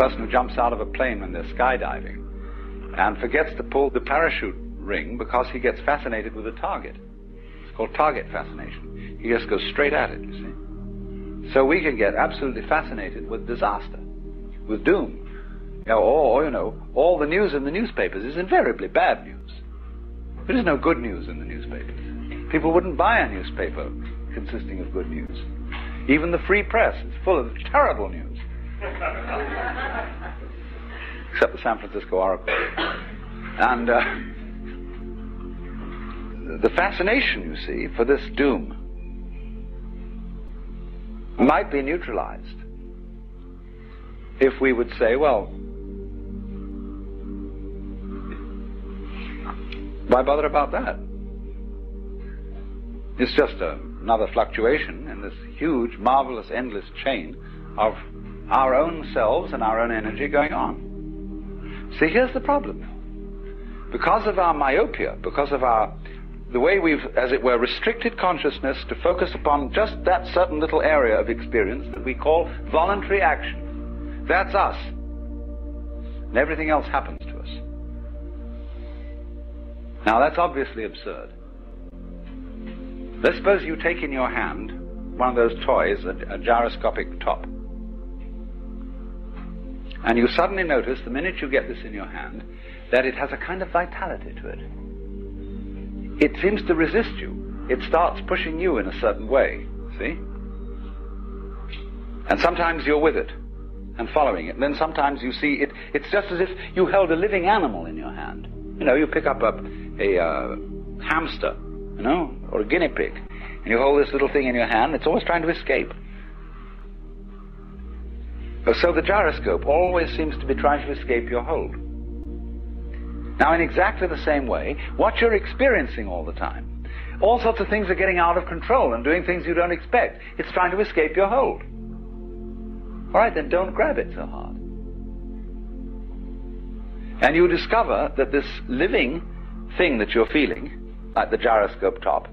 person who jumps out of a plane when they're skydiving and forgets to pull the parachute ring because he gets fascinated with a target. It's called target fascination. He just goes straight at it, you see. So we can get absolutely fascinated with disaster, with doom. All the news in the newspapers is invariably bad news. There is no good news in the newspapers. People wouldn't buy a newspaper consisting of good news. Even the free press is full of terrible news. Except the San Francisco Oracle. And the fascination, you see, for this doom might be neutralized if we would say, well, why bother about that? It's just another fluctuation in this huge, marvelous, endless chain of our own selves and our own energy going on. See, here's the problem. Because of our myopia, because of the way we've, as it were, restricted consciousness to focus upon just that certain little area of experience that we call voluntary action. That's us. And everything else happens to us. Now, that's obviously absurd. Let's suppose you take in your hand one of those toys, a gyroscopic top. And you suddenly notice, the minute you get this in your hand, that it has a kind of vitality to it. It seems to resist you. It starts pushing you in a certain way, see? And sometimes you're with it and following it. And then sometimes you see it, it's just as if you held a living animal in your hand. You pick up a hamster, or a guinea pig, and you hold this little thing in your hand, it's always trying to escape. So the gyroscope always seems to be trying to escape your hold. Now, in exactly the same way, what you're experiencing all the time, all sorts of things are getting out of control and doing things you don't expect. It's trying to escape your hold. All right, then don't grab it so hard. And you discover that this living thing that you're feeling, like the gyroscope top,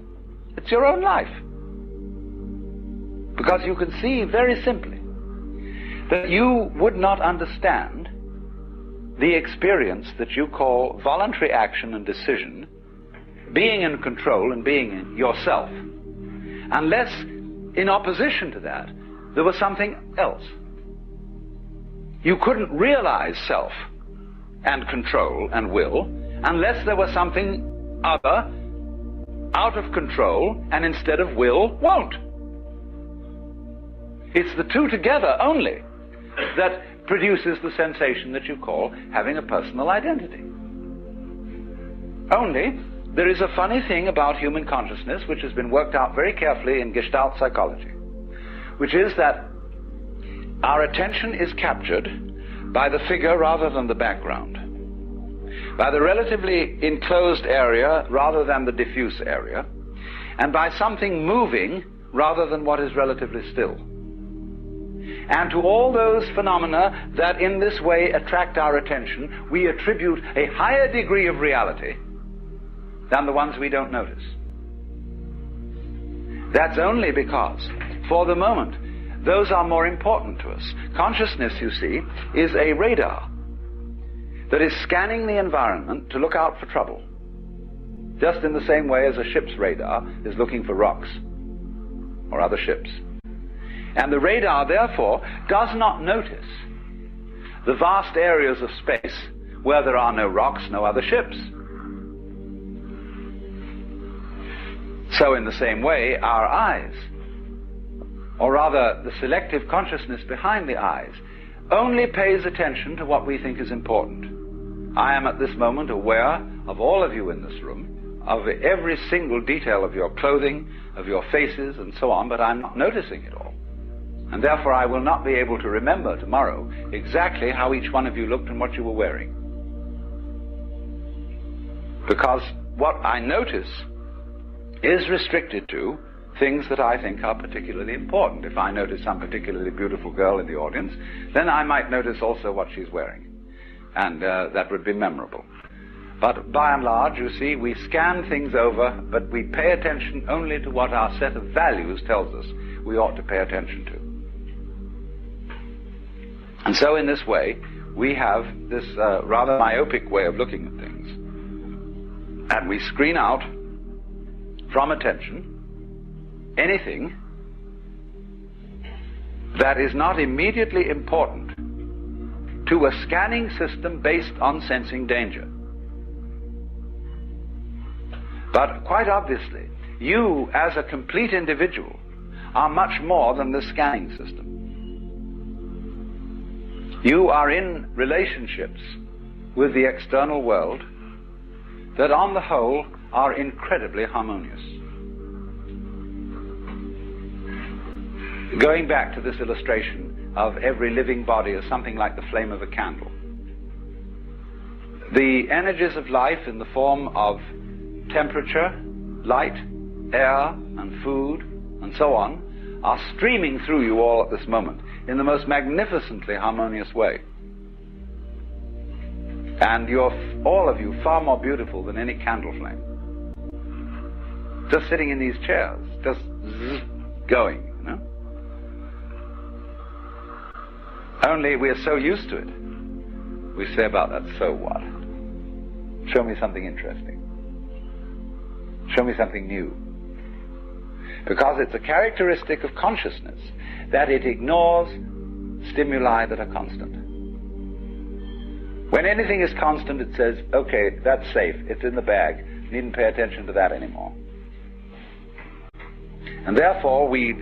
it's your own life. Because you can see very simply that you would not understand the experience that you call voluntary action and decision, being in control and being in yourself, unless in opposition to that there was something else. You couldn't realize self and control and will unless there was something other, out of control, and instead of will, won't. It's the two together only that produces the sensation that you call having a personal identity. Only, there is a funny thing about human consciousness which has been worked out very carefully in Gestalt psychology, which is that our attention is captured by the figure rather than the background, by the relatively enclosed area rather than the diffuse area, and by something moving rather than what is relatively still. And to all those phenomena that in this way attract our attention, we attribute a higher degree of reality than the ones we don't notice. That's only because, for the moment, those are more important to us. Consciousness, you see, is a radar that is scanning the environment to look out for trouble, just in the same way as a ship's radar is looking for rocks or other ships. And the radar, therefore, does not notice the vast areas of space where there are no rocks, no other ships. So in the same way, our eyes, or rather the selective consciousness behind the eyes, only pays attention to what we think is important. I am at this moment aware of all of you in this room, of every single detail of your clothing, of your faces, and so on, but I'm not noticing it all. And therefore I will not be able to remember tomorrow exactly how each one of you looked and what you were wearing. Because what I notice is restricted to things that I think are particularly important. If I notice some particularly beautiful girl in the audience, then I might notice also what she's wearing. And that would be memorable. But by and large, you see, we scan things over, but we pay attention only to what our set of values tells us we ought to pay attention to. And so in this way, we have this rather myopic way of looking at things. And we screen out from attention anything that is not immediately important to a scanning system based on sensing danger. But quite obviously, you as a complete individual are much more than the scanning system. You are in relationships with the external world that on the whole are incredibly harmonious. Going back to this illustration of every living body as something like the flame of a candle. The energies of life in the form of temperature, light, air, and food, and so on, are streaming through you all at this moment in the most magnificently harmonious way. And you're, all of you, far more beautiful than any candle flame. Just sitting in these chairs, just going, you know? Only we are so used to it. We say about that, so what? Show me something interesting. Show me something new. Because it's a characteristic of consciousness that it ignores stimuli that are constant. When anything is constant, it says, okay, that's safe, it's in the bag, needn't pay attention to that anymore. And therefore we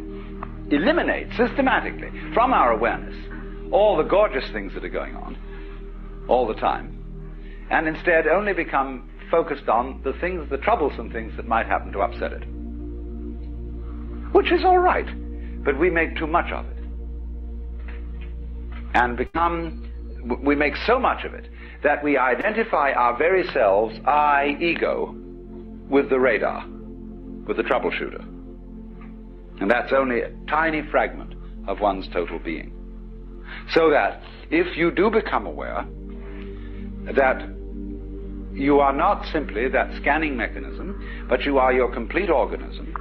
eliminate systematically from our awareness all the gorgeous things that are going on all the time, and instead only become focused on the things, the troublesome things that might happen to upset it. Which is all right, but we make too much of it. And we make so much of it that we identify our very selves, I, ego, with the radar, with the troubleshooter. And that's only a tiny fragment of one's total being. So that if you do become aware that you are not simply that scanning mechanism, but you are your complete organism,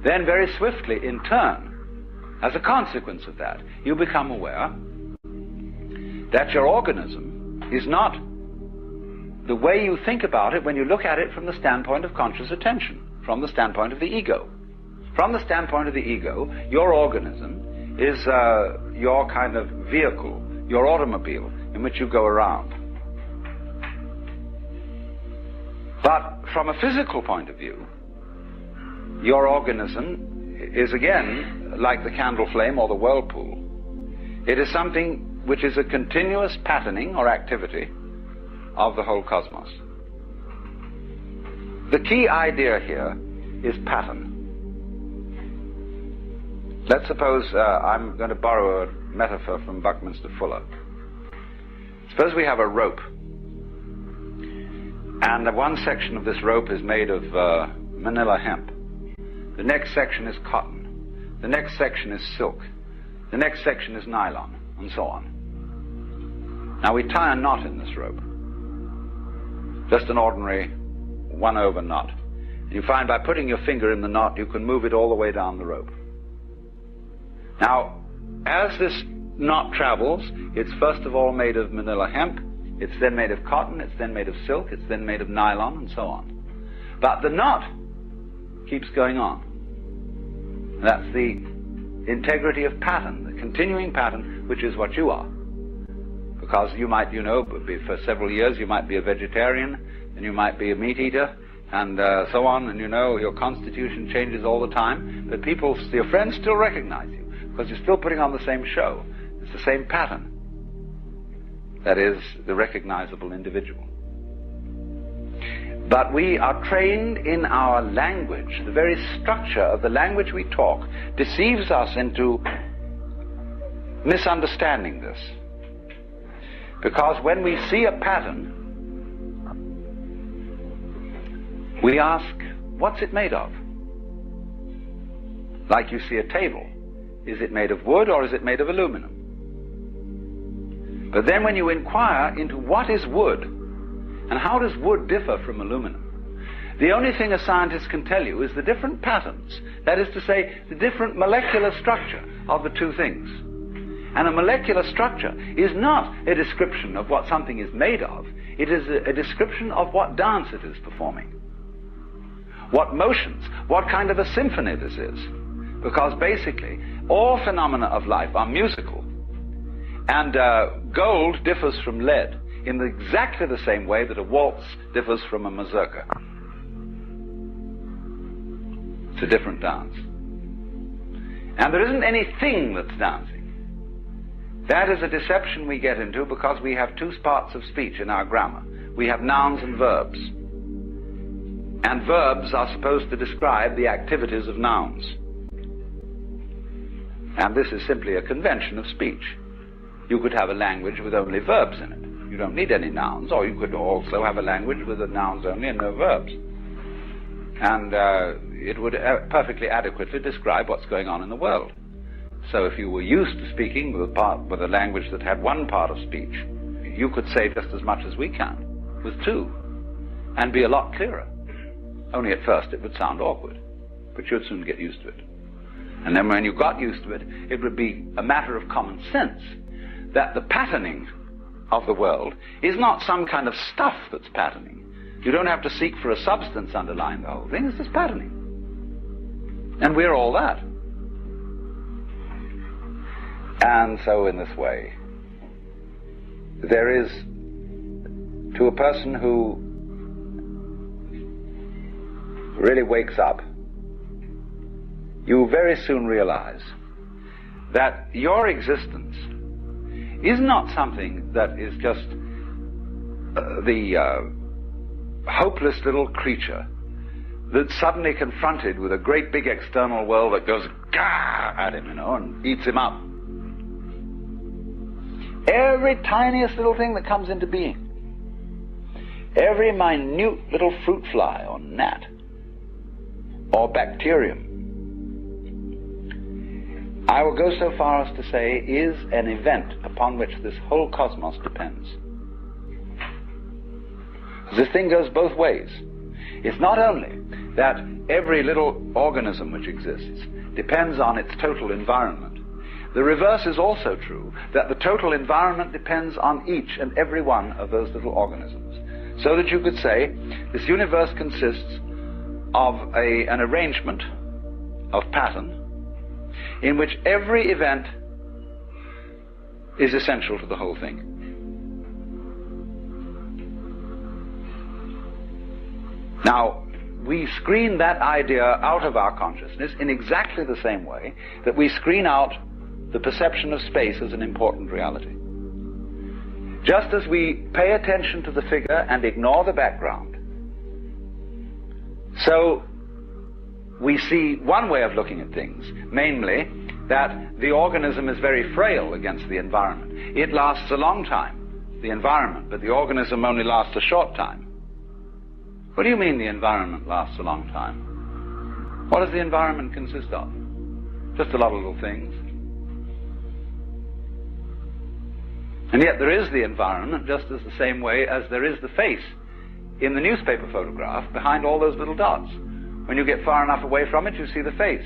then very swiftly, in turn, as a consequence of that, you become aware that your organism is not the way you think about it when you look at it from the standpoint of conscious attention, from the standpoint of the ego. From the standpoint of the ego, your organism is your kind of vehicle, your automobile in which you go around. But from a physical point of view, your organism is again like the candle flame or the whirlpool. It is something which is a continuous patterning or activity of the whole cosmos. The key idea here is pattern. Let's suppose I'm going to borrow a metaphor from Buckminster Fuller. Suppose we have a rope, and one section of this rope is made of manila hemp. The next section is cotton. The next section is silk. The next section is nylon, and so on. Now we tie a knot in this rope. Just an ordinary 1/over knot. And you find by putting your finger in the knot, you can move it all the way down the rope. Now, as this knot travels, it's first of all made of manila hemp, it's then made of cotton, it's then made of silk, it's then made of nylon, and so on. But the knot keeps going on. That's the integrity of pattern, the continuing pattern, which is what you are. Because you might, for several years you might be a vegetarian, and you might be a meat eater, and so on, and your constitution changes all the time, but your friends still recognize you, because you're still putting on the same show. It's the same pattern. That is, the recognizable individual. But we are trained in our language. The very structure of the language we talk deceives us into misunderstanding this. Because when we see a pattern, we ask, what's it made of? Like you see a table. Is it made of wood or is it made of aluminum? But then when you inquire into what is wood, and how does wood differ from aluminum, the only thing a scientist can tell you is the different patterns, that is to say, the different molecular structure of the two things. And a molecular structure is not a description of what something is made of. It is a description of what dance it is performing, what motions, what kind of a symphony this is. Because basically, all phenomena of life are musical. And gold differs from lead in exactly the same way that a waltz differs from a mazurka. It's a different dance. And there isn't anything that's dancing. That is a deception we get into because we have two parts of speech in our grammar. We have nouns and verbs. And verbs are supposed to describe the activities of nouns. And this is simply a convention of speech. You could have a language with only verbs in it. You don't need any nouns, or you could also have a language with the nouns only and no verbs. And it would perfectly adequately describe what's going on in the world. So if you were used to speaking with a language that had one part of speech, you could say just as much as we can, with two, and be a lot clearer. Only at first it would sound awkward, but you'd soon get used to it. And then when you got used to it, it would be a matter of common sense that the patterning of the world is not some kind of stuff that's patterning. You don't have to seek for a substance underlying the whole thing, it's just patterning. And we're all that. And so in this way, there is, to a person who really wakes up, you very soon realize that your existence is not something that is just the hopeless little creature that's suddenly confronted with a great big external world that goes gah at him, and eats him up. Every tiniest little thing that comes into being, every minute little fruit fly or gnat or bacterium, I will go so far as to say is an event upon which this whole cosmos depends. This thing goes both ways. It's not only that every little organism which exists depends on its total environment. The reverse is also true, that the total environment depends on each and every one of those little organisms. So that you could say this universe consists of an arrangement of pattern in which every event is essential to the whole thing. Now, we screen that idea out of our consciousness in exactly the same way that we screen out the perception of space as an important reality. Just as we pay attention to the figure and ignore the background, so we see one way of looking at things, namely that the organism is very frail against the environment. It lasts a long time, the environment, but the organism only lasts a short time. What do you mean the environment lasts a long time? What does the environment consist of? Just a lot of little things. And yet there is the environment just as the same way as there is the face in the newspaper photograph behind all those little dots. When you get far enough away from it, you see the face.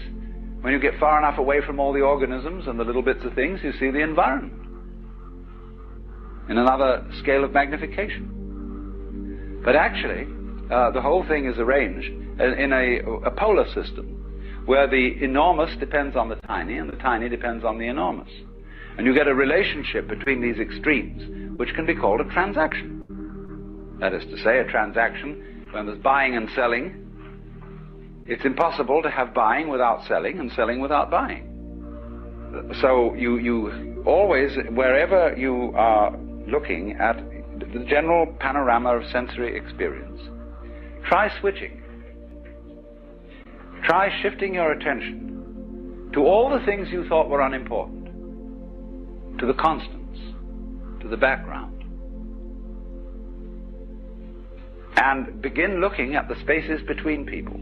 When you get far enough away from all the organisms and the little bits of things, you see the environment in another scale of magnification. But actually, the whole thing is arranged in a polar system where the enormous depends on the tiny and the tiny depends on the enormous. And you get a relationship between these extremes, which can be called a transaction. That is to say, a transaction when there's buying and selling. It's impossible to have buying without selling and selling without buying. So you always, wherever you are looking at the general panorama of sensory experience, try switching. Try shifting your attention to all the things you thought were unimportant, to the constants, to the background, and begin looking at the spaces between people.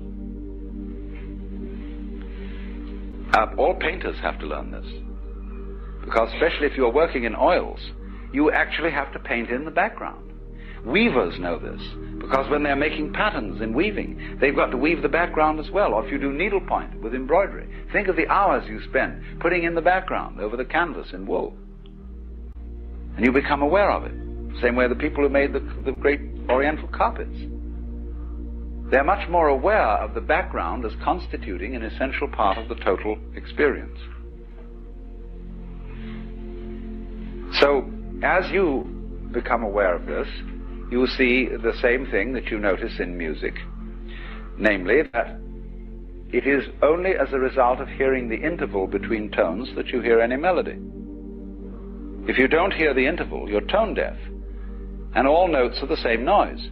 All painters have to learn this, because especially if you're working in oils, you actually have to paint in the background. Weavers know this, because when they're making patterns in weaving, they've got to weave the background as well. Or if you do needlepoint with embroidery, think of the hours you spend putting in the background over the canvas in wool. And you become aware of it. Same way the people who made the great Oriental carpets. They're much more aware of the background as constituting an essential part of the total experience. So, as you become aware of this, you will see the same thing that you notice in music, namely that it is only as a result of hearing the interval between tones that you hear any melody. If you don't hear the interval, you're tone deaf, and all notes are the same noise.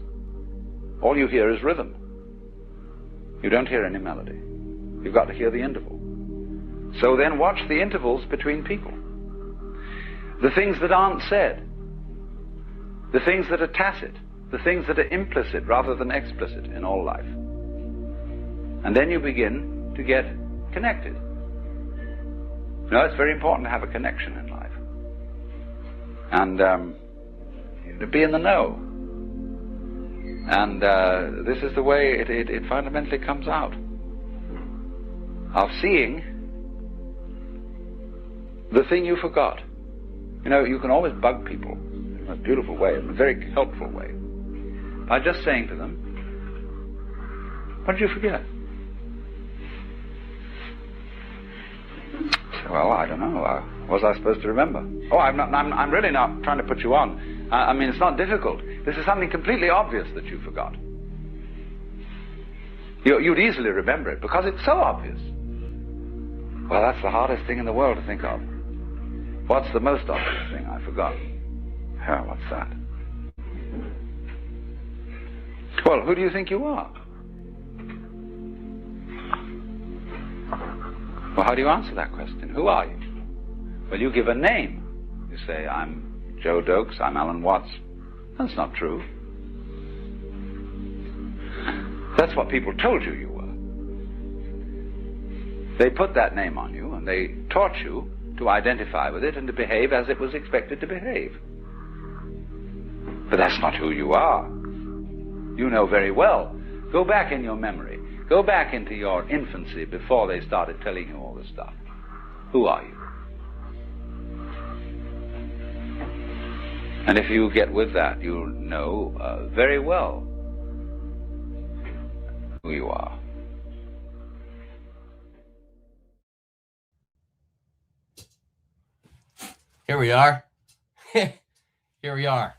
All you hear is rhythm. You don't hear any melody. You've got to hear the interval. So then watch the intervals between people. The things that aren't said, the things that are tacit, the things that are implicit rather than explicit in all life. And then you begin to get connected. You know, it's very important to have a connection in life. And to be in the know. And this is the way it fundamentally comes out. Of seeing the thing you forgot. You know, you can always bug people in a beautiful way, in a very helpful way, by just saying to them, what did you forget? Well, I don't know. What was I supposed to remember? Oh, I'm really not trying to put you on. I mean, it's not difficult. This is something completely obvious that you forgot. You'd easily remember it because it's so obvious. Well, that's the hardest thing in the world to think of. What's the most obvious thing I forgot? Yeah, what's that? Well, who do you think you are? Well, how do you answer that question? Who are you? Well, you give a name. You say, I'm Joe Dokes, I'm Alan Watts. That's not true. That's what people told you you were. They put that name on you, and they taught you to identify with it and to behave as it was expected to behave. But that's not who you are. You know very well. Go back in your memory. Go back into your infancy before they started telling you all this stuff. Who are you? And if you get with that, you'll know very well who you are. Here we are. Here we are.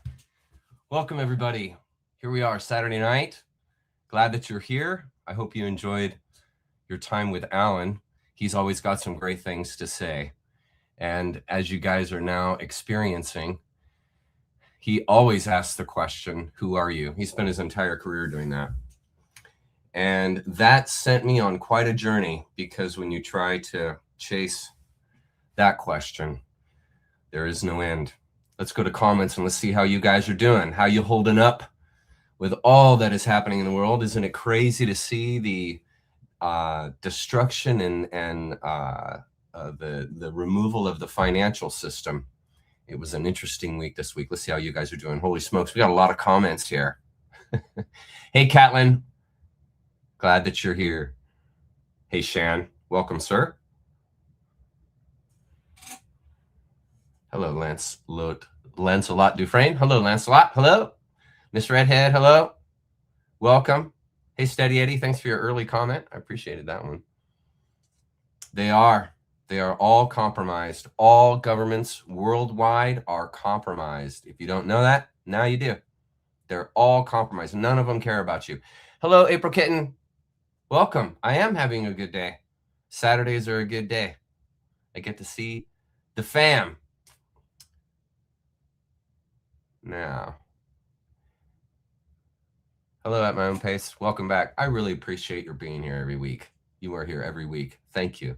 Welcome, everybody. Here we are, Saturday night. Glad that you're here. I hope you enjoyed your time with Alan. He's always got some great things to say. And as you guys are now experiencing, he always asks the question, who are you? He spent his entire career doing that. And that sent me on quite a journey, because when you try to chase that question, there is no end. Let's go to comments and let's see how you guys are doing. How you holding up with all that is happening in the world? Isn't it crazy to see the destruction and the removal of the financial system? It was an interesting week this week. Let's see how you guys are doing. Holy smokes, we got a lot of comments here. Hey, Catlin. Glad that you're here. Hey, Shan. Welcome, sir. Hello, Lancelot Dufresne. Hello, Lancelot. Hello. Miss Redhead. Hello. Welcome. Hey, Steady Eddie. Thanks for your early comment. I appreciated that one. They are all compromised. All governments worldwide are compromised. If you don't know that, now you do. They're all compromised. None of them care about you. Hello, April Kitten. Welcome. I am having a good day. Saturdays are a good day. I get to see the fam. Now, hello at my own pace. Welcome back. I really appreciate your being here every week. You are here every week. Thank you.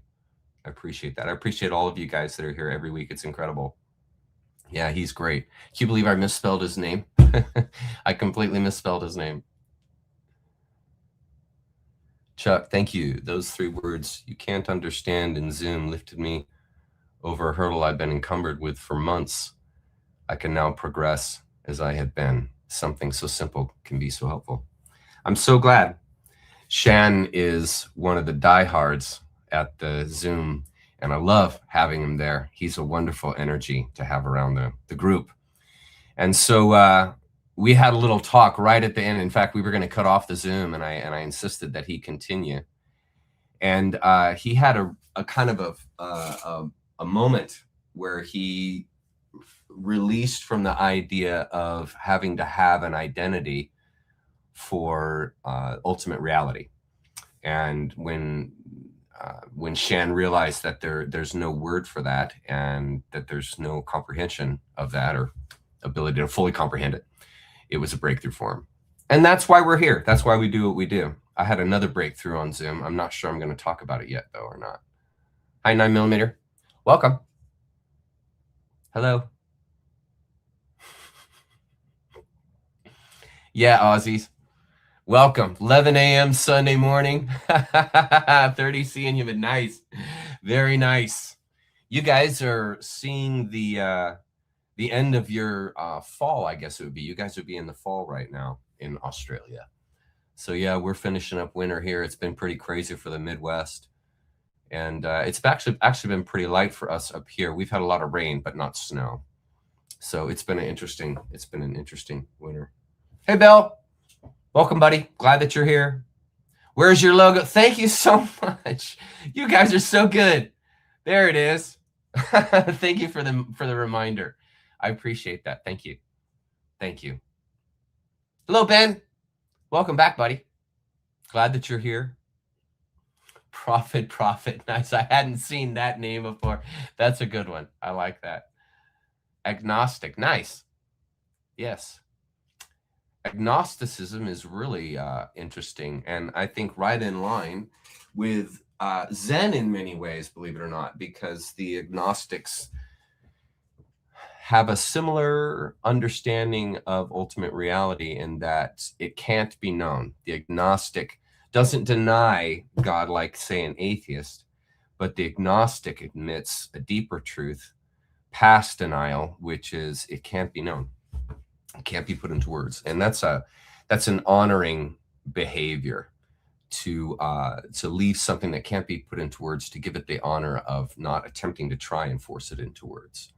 I appreciate that. I appreciate all of you guys that are here every week. It's incredible. Yeah, he's great. Can you believe I misspelled his name? I completely misspelled his name. Chuck, thank you. Those 3 words you can't understand in Zoom lifted me over a hurdle I've been encumbered with for months. I can now progress as I had been. something so simple can be so helpful. I'm so glad. Shan is one of the diehards at the Zoom, and I love having him there. He's a wonderful energy to have around the group. And so we had a little talk right at the end. In fact, we were going to cut off the Zoom, and I insisted that he continue. And he had a kind of a moment where he released from the idea of having to have an identity for ultimate reality. And when Shan realized that there's no word for that, and that there's no comprehension of that or ability to fully comprehend it, it was a breakthrough for him. And that's why we're here. That's why we do what we do. I had another breakthrough on Zoom. I'm not sure I'm going to talk about it yet, though, or not. Hi, 9mm. Welcome. Hello. Yeah, Aussies. Welcome. 11 a.m. Sunday morning. 30 seeing you, but nice. Very nice. You guys are seeing the end of your fall, I guess it would be. You guys would be in the fall right now in Australia. So yeah, we're finishing up winter here. It's been pretty crazy for the Midwest. And it's actually been pretty light for us up here. We've had a lot of rain, but not snow. So it's been an interesting winter. Hey, Bill. Welcome, buddy. Glad that you're here. Where's your logo? Thank you so much. You guys are so good. There it is. Thank you for the reminder. I appreciate that. Thank you. Thank you. Hello, Ben. Welcome back, buddy. Glad that you're here. Prophet. Nice. I hadn't seen that name before. That's a good one. I like that. Agnostic. Nice. Yes. Agnosticism is really interesting, and I think right in line with Zen in many ways, believe it or not, because the agnostics have a similar understanding of ultimate reality in that it can't be known. The agnostic doesn't deny God like, say, an atheist, but the agnostic admits a deeper truth past denial, which is it can't be known. It can't be put into words. And that's an honoring behavior to leave something that can't be put into words, to give it the honor of not attempting to try and force it into words.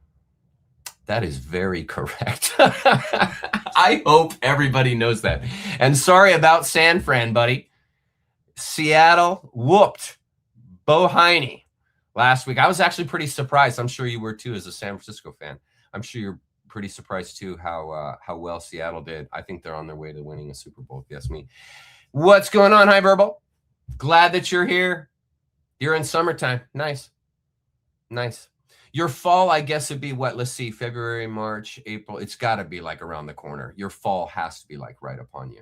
That is very correct. I hope everybody knows that. And sorry about San Fran, buddy. Seattle whooped Bohine last week. I was actually pretty surprised. I'm sure you were too, as a San Francisco fan. I'm sure you're pretty surprised too how well Seattle did. I think they're on their way to winning a Super Bowl, if you ask me. What's going on, Hyverbal? Glad that you're here. You're in summertime. Nice. Your fall, I guess, would be what? Let's see, February, March, April. It's got to be like around the corner. Your fall has to be like right upon you.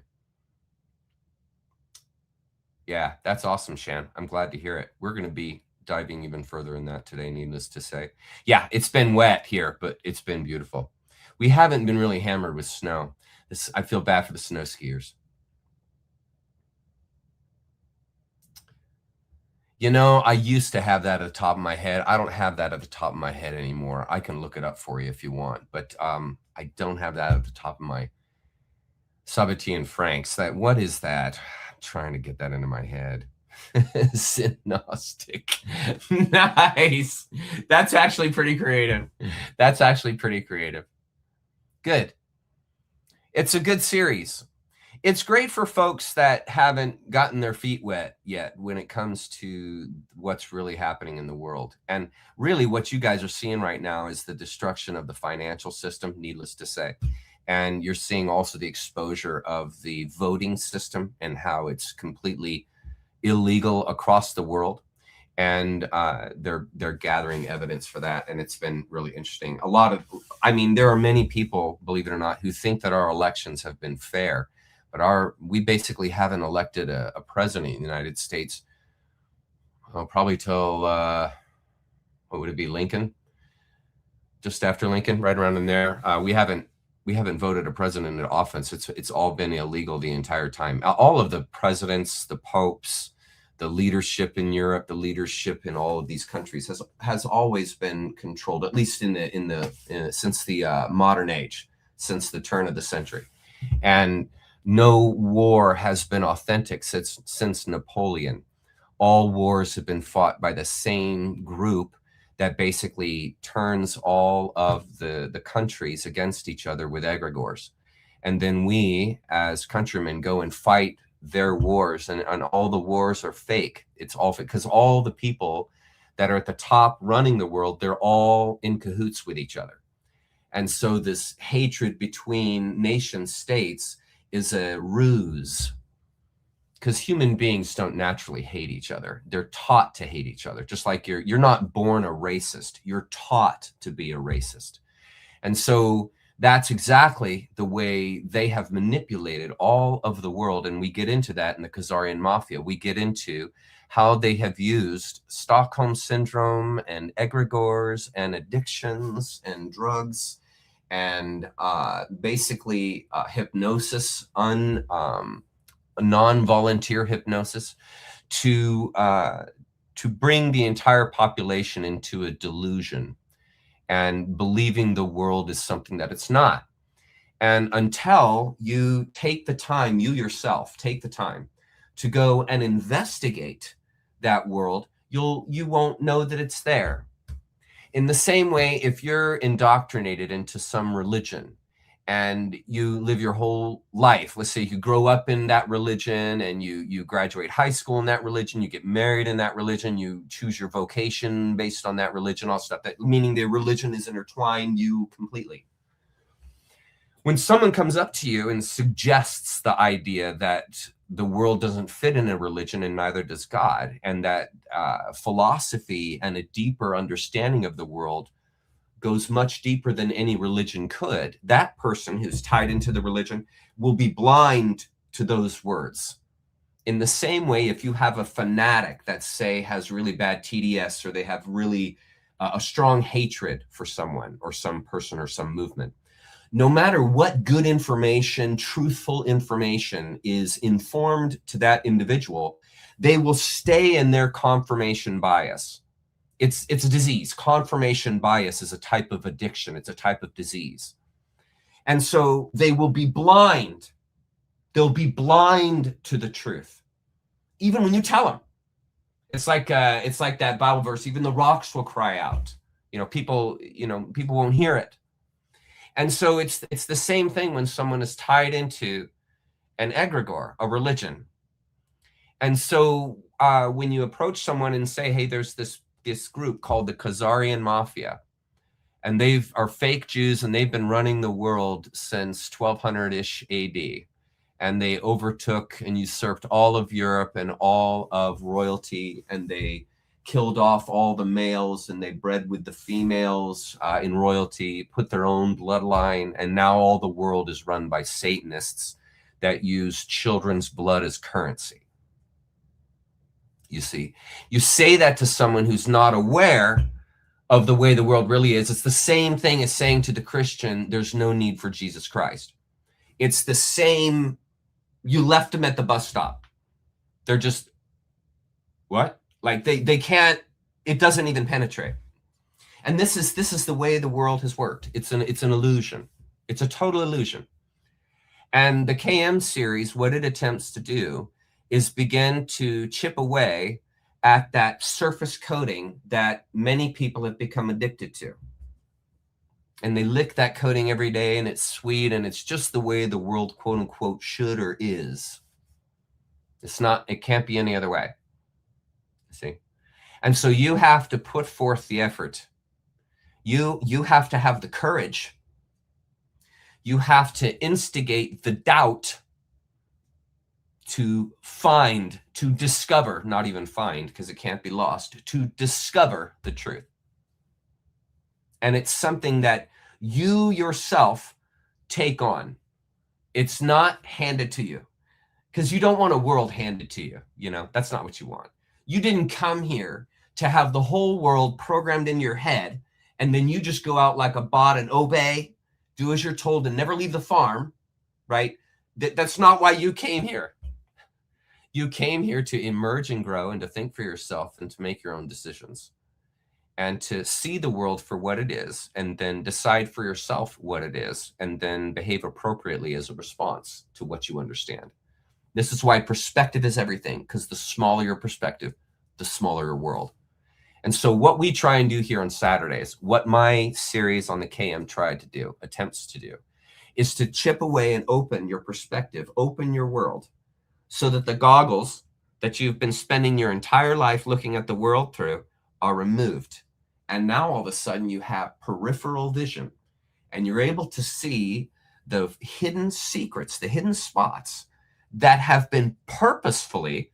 Yeah, that's awesome, Shan. I'm glad to hear it. We're going to be diving even further in that today, needless to say. Yeah, it's been wet here, but it's been beautiful. We haven't been really hammered with snow. I feel bad for the snow skiers. You know, I used to have that at the top of my head. I don't have that at the top of my head anymore. I can look it up for you if you want, but I don't have that at the top of my Sabatier and Franks. What is that? I'm trying to get that into my head. Synostic. Nice. That's actually pretty creative. Good. It's a good series. It's great for folks that haven't gotten their feet wet yet when it comes to what's really happening in the world. And really what you guys are seeing right now is the destruction of the financial system, needless to say. And you're seeing also the exposure of the voting system and how it's completely illegal across the world. And they're gathering evidence for that. And it's been really interesting. There are many people, believe it or not, who think that our elections have been fair. But we basically haven't elected a president in the United States, probably till, what would it be, Lincoln? Just after Lincoln, right around in there. We haven't voted a president in office. It's all been illegal the entire time. All of the presidents, the popes, the leadership in Europe, the leadership in all of these countries has always been controlled, at least since the modern age, since the turn of the century. And no war has been authentic since Napoleon. All wars have been fought by the same group that basically turns all of the countries against each other with egregores. And then we, as countrymen, go and fight their wars, and all the wars are fake. It's all fake, because all the people that are at the top running the world, they're all in cahoots with each other. And so this hatred between nation states is a ruse, because human beings don't naturally hate each other. They're taught to hate each other. Just like you're not born a racist, you're taught to be a racist. And so that's exactly the way they have manipulated all of the world. And we get into that in the Khazarian Mafia. We get into how they have used Stockholm Syndrome and egregores and addictions and drugs and basically hypnosis, non-volunteer hypnosis, to bring the entire population into a delusion and believing the world is something that it's not. And until you take the time, you yourself take the time to go and investigate that world, you won't know that it's there. In the same way, if you're indoctrinated into some religion and you live your whole life, let's say you grow up in that religion and you graduate high school in that religion, you get married in that religion, you choose your vocation based on that religion, all stuff, that meaning the religion is intertwined you completely. When someone comes up to you and suggests the idea that the world doesn't fit in a religion and neither does God, and that philosophy and a deeper understanding of the world goes much deeper than any religion could, that person who's tied into the religion will be blind to those words. In the same way, if you have a fanatic that, say, has really bad TDS, or they have really a strong hatred for someone or some person or some movement, no matter what good information, truthful information is informed to that individual, they will stay in their confirmation bias. It's a disease. Confirmation bias is a type of addiction. It's a type of disease. And so they will be blind. They'll be blind to the truth, even when you tell them. It's like that Bible verse, even the rocks will cry out. People won't hear it. And so it's the same thing when someone is tied into an egregore, a religion. And so when you approach someone and say, hey, there's this group called the Khazarian Mafia, and they are fake Jews, and they've been running the world since 1200-ish AD. And they overtook and usurped all of Europe and all of royalty, and they killed off all the males, and they bred with the females in royalty, put their own bloodline, and now all the world is run by Satanists that use children's blood as currency. You see, you say that to someone who's not aware of the way the world really is. It's the same thing as saying to the Christian, there's no need for Jesus Christ. It's the same, you left them at the bus stop. They're just, what? Like they can't, it doesn't even penetrate. And this is the way the world has worked. It's an illusion. It's a total illusion. And the KM series, what it attempts to do is begin to chip away at that surface coating that many people have become addicted to. And they lick that coating every day, and it's sweet, and it's just the way the world, quote unquote, should or is. It's not, it can't be any other way. See? And so you have to put forth the effort. You have to have the courage. You have to instigate the doubt to find, to discover, not even find because it can't be lost, to discover the truth. And it's something that you yourself take on. It's not handed to you, because you don't want a world handed to you. That's not what you want. You didn't come here to have the whole world programmed in your head, and then you just go out like a bot and obey, do as you're told, and never leave the farm, right? That's not why you came here. You came here to emerge and grow and to think for yourself and to make your own decisions. and to see the world for what it is, and then decide for yourself what it is, and then behave appropriately as a response to what you understand. This is why perspective is everything, because the smaller your perspective, the smaller your world. And so what we try and do here on Saturdays, what my series on the KM tried to do, attempts to do, is to chip away and open your perspective, open your world, so that the goggles that you've been spending your entire life looking at the world through are removed. And now all of a sudden you have peripheral vision, and you're able to see the hidden secrets, the hidden spots that have been purposefully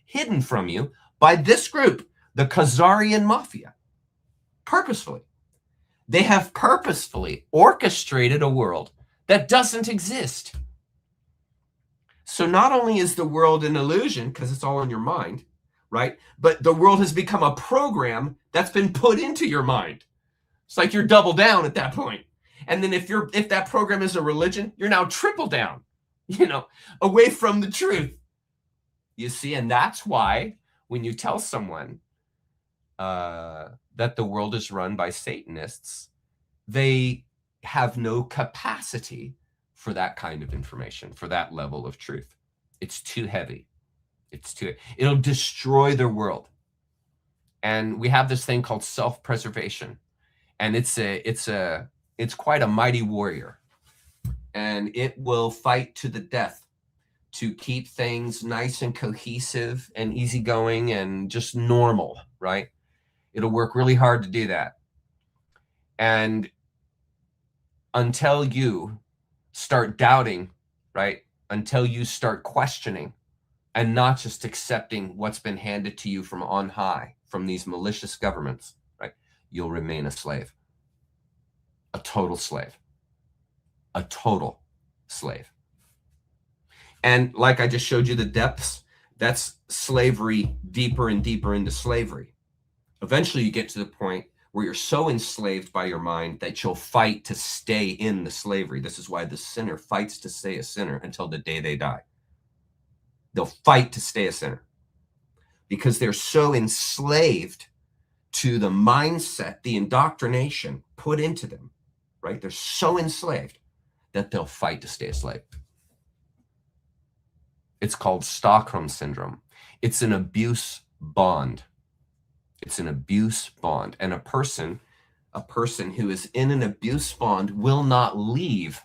hidden from you by this group, the Khazarian Mafia. Purposefully. They have purposefully orchestrated a world that doesn't exist. So not only is the world an illusion, because it's all in your mind, right? But the world has become a program that's been put into your mind. It's like you're double down at that point. And then if that program is a religion, you're now triple down, away from the truth. You see, and that's why when you tell someone that the world is run by Satanists, they have no capacity for that kind of information, for that level of truth. It's too heavy. It'll destroy their world. And we have this thing called self-preservation, and it's quite a mighty warrior, and it will fight to the death to keep things nice and cohesive and easygoing and just normal, right? It'll work really hard to do that. And until you start doubting, right? Until you start questioning and not just accepting what's been handed to you from on high, from these malicious governments, right? You'll remain a slave. A total slave. A total slave. And like I just showed you the depths, that's slavery deeper and deeper into slavery. Eventually you get to the point where you're so enslaved by your mind that you'll fight to stay in the slavery. This is why the sinner fights to stay a sinner until the day they die. They'll fight to stay a sinner because they're so enslaved to the mindset, the indoctrination put into them, right? They're so enslaved that they'll fight to stay a slave. It's called Stockholm Syndrome. It's an abuse bond. It's an abuse bond. And a person who is in an abuse bond will not leave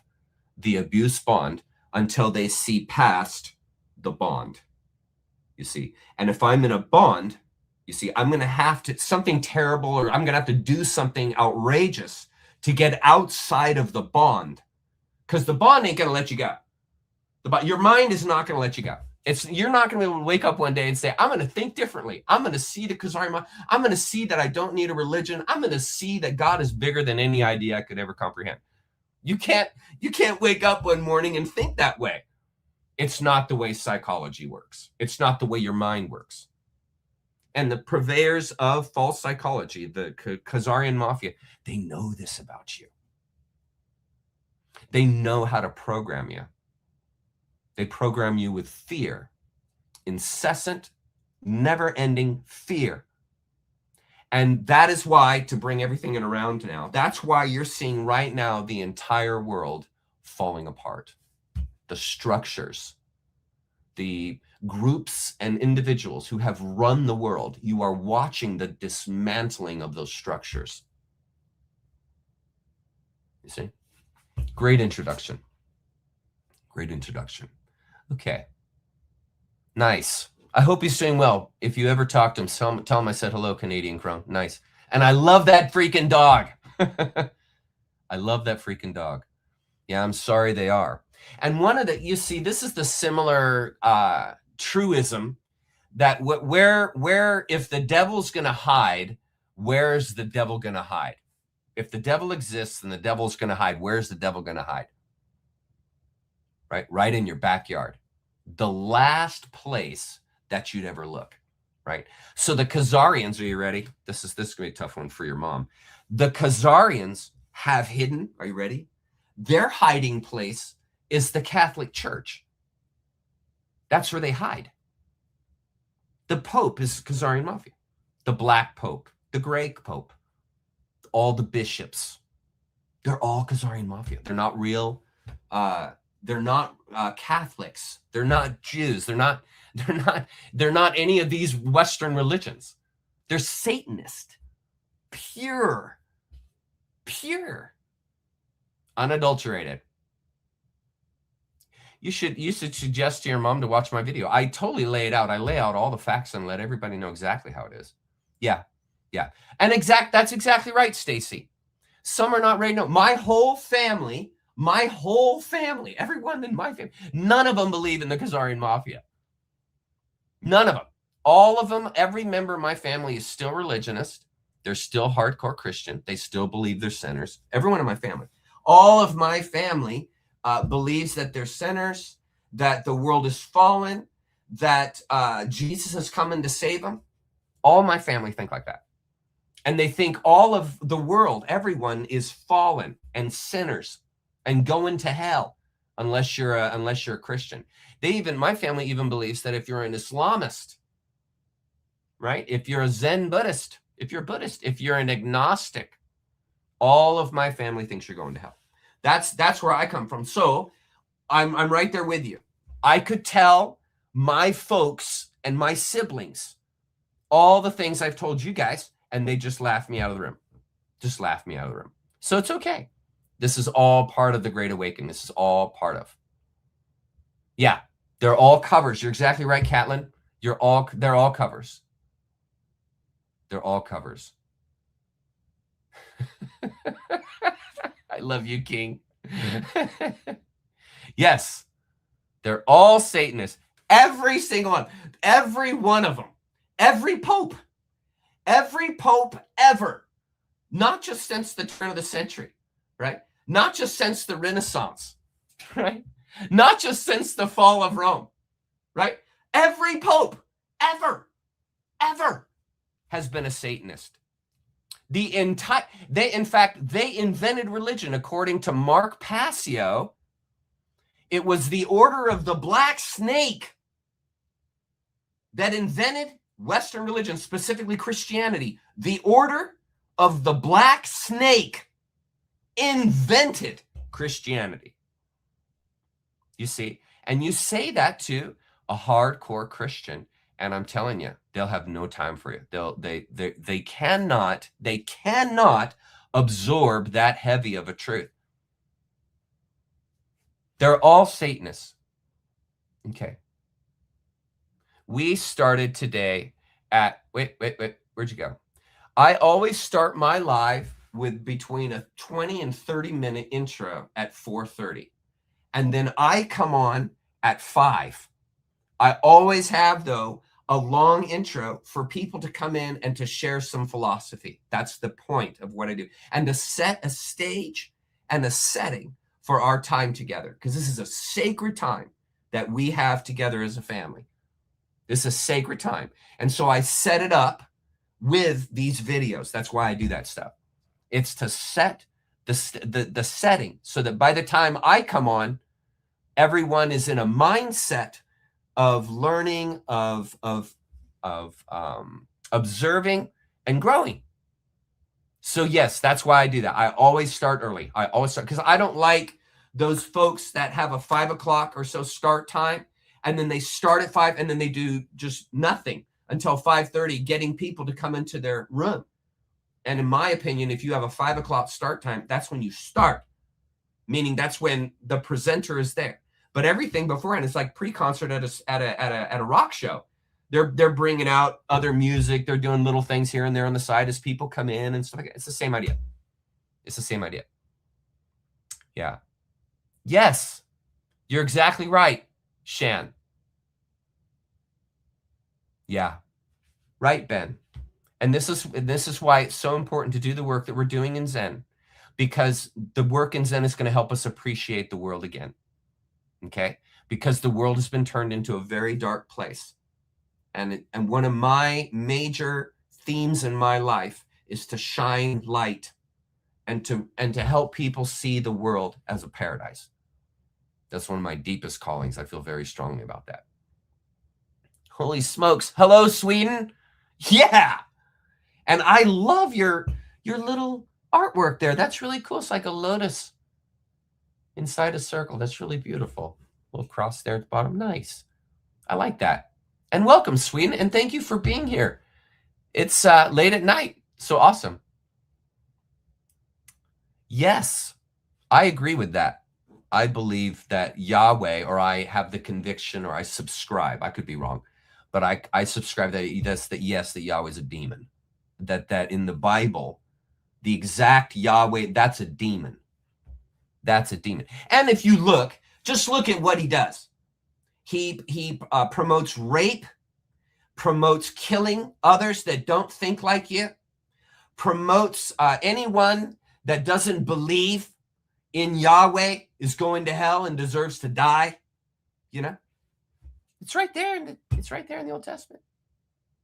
the abuse bond until they see past the bond. You see, and if I'm in a bond, you see, I'm going to have to, something terrible, or I'm going to have to do something outrageous to get outside of the bond, because the bond ain't going to let you go. Your mind is not going to let you go. You're not going to be able to wake up one day and say, I'm going to think differently. I'm going to see the Khazari. I'm going to see that I don't need a religion. I'm going to see that God is bigger than any idea I could ever comprehend. You can't wake up one morning and think that way. It's not the way psychology works. It's not the way your mind works. And the purveyors of false psychology, the Khazarian Mafia, they know this about you. They know how to program you. They program you with fear, incessant, never-ending fear. And that is why, to bring everything in around now, that's why you're seeing right now the entire world falling apart. The structures, the groups and individuals who have run the world, you are watching the dismantling of those structures. You see? Great introduction. Great introduction. Okay. Nice. I hope he's doing well. If you ever talk to him, tell him I said hello, Canadian Crone. Nice. And I love that freaking dog. I love that freaking dog. Yeah, I'm sorry they are. And one of the, you see, this is the similar truism that where if the devil's going to hide, where's the devil going to hide? If the devil exists and the devil's going to hide, where's the devil going to hide? Right in your backyard. The last place that you'd ever look, right? So the Khazarians, are you ready? This is going to be a tough one for your mom. The Khazarians have hidden, are you ready? Their hiding place is the Catholic Church. That's where they hide. The Pope is Khazarian Mafia. the black pope, the gray pope, all the bishops. They're all Khazarian mafia. They're not real. They're not Catholics. They're not Jews. They're not any of these Western religions. They're Satanist. Pure, unadulterated. You should suggest to your mom to watch my video. I totally lay it out. I lay out all the facts and let everybody know exactly how it is. Yeah. And that's exactly right, Stacy. Some are not ready to know. My whole family, everyone in my family, none of them believe in the Khazarian mafia. None of them. All of them, every member of my family is still religionist. They're still hardcore Christian. They still believe they're sinners. Everyone in my family. All of my family believes that they're sinners, that the world is fallen, that Jesus is coming to save them. All my family think like that. And they think all of the world, everyone is fallen and sinners and going to hell unless you're a Christian. My family even believes that if you're an Islamist, right? If you're a Zen Buddhist, if you're Buddhist, if you're an agnostic, all of my family thinks you're going to hell. That's where I come from. So I'm right there with you. I could tell my folks and my siblings all the things I've told you guys, and they just laugh me out of the room. So it's okay. This is all part of the Great Awakening. This is all part of. Yeah, they're all covers. You're exactly right, Catlin. They're all covers. They're all covers. I love you, King. Yes, they're all Satanists. Every single one. Every one of them. Every pope ever, not just since the turn of the century, right? Not just since the Renaissance, right? Not just since the fall of Rome, right? Every pope ever has been a Satanist. They invented religion. According to Mark Passio, it was the Order of the Black Snake that invented Western religion, specifically Christianity. The Order of the Black Snake invented Christianity. You see, and you say that to a hardcore Christian, and I'm telling you, they'll have no time for you. They cannot absorb that heavy of a truth. They're all Satanists. Okay. We started today at, wait, where'd you go? I always start my live with between a 20 and 30 minute intro at 4:30. And then I come on at 5. I always have, though, a long intro for people to come in and to share some philosophy. That's the point of what I do. And to set a stage and a setting for our time together, because this is a sacred time that we have together as a family. This is a sacred time. And so I set it up with these videos. That's why I do that stuff. It's to set the setting so that by the time I come on, everyone is in a mindset of learning, of observing and growing. So yes, that's why I do that. I always start early. I always start, because I don't like those folks that have a 5 o'clock or so start time, and then they start at 5 and then they do just nothing until 5:30, getting people to come into their room. And in my opinion, if you have a 5 o'clock start time, that's when you start, meaning that's when the presenter is there. But everything beforehand is like pre-concert at a rock show. They're bringing out other music. They're doing little things here and there on the side as people come in and stuff like that. It's the same idea. It's the same idea. Yeah. Yes, you're exactly right, Shan. Yeah. Right, Ben. And this is why it's so important to do the work that we're doing in Zen, because the work in Zen is going to help us appreciate the world again. Okay? Because the world has been turned into a very dark place. And one of my major themes in my life is to shine light and to help people see the world as a paradise. That's one of my deepest callings. I feel very strongly about that. Holy smokes. Hello, Sweden. Yeah. And I love your little artwork there. That's really cool. It's like a lotus inside a circle. That's really beautiful. Little cross there at the bottom. Nice. I like that. And welcome, Sweden, and thank you for being here. It's late at night, so awesome. Yes, I agree with that. I believe that Yahweh, or I have the conviction, or I subscribe, I could be wrong, but I subscribe that yes, that Yahweh is a demon. That in the Bible, the exact Yahweh, that's a demon. That's a demon. And if you just look at what he does. He promotes rape, promotes killing others that don't think like you, promotes anyone that doesn't believe in Yahweh is going to hell and deserves to die. You know, it's right there. It's right there in the Old Testament.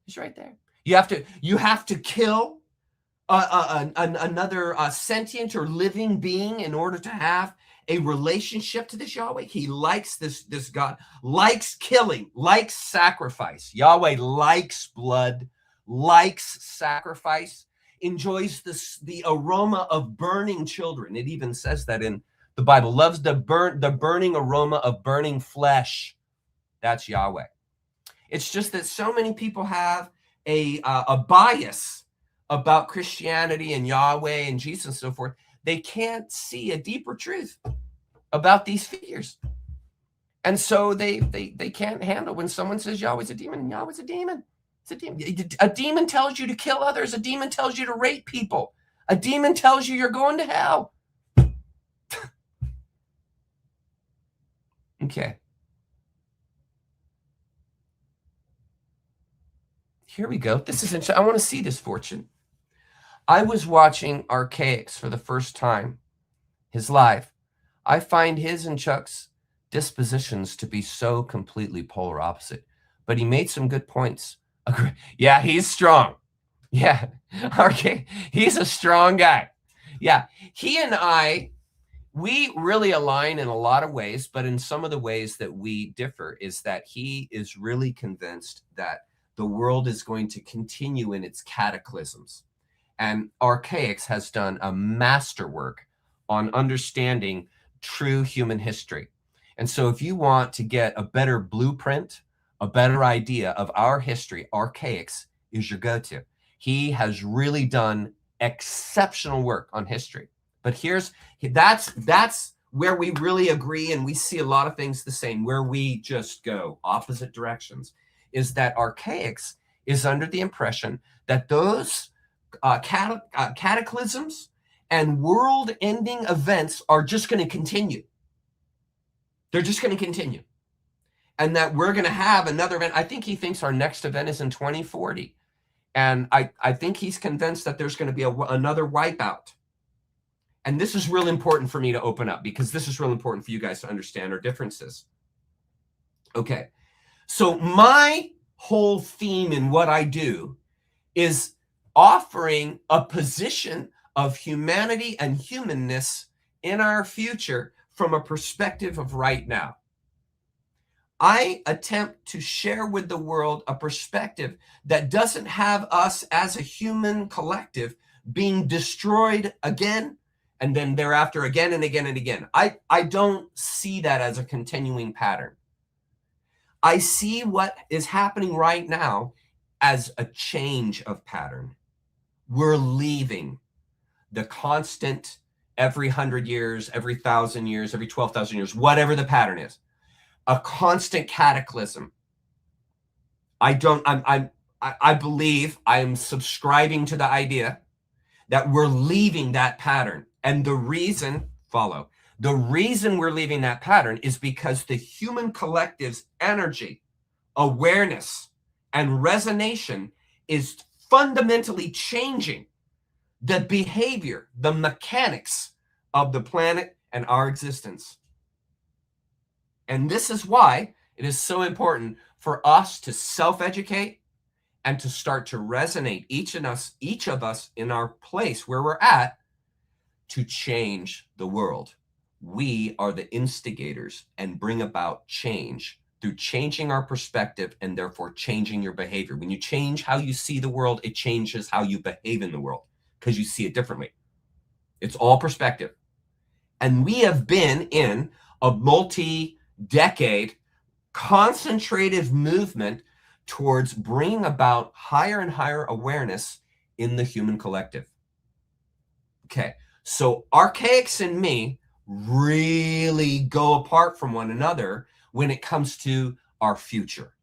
It's right there. You have to kill another sentient or living being in order to have a relationship to this Yahweh. He likes this God, likes killing, likes sacrifice. Yahweh likes blood, likes sacrifice, enjoys the aroma of burning children. It even says that in the Bible, loves the burning aroma of burning flesh. That's Yahweh. It's just that so many people have a bias about Christianity and Yahweh and Jesus and so forth. They can't see a deeper truth about these figures. And so they can't handle when someone says Yahweh's a demon, and Yahweh's a demon. It's a demon. A demon tells you to kill others. A demon tells you to rape people. A demon tells you you're going to hell. Okay. Here we go. This is interesting. I want to see this, Fortune. I was watching Archaics for the first time, his live. I find his and Chuck's dispositions to be so completely polar opposite, but he made some good points. Yeah, he's strong. Yeah, okay, he's a strong guy. Yeah, he and I, we really align in a lot of ways, but in some of the ways that we differ is that he is really convinced that the world is going to continue in its cataclysms. And Archaics has done a masterwork on understanding true human history. And so if you want to get a better blueprint, a better idea of our history, Archaics is your go-to. He has really done exceptional work on history. But that's where we really agree, and we see a lot of things the same, where we just go opposite directions, is that Archaics is under the impression that those cataclysms and world-ending events are just going to continue. They're just going to continue. And that we're going to have another event. I think he thinks our next event is in 2040. And I think he's convinced that there's going to be another wipeout. And this is real important for me to open up, because this is real important for you guys to understand our differences. Okay. So my whole theme in what I do is offering a position of humanity and humanness in our future from a perspective of right now. I attempt to share with the world a perspective that doesn't have us as a human collective being destroyed again and then thereafter again and again and again. I don't see that as a continuing pattern. I see what is happening right now as a change of pattern. We're leaving the constant every 100 years, every 1,000 years, every 12,000 years, whatever the pattern is, a constant cataclysm. I believe I am subscribing to the idea that we're leaving that pattern. And the reason we're leaving that pattern is because the human collective's energy, awareness, and resonation is fundamentally changing the behavior, the mechanics of the planet and our existence. And this is why it is so important for us to self-educate and to start to resonate, each of us in our place where we're at, to change the world. We are the instigators and bring about change through changing our perspective and therefore changing your behavior. When you change how you see the world, it changes how you behave in the world because you see it differently. It's all perspective. And we have been in a multi-decade concentrated movement towards bringing about higher and higher awareness in the human collective. Okay, so archaics and me really go apart from one another when it comes to our future.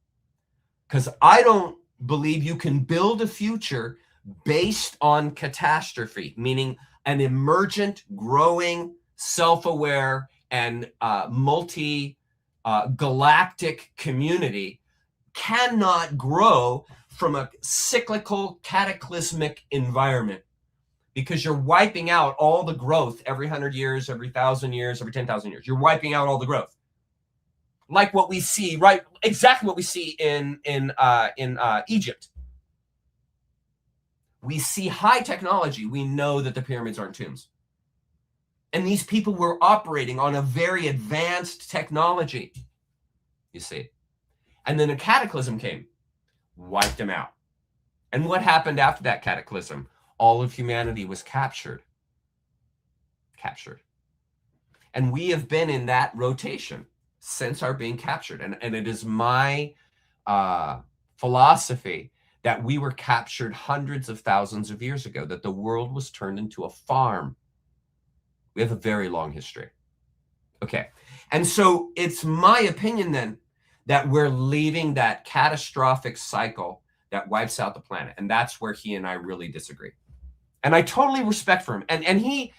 Because I don't believe you can build a future based on catastrophe, meaning an emergent, growing, self-aware, and multi-galactic community cannot grow from a cyclical, cataclysmic environment, because you're wiping out all the growth every 100 years, every 1,000 years, every 10,000 years. You're wiping out all the growth. Like what we see, right? Exactly what we see in Egypt. We see high technology. We know that the pyramids aren't tombs. And these people were operating on a very advanced technology, you see. And then a cataclysm came, wiped them out. And what happened after that cataclysm? All of humanity was captured. And we have been in that rotation since our being captured. And it is my philosophy that we were captured hundreds of thousands of years ago, that the world was turned into a farm. We have a very long history. Okay. And so it's my opinion then that we're leaving that catastrophic cycle that wipes out the planet. And that's where he and I really disagree. And I totally respect for him. And he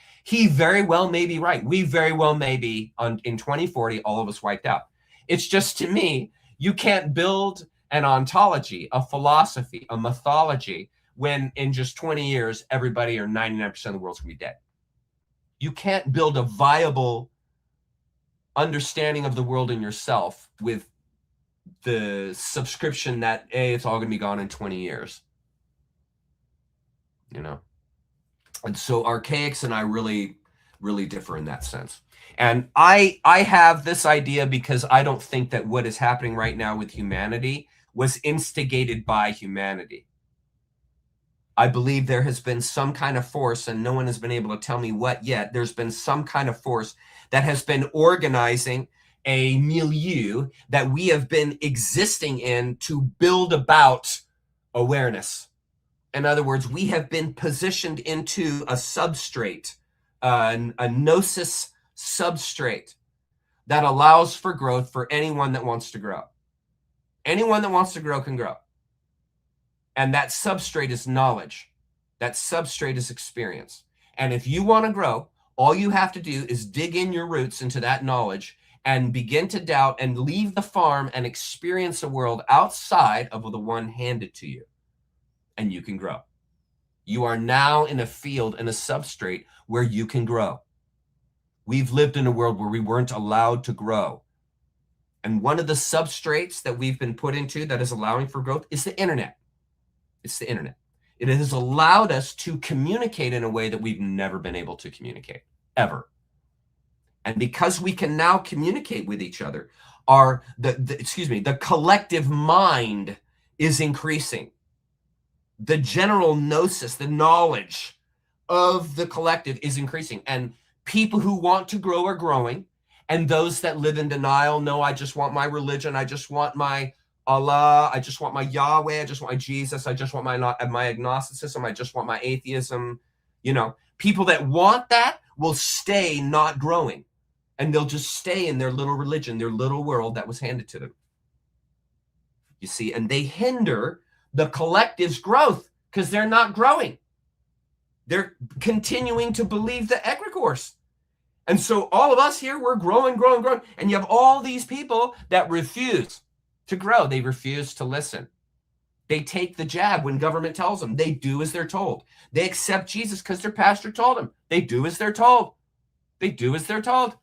very well may be right. We very well may be in 2040, all of us wiped out. It's just, to me, you can't build an ontology, a philosophy, a mythology, when in just 20 years, everybody or 99% of the world's gonna be dead. You can't build a viable understanding of the world in yourself with the subscription that, hey, it's all gonna be gone in 20 years. You know? And so archaics and I really, really differ in that sense. And I have this idea because I don't think that what is happening right now with humanity was instigated by humanity. I believe there has been some kind of force, and no one has been able to tell me what yet. There's been some kind of force that has been organizing a milieu that we have been existing in to build about awareness. In other words, we have been positioned into a substrate, a gnosis substrate that allows for growth for anyone that wants to grow. Anyone that wants to grow can grow. And that substrate is knowledge. That substrate is experience. And if you want to grow, all you have to do is dig in your roots into that knowledge and begin to doubt and leave the farm and experience a world outside of the one handed to you. And you can grow. You are now in a field and a substrate where you can grow. We've lived in a world where we weren't allowed to grow. And one of the substrates that we've been put into that is allowing for growth is the internet. It's the internet. It has allowed us to communicate in a way that we've never been able to communicate, ever. And because we can now communicate with each other, the collective mind is increasing. The general gnosis, the knowledge of the collective is increasing. And people who want to grow are growing. And those that live in denial, no, I just want my religion. I just want my Allah. I just want my Yahweh. I just want my Jesus. I just want my agnosticism. I just want my atheism. You know, people that want that will stay not growing. And they'll just stay in their little religion, their little world that was handed to them. You see, and they hinder the collective's growth because they're not growing. They're continuing to believe the egregores. And so all of us here, we're growing. And you have all these people that refuse to grow. They refuse to listen. They take the jab when government tells them. They do as they're told. They accept Jesus because their pastor told them. They do as they're told. They do as they're told.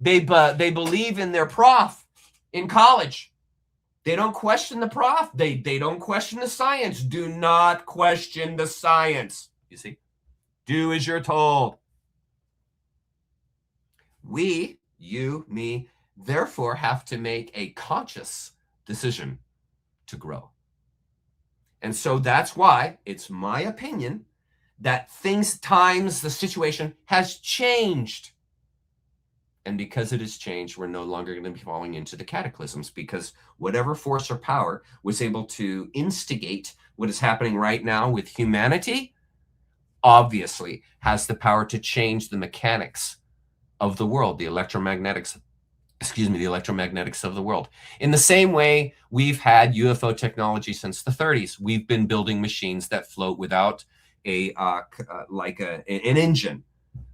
They believe in their prof in college. They don't question the prof. They don't question the science. Do not question the science. You see? Do as you're told. We, you, me, therefore have to make a conscious decision to grow. And so that's why it's my opinion that the situation has changed. And because it has changed, we're no longer going to be falling into the cataclysms, because whatever force or power was able to instigate what is happening right now with humanity obviously has the power to change the mechanics of the world, the electromagnetics of the world. In the same way, we've had UFO technology since the 30s. We've been building machines that float without an engine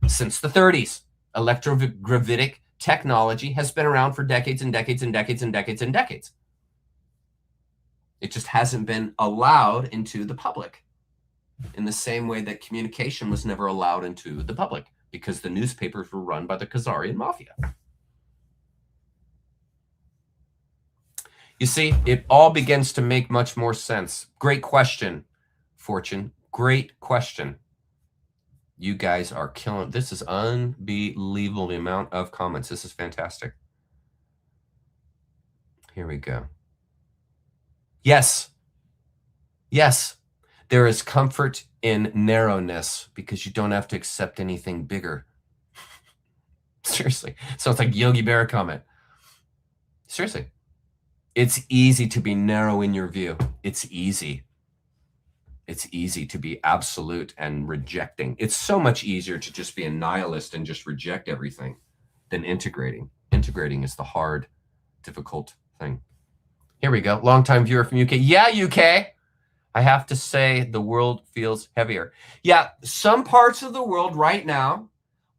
since the 30s. Electrogravitic technology has been around for decades and decades and decades and decades and decades. It just hasn't been allowed into the public, in the same way that communication was never allowed into the public, because the newspapers were run by the Khazarian mafia. You see, it all begins to make much more sense. Great question, Fortune. Great question. You guys are killing. This is unbelievable, the amount of comments. This is fantastic. Here we go. Yes. Yes. There is comfort in narrowness because you don't have to accept anything bigger. Seriously. Sounds like Yogi Berra comment. Seriously. It's easy to be narrow in your view. It's easy. It's easy to be absolute and rejecting. It's so much easier to just be a nihilist and just reject everything than integrating. Integrating is the hard, difficult thing. Here we go. Longtime viewer from UK. Yeah, UK. I have to say the world feels heavier. Yeah, some parts of the world right now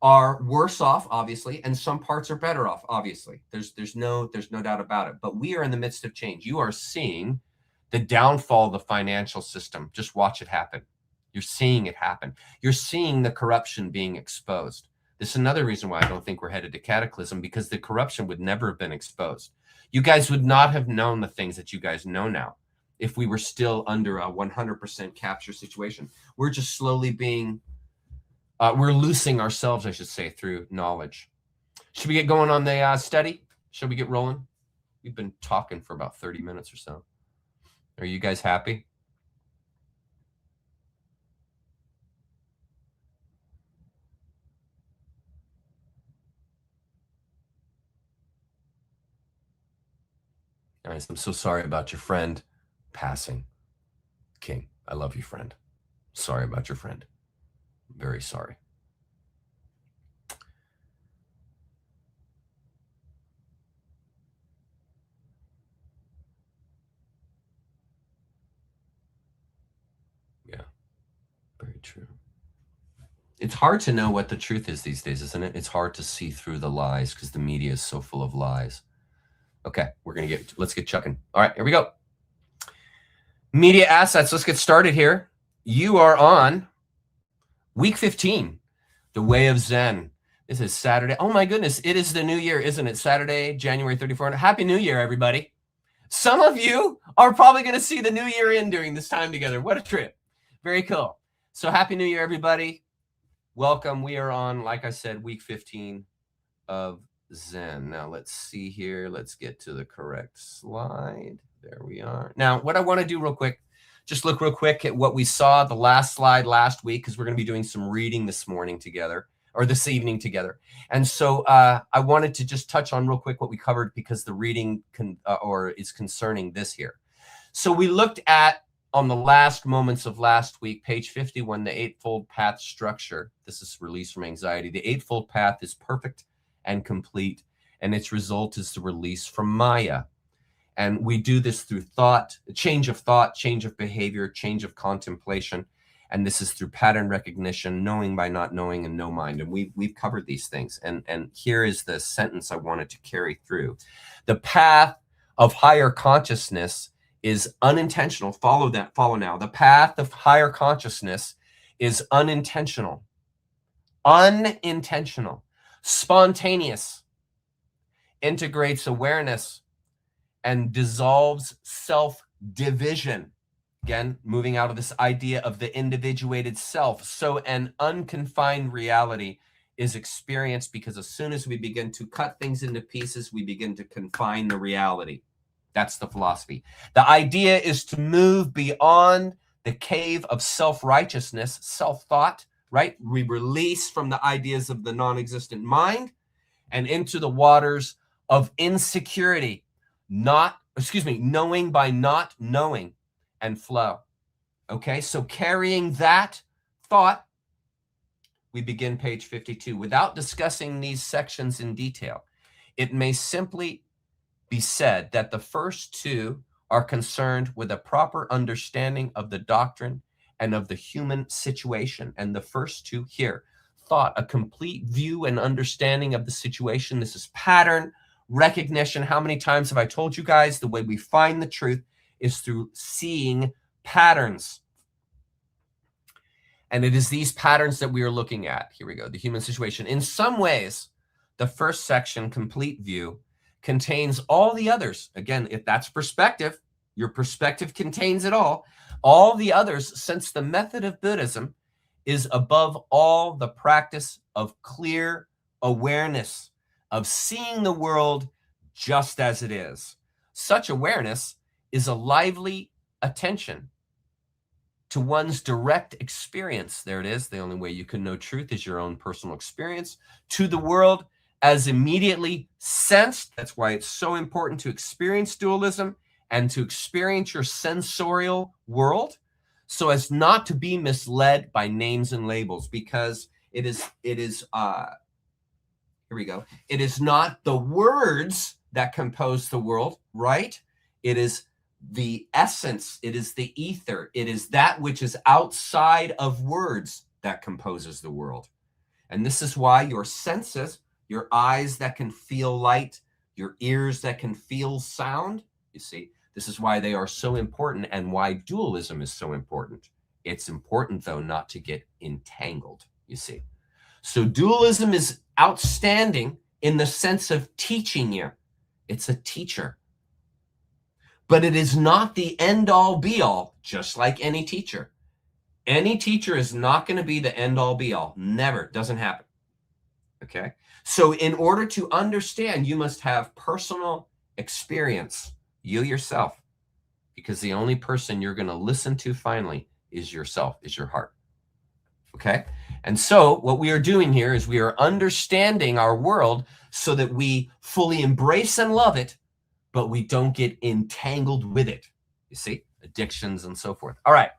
are worse off, obviously, and some parts are better off, obviously. There's no doubt about it. But we are in the midst of change. You are seeing the downfall of the financial system. Just watch it happen. You're seeing it happen. You're seeing the corruption being exposed. This is another reason why I don't think we're headed to cataclysm, because the corruption would never have been exposed. You guys would not have known the things that you guys know now if we were still under a 100% capture situation. We're just slowly being, we're loosing ourselves, I should say, through knowledge. Should we get going on the study? Should we get rolling? We've been talking for about 30 minutes or so. Are you guys happy? Nice. I'm so sorry about your friend passing. King, I love you, friend. Sorry about your friend. Very sorry. Yeah, very true. It's hard to know what the truth is these days, isn't it? It's hard to see through the lies because the media is so full of lies. Okay, let's get chucking. All right, here we go. Media assets, let's get started here. You are on week 15, the way of Zen. This is Saturday. Oh my goodness, it is the new year, isn't it? Saturday, January 34th. Happy New Year, everybody. Some of you are probably going to see the new year in during this time together. What a trip. Very cool. So happy New Year, everybody. Welcome. We are on, like I said, week 15 of Zen. Now let's see here. Let's get to the correct slide. There we are. Now, what I want to do real quick, just look real quick at what we saw the last slide last week, because we're going to be doing some reading this morning together, or this evening together. And so I wanted to just touch on real quick what we covered, because the reading is concerning this here. So we looked at, on the last moments of last week, page 51, the Eightfold Path structure. This is release from anxiety. The Eightfold Path is perfect and complete, and its result is the release from Maya. And we do this through thought, change of behavior, change of contemplation. And this is through pattern recognition, knowing by not knowing, and no mind. And we've covered these things. And here is the sentence I wanted to carry through. The path of higher consciousness is unintentional. Follow now. The path of higher consciousness is unintentional, spontaneous, integrates awareness, and dissolves self-division. Again, moving out of this idea of the individuated self. So an unconfined reality is experienced, because as soon as we begin to cut things into pieces, we begin to confine the reality. That's the philosophy. The idea is to move beyond the cave of self-righteousness, self-thought, right? We release from the ideas of the non-existent mind and into the waters of insecurity, knowing by not knowing, and flow. Okay, so carrying that thought, we begin page 52. Without discussing these sections in detail, it may simply be said that the first two are concerned with a proper understanding of the doctrine and of the human situation. And the first two here, thought, a complete view and understanding of the situation. This is pattern recognition. How many times have I told you guys the way we find the truth is through seeing patterns? And it is these patterns that we are looking at. Here we go, the human situation. In some ways, the first section, complete view, contains all the others. Again, if that's perspective, your perspective contains it all. All the others, since the method of Buddhism is above all the practice of clear awareness, of seeing the world just as it is. Such awareness is a lively attention to one's direct experience. There it is. The only way you can know truth is your own personal experience. To the world as immediately sensed. That's why it's so important to experience dualism and to experience your sensorial world so as not to be misled by names and labels, because it is here we go. It is not the words that compose the world, right? It is the essence, it is the ether, it is that which is outside of words that composes the world. And this is why your senses, your eyes that can feel light, your ears that can feel sound, you see, this is why they are so important and why dualism is so important. It's important, though, not to get entangled, you see. So dualism is outstanding in the sense of teaching you. It's a teacher. But it is not the end-all be-all, just like any teacher. Any teacher is not going to be the end-all be-all. Never. Doesn't happen. Okay? So in order to understand, you must have personal experience, you yourself, because the only person you're going to listen to finally is yourself, is your heart. Okay? And so what we are doing here is we are understanding our world so that we fully embrace and love it, but we don't get entangled with it. You see, addictions and so forth. All right.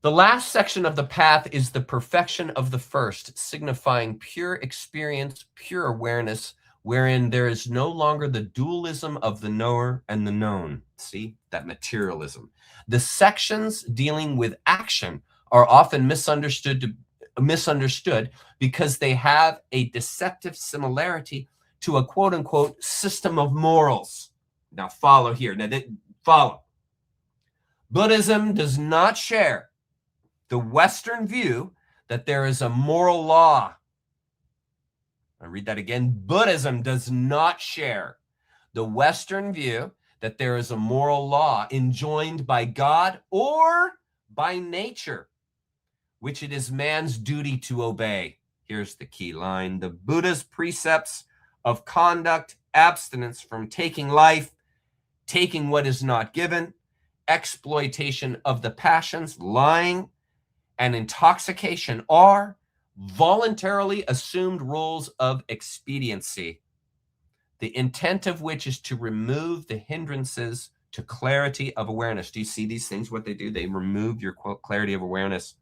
The last section of the path is the perfection of the first, signifying pure experience, pure awareness, wherein there is no longer the dualism of the knower and the known. See, that materialism. The sections dealing with action are often misunderstood because they have a deceptive similarity to a quote-unquote system of morals. Now follow here. Now follow. Buddhism does not share the Western view that there is a moral law. I read that again. Buddhism does not share the Western view that there is a moral law enjoined by God or by nature, which it is man's duty to obey. Here's the key line. The Buddha's precepts of conduct, abstinence from taking life, taking what is not given, exploitation of the passions, lying, and intoxication are voluntarily assumed roles of expediency, the intent of which is to remove the hindrances to clarity of awareness. Do you see these things, what they do? They remove your clarity of awareness.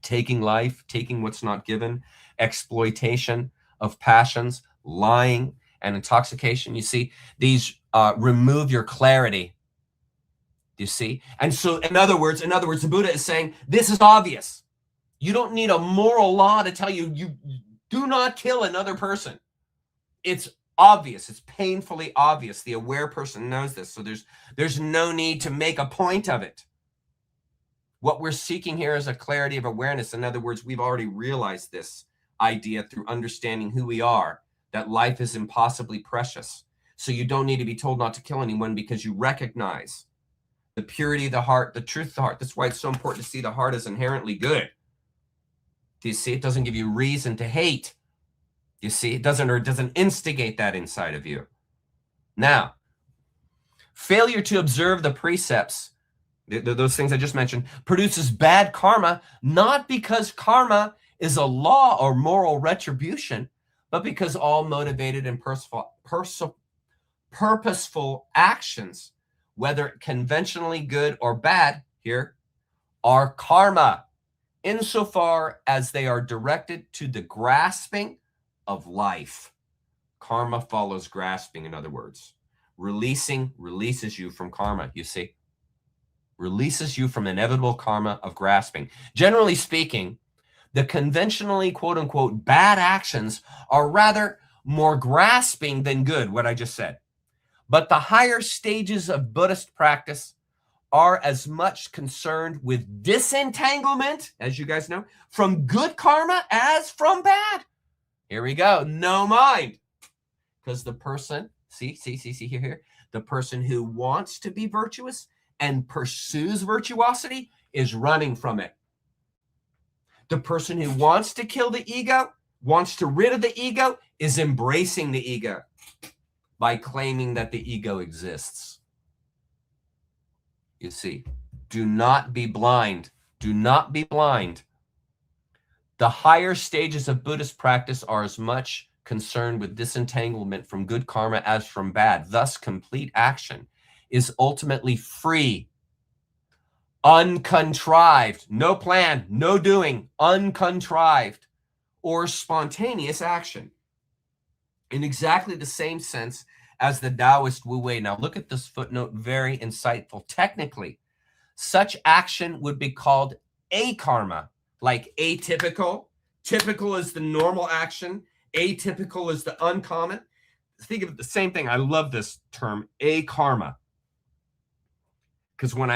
Taking life, taking what's not given, exploitation of passions, lying, and intoxication. You see, these remove your clarity. Do you see? And so, in other words, the Buddha is saying, this is obvious. You don't need a moral law to tell you, you do not kill another person. It's obvious. It's painfully obvious. The aware person knows this. So there's no need to make a point of it. What we're seeking here is a clarity of awareness. In other words, we've already realized this idea through understanding who we are, that life is impossibly precious. So you don't need to be told not to kill anyone because you recognize the purity of the heart, the truth of the heart. That's why it's so important to see the heart as inherently good. Do you see? It doesn't give you reason to hate. You see, it doesn't instigate that inside of you. Now, failure to observe the precepts, those things I just mentioned, produces bad karma, not because karma is a law or moral retribution, but because all motivated and purposeful actions, whether conventionally good or bad here, are karma, insofar as they are directed to the grasping of life. Karma follows grasping, in other words. Releasing releases you from karma, you see. Releases you from inevitable karma of grasping. Generally speaking, the conventionally, quote unquote, bad actions are rather more grasping than good, what I just said. But the higher stages of Buddhist practice are as much concerned with disentanglement, as you guys know, from good karma as from bad. Here we go. No mind. Because the person, see here, the person who wants to be virtuous and pursues virtuosity is running from it. The person who wants to kill the ego, wants to rid of the ego, is embracing the ego by claiming that the ego exists. You see, do not be blind. Do not be blind. The higher stages of Buddhist practice are as much concerned with disentanglement from good karma as from bad. Thus, complete action is ultimately free, uncontrived, no plan, no doing, uncontrived, or spontaneous action. In exactly the same sense as the Taoist Wu Wei. Now look at this footnote, very insightful. Technically, such action would be called akarma, like atypical. Typical is the normal action. Atypical is the uncommon. Think of it the same thing. I love this term, akarma. Because when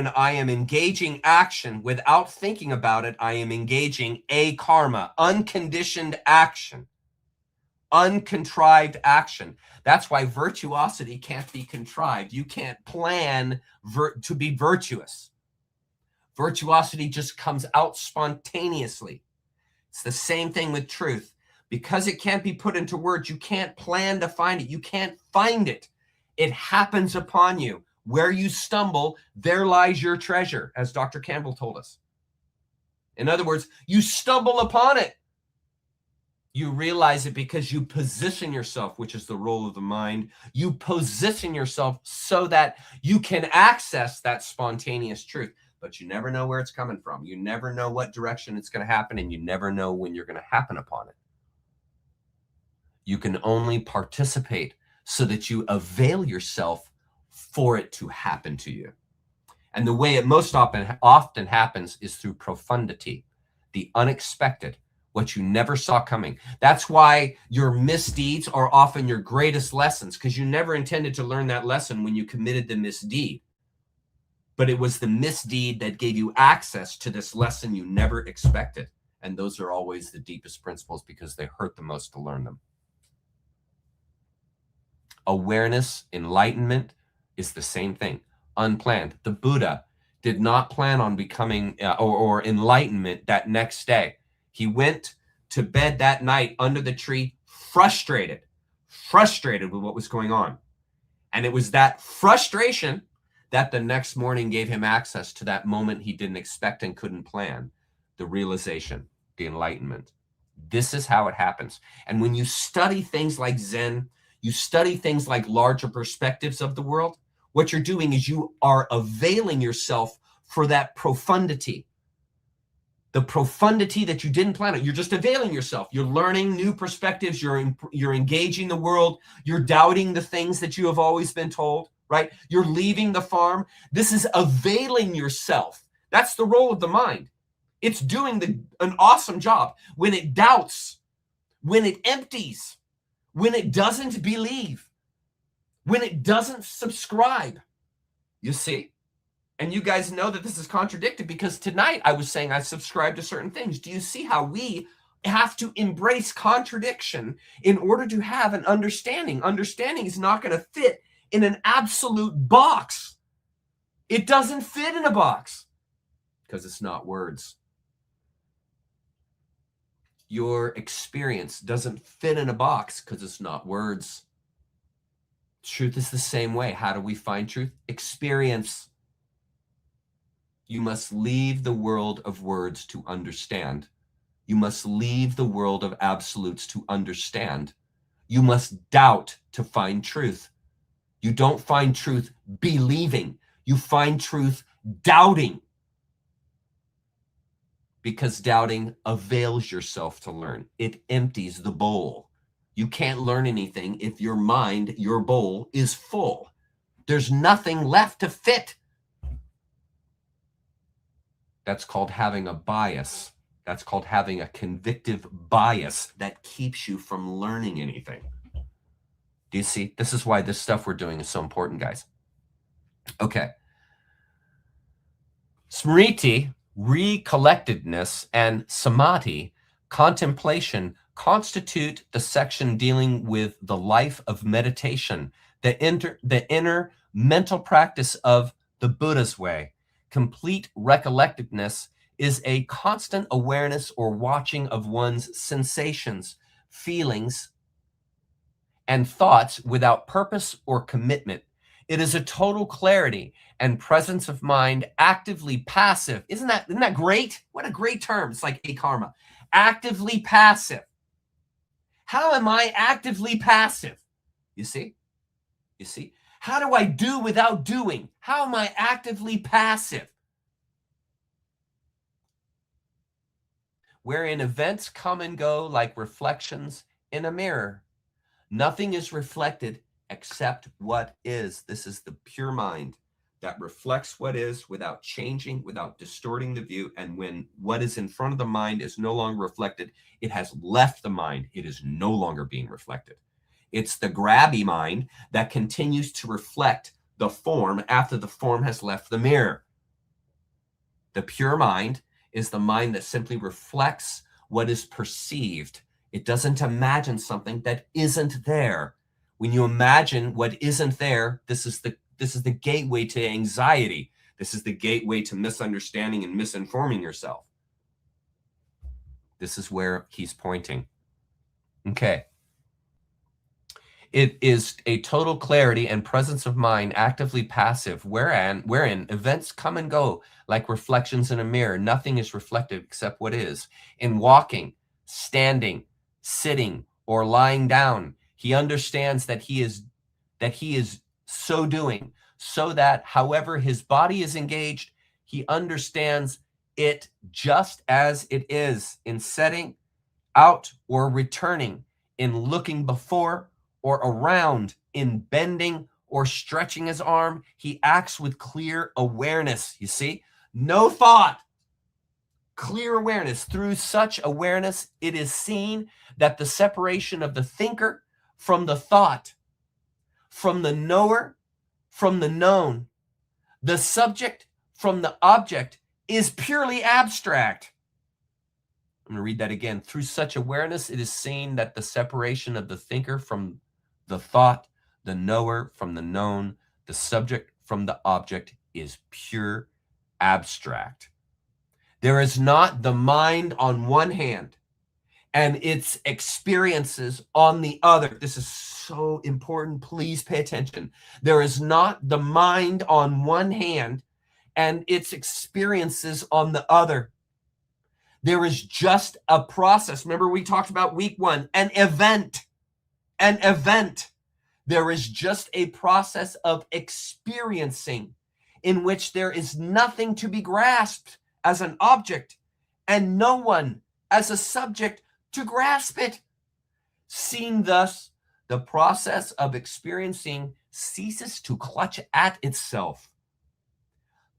I am engaging action without thinking about it, I am engaging akarma, unconditioned action, uncontrived action. That's why virtuosity can't be contrived. You can't plan to be virtuous. Virtuosity just comes out spontaneously. It's the same thing with truth. Because it can't be put into words, you can't plan to find it. You can't find it. It happens upon you. Where you stumble, there lies your treasure, as Dr. Campbell told us. In other words, you stumble upon it. You realize it because you position yourself, which is the role of the mind. You position yourself so that you can access that spontaneous truth, but you never know where it's coming from. You never know what direction it's going to happen, and you never know when you're going to happen upon it. You can only participate so that you avail yourself for it to happen to you. And the way it most often happens is through profundity, the unexpected, what you never saw coming. That's why your misdeeds are often your greatest lessons, because you never intended to learn that lesson when you committed the misdeed. But it was the misdeed that gave you access to this lesson you never expected. And those are always the deepest principles because they hurt the most to learn them. Awareness, enlightenment is the same thing, unplanned. The Buddha did not plan on becoming or enlightenment that next day. He went to bed that night under the tree, frustrated with what was going on. And it was that frustration that the next morning gave him access to that moment he didn't expect and couldn't plan, the realization, the enlightenment. This is how it happens. And when you study things like Zen, you study things like larger perspectives of the world, what you're doing is you are availing yourself for that profundity. The profundity that you didn't plan on. You're just availing yourself. You're learning new perspectives. You're engaging the world. You're doubting the things that you have always been told, right? You're leaving the farm. This is availing yourself. That's the role of the mind. It's doing an awesome job. When it doubts, when it empties, when it doesn't believe, when it doesn't subscribe, you see? And you guys know that this is contradicted because tonight I was saying I subscribe to certain things. Do you see how we have to embrace contradiction in order to have an understanding? Understanding is not going to fit in an absolute box. It doesn't fit in a box because it's not words. your experience doesn't fit in a box because it's not words. Truth is the same way. How do we find truth? Experience. You must leave the world of words to understand. You must leave the world of absolutes to understand. You must doubt to find truth. You don't find truth believing. You find truth doubting. Because doubting avails yourself to learn. It empties the bowl. You can't learn anything if your mind, your bowl, is full. There's nothing left to fit. That's called having a bias. That's called having a convictive bias that keeps you from learning anything. Do you see? This is why this stuff we're doing is so important, guys. Okay. Smriti, recollectedness, and samadhi, contemplation, constitute the section dealing with the life of meditation, the inner mental practice of the Buddha's way. Complete recollectedness is a constant awareness or watching of one's sensations, feelings, and thoughts without purpose or commitment. It is a total clarity and presence of mind, actively passive. Isn't that great? What a great term. It's like a karma. Actively passive. How am I actively passive? You see? You see? How do I do without doing? How am I actively passive? Wherein events come and go like reflections in a mirror. Nothing is reflected except what is. This is the pure mind that reflects what is without changing, without distorting the view. And when what is in front of the mind is no longer reflected, it has left the mind. It is no longer being reflected. It's the grabby mind that continues to reflect the form after the form has left the mirror. The pure mind is the mind that simply reflects what is perceived. It doesn't imagine something that isn't there. When you imagine what isn't there, this is the gateway to anxiety. This is the gateway to misunderstanding and misinforming yourself. This is where he's pointing. Okay. It is a total clarity and presence of mind, actively passive, wherein events come and go like reflections in a mirror. Nothing is reflected except what is. In walking, standing, sitting, or lying down, he understands that he is so doing, so that however his body is engaged, he understands it just as it is, in setting out or returning, in looking before or around, in bending or stretching his arm. He acts with clear awareness. You see, no thought, clear awareness. Through such awareness, it is seen that the separation of the thinker from the thought, from the knower from the known, the subject from the object, is purely abstract. I'm going to read that again. Through such awareness, it is seen that the separation of the thinker from the thought, the knower from the known, the subject from the object is pure abstract. There is not the mind on one hand and its experiences on the other. This is so important. Please pay attention. There is not the mind on one hand and its experiences on the other. There is just a process. Remember, we talked about week 1, an event. An event. There is just a process of experiencing in which there is nothing to be grasped as an object and no one as a subject to grasp it. Seen thus, the process of experiencing ceases to clutch at itself.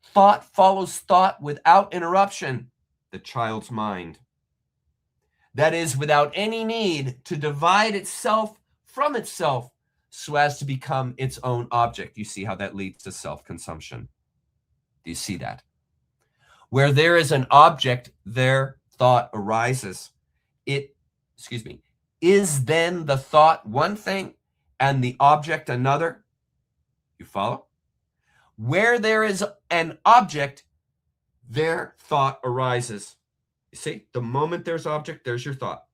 Thought follows thought without interruption, the child's mind. That is, without any need to divide itself from itself so as to become its own object. You see how that leads to self-consumption. Do you see that? Where there is an object, there thought arises. Is then the thought one thing and the object another? You follow? Where there is an object, there thought arises. You see, the moment there's object, there's your thought.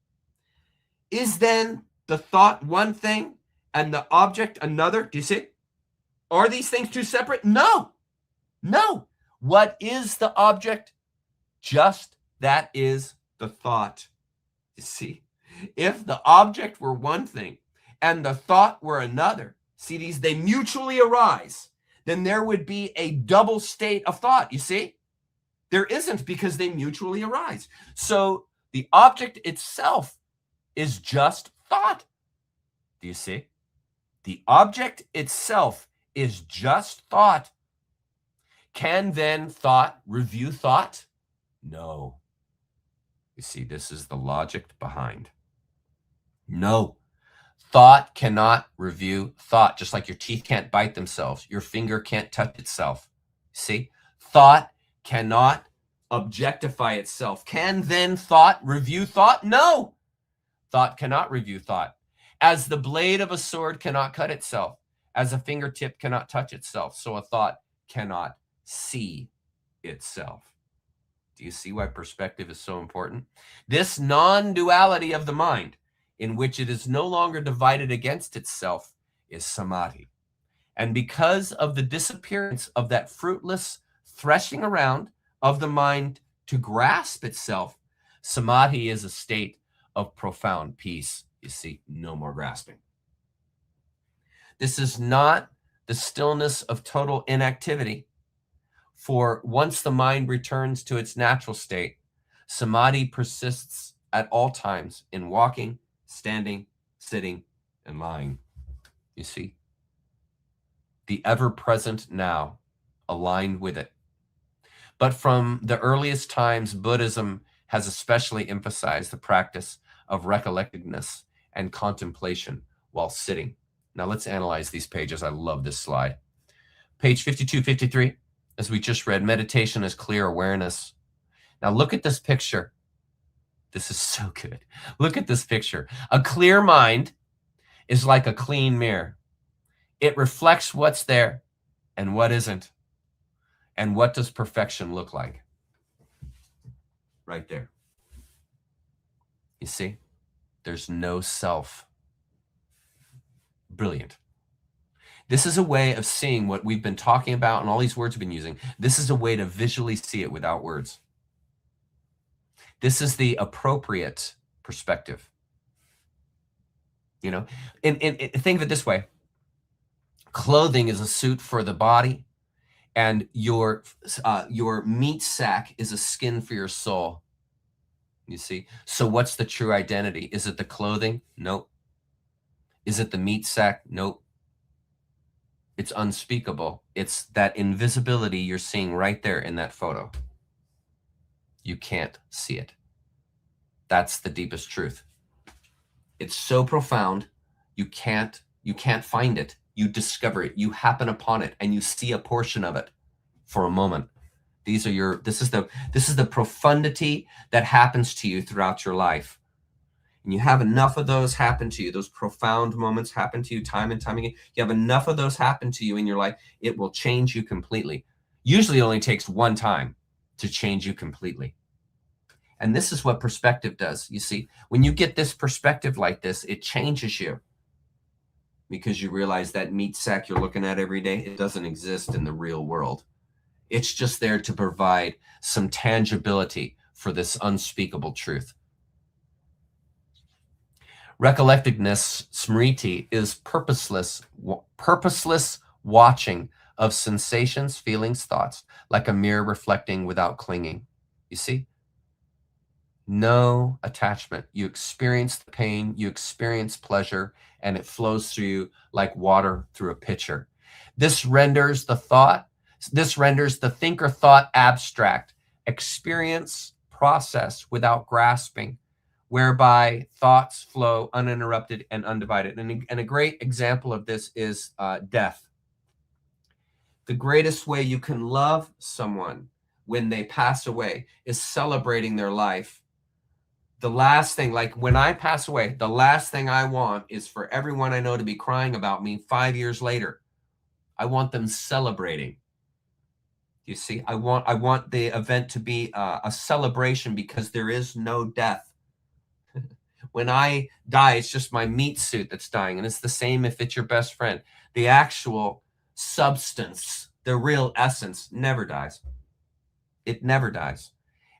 Is then the thought one thing and the object another? Do you see? Are these things two separate? No. No. What is the object? Just that is the thought. You see? If the object were one thing and the thought were another, see these, they mutually arise, then there would be a double state of thought. You see? There isn't, because they mutually arise. So the object itself is just thought. Do you see? The object itself is just thought. Can then thought review thought? No. You see, this is the logic behind. No. Thought cannot review thought, just like your teeth can't bite themselves. Your finger can't touch itself. See? Thought cannot objectify itself. Can then thought review thought? No. Thought cannot review thought. As the blade of a sword cannot cut itself, as a fingertip cannot touch itself, so a thought cannot see itself. Do you see why perspective is so important? This non-duality of the mind, in which it is no longer divided against itself, is samadhi. And because of the disappearance of that fruitless threshing around of the mind to grasp itself, samadhi is a state of profound peace. You see, no more grasping. This is not the stillness of total inactivity, for once the mind returns to its natural state, samadhi persists at all times in walking, standing, sitting, and lying. You see, the ever-present now aligned with it. But from the earliest times, Buddhism has especially emphasized the practice of recollectedness and contemplation while sitting. Now let's analyze these pages. I love this slide. Page 52, 53, as we just read, meditation is clear awareness. Now look at this picture. This is so good. Look at this picture. A clear mind is like a clean mirror. It reflects what's there and what isn't. And what does perfection look like? Right there. You see? There's no self. Brilliant. This is a way of seeing what we've been talking about and all these words we've been using. This is a way to visually see it without words. This is the appropriate perspective. You know, and think of it this way. Clothing is a suit for the body, and your meat sack is a skin for your soul. You see? So what's the true identity? Is it the clothing? Nope. Is it the meat sack? Nope. It's unspeakable. It's that invisibility you're seeing right there in that photo. You can't see it. That's the deepest truth. It's so profound, you can't find it. You discover it. You happen upon it, and you see a portion of it for a moment. This is the profundity that happens to you throughout your life. And you have enough of those happen to you. Those profound moments happen to you time and time again. You have enough of those happen to you in your life, it will change you completely. Usually it only takes one time to change you completely. And this is what perspective does. You see, when you get this perspective like this, it changes you. Because you realize that meat sack you're looking at every day, it doesn't exist in the real world. It's just there to provide some tangibility for this unspeakable truth. Recollectedness, smriti, is purposeless watching of sensations, feelings, thoughts, like a mirror reflecting without clinging. You see? No attachment. You experience the pain, you experience pleasure, and it flows through you like water through a pitcher. This renders the thinker thought abstract, experience process without grasping, whereby thoughts flow uninterrupted and undivided. And a great example of this is death. The greatest way you can love someone when they pass away is celebrating their life. The last thing, like when I pass away, the last thing I want is for everyone I know to be crying about me 5 years later. I want them celebrating. You see, I want the event to be a celebration because there is no death. When I die, it's just my meat suit that's dying. And it's the same if it's your best friend. The actual substance, the real essence, never dies. It never dies.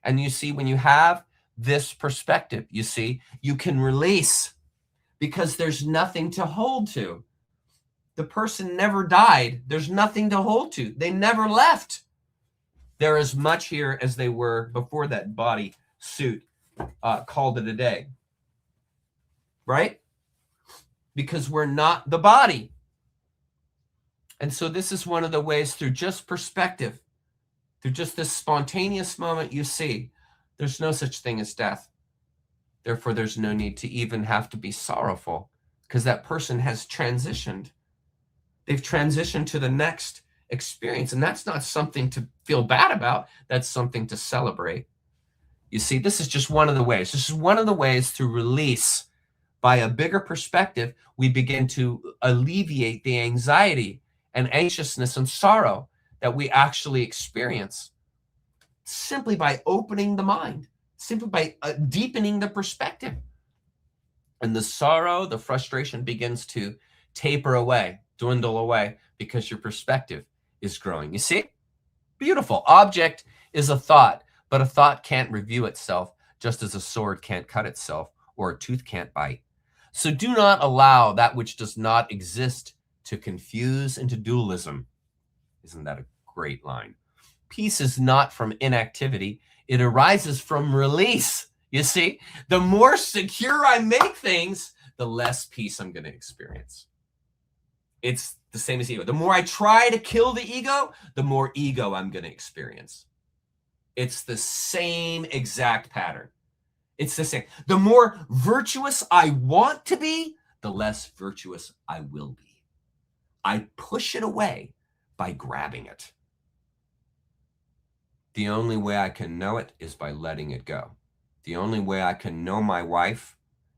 And you see, when you have this perspective, you see, you can release because there's nothing to hold to. The person never died. There's nothing to hold to. They never left. They're as much here as they were before that body suit called it a day. Right? Because we're not the body. And so this is one of the ways through just perspective, through just this spontaneous moment, you see there's no such thing as death. Therefore, there's no need to even have to be sorrowful because that person has transitioned. They've transitioned to the next experience. And that's not something to feel bad about. That's something to celebrate. You see, this is just one of the ways. This is one of the ways to release. By a bigger perspective, we begin to alleviate the anxiety and anxiousness and sorrow that we actually experience simply by opening the mind, simply by deepening the perspective. And the sorrow, the frustration begins to taper away, dwindle away, because your perspective is growing. You see? Beautiful. Object is a thought, but a thought can't review itself, just as a sword can't cut itself or a tooth can't bite. So do not allow that which does not exist to confuse into dualism. Isn't that a great line? Peace is not from inactivity. It arises from release. You see, the more secure I make things, the less peace I'm going to experience. It's the same as ego. The more I try to kill the ego, the more ego I'm going to experience. It's the same exact pattern. It's the same. The more virtuous I want to be, the less virtuous I will be. I push it away by grabbing it. The only way I can know it is by letting it go. The only way I can know my wife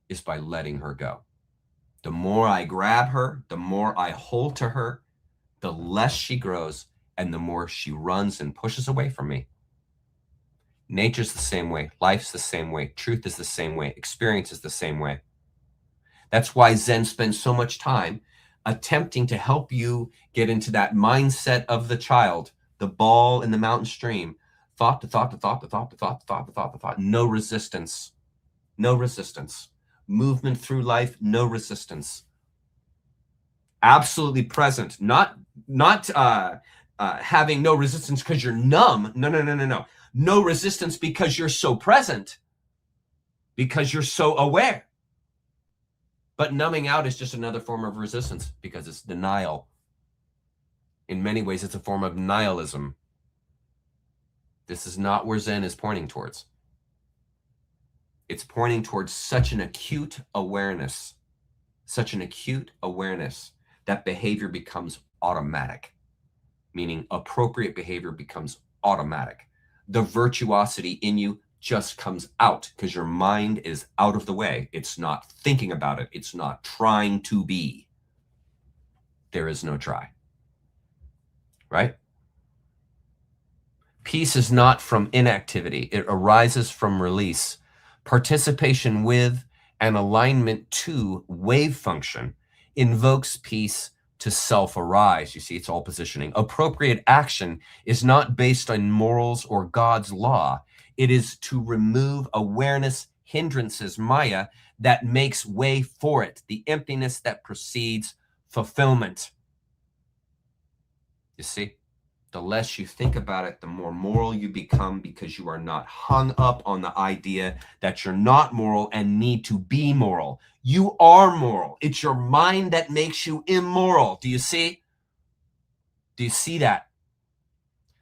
is by letting her go. The more I grab her, the more I hold to her, the less she grows and the more she runs and pushes away from me. Nature's the same way. Life's the same way. Truth is the same way. Experience is the same way. That's why Zen spends so much time attempting to help you get into that mindset of the child, the ball in the mountain stream, thought to thought to thought to thought to thought to thought to thought to thought. No resistance. No resistance. Movement through life, no resistance. Absolutely present. Not having no resistance because you're numb. No. No resistance because you're so present, because you're so aware. But numbing out is just another form of resistance because it's denial. In many ways, it's a form of nihilism. This is not where Zen is pointing towards. It's pointing towards such an acute awareness that behavior becomes automatic, meaning appropriate behavior becomes automatic. The virtuosity in you just comes out because your mind is out of the way. It's not thinking about it. It's not trying to be. There is no try. Right? Peace is not from inactivity. It arises from release. Participation with and alignment to wave function invokes peace to self-arise. You see, it's all positioning. Appropriate action is not based on morals or God's law. It is to remove awareness hindrances, Maya, that makes way for it, the emptiness that precedes fulfillment. You see, the less you think about it, the more moral you become because you are not hung up on the idea that you're not moral and need to be moral. You are moral. It's your mind that makes you immoral. Do you see? Do you see that?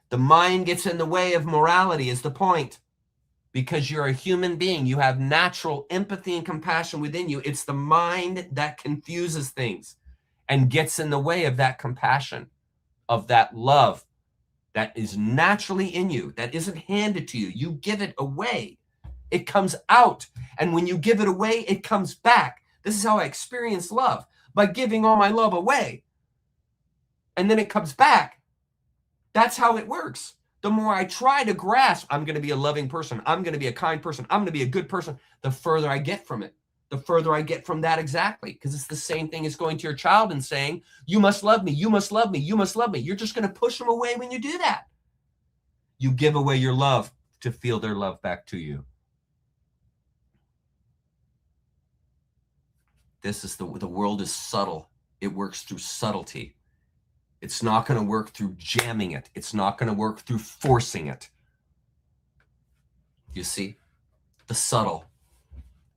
The mind gets in the way of morality is the point. Because you're a human being. You have natural empathy and compassion within you. It's the mind that confuses things and gets in the way of that compassion, of that love that is naturally in you, that isn't handed to you. You give it away. It comes out. And when you give it away, it comes back. This is how I experience love, by giving all my love away. And then it comes back. That's how it works. The more I try to grasp, I'm going to be a loving person, I'm going to be a kind person, I'm going to be a good person, the further I get from it. The further I get from that exactly, because it's the same thing as going to your child and saying, you must love me, you must love me, you must love me. You're just going to push them away when you do that. You give away your love to feel their love back to you. This is the world is subtle. It works through subtlety. It's not going to work through jamming it. It's not going to work through forcing it. You see, the subtle.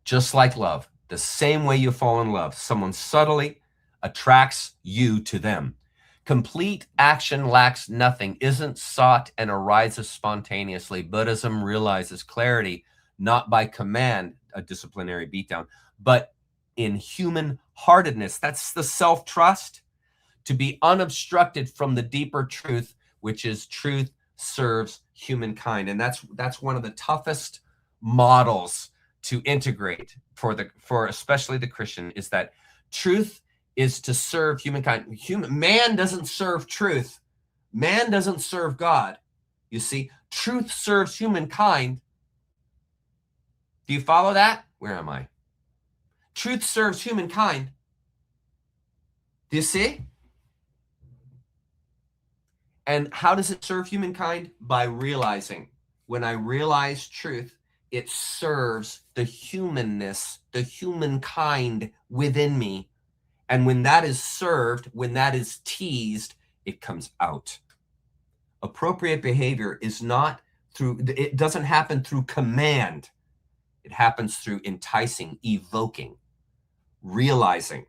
Just like love, the same way you fall in love, someone subtly attracts you to them. Complete action lacks nothing, isn't sought, and arises spontaneously. Buddhism realizes clarity not by command, a disciplinary beatdown, but in human-heartedness. That's the self-trust, to be unobstructed from the deeper truth, which is truth serves humankind. And that's one of the toughest models to integrate for especially the Christian, is that truth is to serve humankind. Man doesn't serve truth. Man doesn't serve God. You see, truth serves humankind. Do you follow that? Where am I? Truth serves humankind. Do you see? And how does it serve humankind? By realizing. When I realize truth, it serves the humanness, the humankind within me. And when that is served, when that is teased, it comes out. Appropriate behavior is not through, it doesn't happen through command. It happens through enticing, evoking, realizing.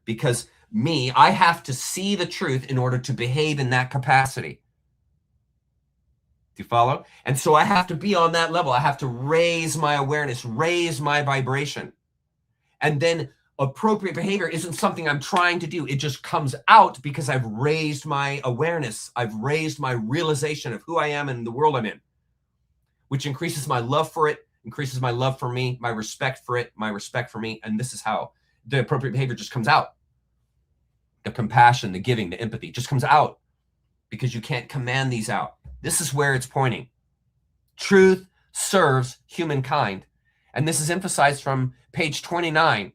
Because I have to see the truth in order to behave in that capacity. Do you follow? And so I have to be on that level. I have to raise my awareness, raise my vibration. And then appropriate behavior isn't something I'm trying to do. It just comes out because I've raised my awareness. I've raised my realization of who I am and the world I'm in, which increases my love for it, increases my love for me, my respect for it, my respect for me. And this is how the appropriate behavior just comes out. The compassion, the giving, the empathy just comes out because you can't command these out. This is where it's pointing. Truth serves humankind. And this is emphasized from page 29.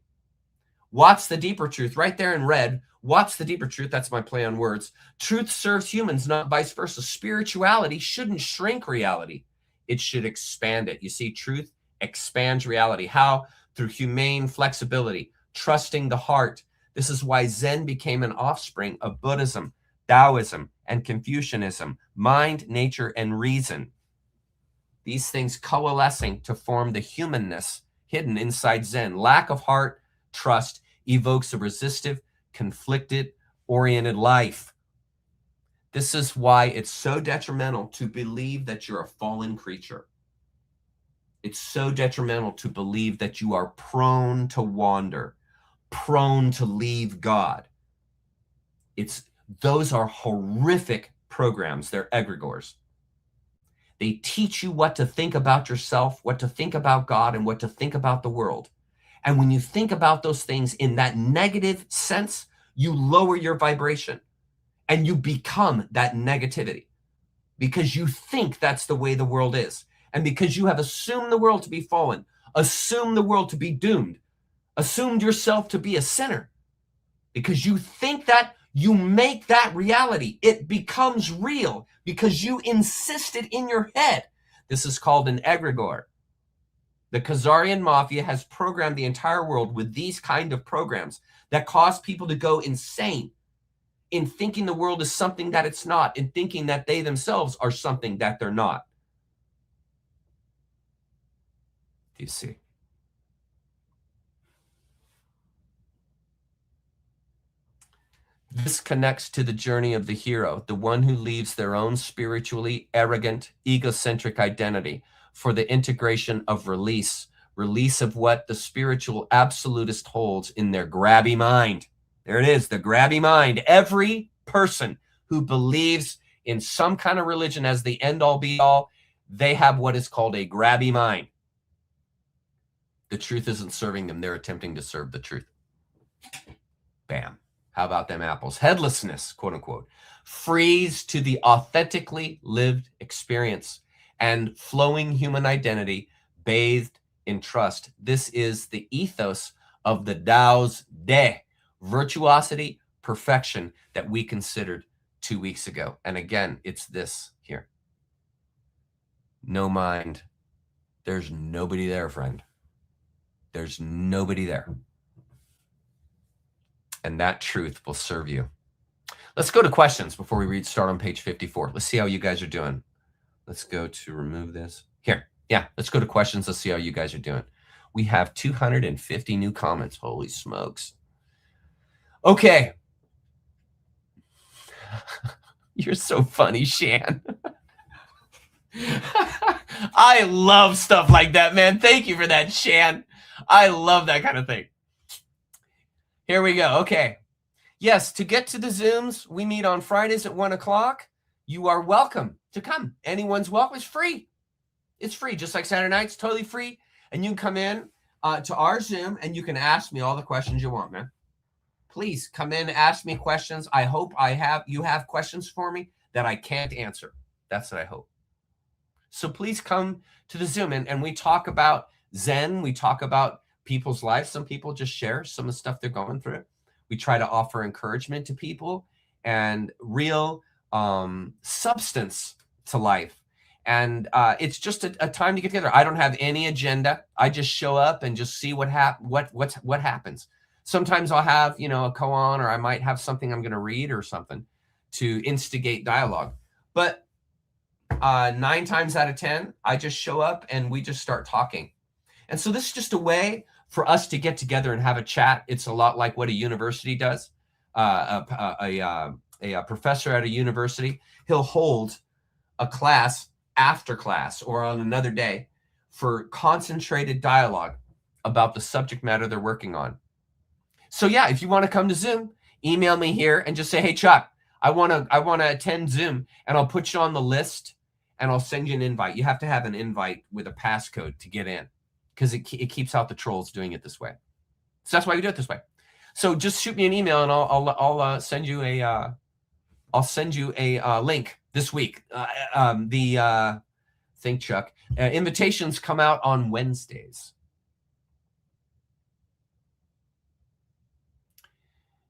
What's the deeper truth? Right there in red. What's the deeper truth? That's my play on words. Truth serves humans, not vice versa. Spirituality shouldn't shrink reality. It should expand it. You see, truth expands reality. How? Through humane flexibility, trusting the heart. This is why Zen became an offspring of Buddhism, Taoism, and Confucianism, mind, nature, and reason. These things coalescing to form the humanness hidden inside Zen. Lack of heart, trust, evokes a resistive, conflicted, oriented life. This is why it's so detrimental to believe that you're a fallen creature. It's so detrimental to believe that you are prone to wander, prone to leave God. Those are horrific programs. They're egregores. They teach you what to think about yourself, what to think about God, and what to think about the world. And when you think about those things in that negative sense, you lower your vibration and you become that negativity because you think that's the way the world is. And because you have assumed the world to be fallen, assumed the world to be doomed, assumed yourself to be a sinner, because you think that, you make that reality. It becomes real because you insisted in your head. This is called an egregore. The Khazarian mafia has programmed the entire world with these kind of programs that cause people to go insane in thinking the world is something that it's not, in thinking that they themselves are something that they're not. Do you see? This connects to the journey of the hero, the one who leaves their own spiritually arrogant, egocentric identity for the integration of release of what the spiritual absolutist holds in their grabby mind. There it is, the grabby mind. Every person who believes in some kind of religion as the end-all be-all, they have what is called a grabby mind. The truth isn't serving them. They're attempting to serve the truth. Bam. How about them apples? Headlessness, quote unquote. Freeze to the authentically lived experience and flowing human identity bathed in trust. This is the ethos of the Tao's De, virtuosity, perfection, that we considered 2 weeks ago. And again, it's this here. No mind. There's nobody there, friend. There's nobody there. And that truth will serve you. Let's go to questions before we start on page 54. Let's see how you guys are doing. Let's go to remove this. Here. Yeah, let's go to questions. Let's see how you guys are doing. We have 250 new comments. Holy smokes. Okay. You're so funny, Shan. I love stuff like that, man. Thank you for that, Shan. I love that kind of thing. Here we go. Okay. Yes, to get to the Zooms, we meet on Fridays at 1 o'clock. You are welcome to come. Anyone's welcome. It's free. It's free, just like Saturday nights, totally free. And you can come in to our Zoom and you can ask me all the questions you want, man. Please come in, ask me questions. I hope you have questions for me that I can't answer. That's what I hope. So please come to the Zoom and we talk about Zen. We talk about people's lives. Some people just share some of the stuff they're going through. We try to offer encouragement to people and real substance to life. And it's just a time to get together. I don't have any agenda. I just show up and just see what happens. Sometimes I'll have, a koan, or I might have something I'm going to read or something to instigate dialogue. But 9 times out of 10, I just show up and we just start talking. And so this is just a way for us to get together and have a chat. It's a lot like what a university does. A professor at a university, he'll hold a class after class or on another day for concentrated dialogue about the subject matter they're working on. So yeah, if you want to come to Zoom, email me here and just say, hey, Chuck, I want to attend Zoom, and I'll put you on the list and I'll send you an invite. You have to have an invite with a passcode to get in, because it keeps out the trolls doing it this way. So that's why we do it this way. So just shoot me an email and I'll send you a link this week. Think, Chuck. Invitations come out on Wednesdays.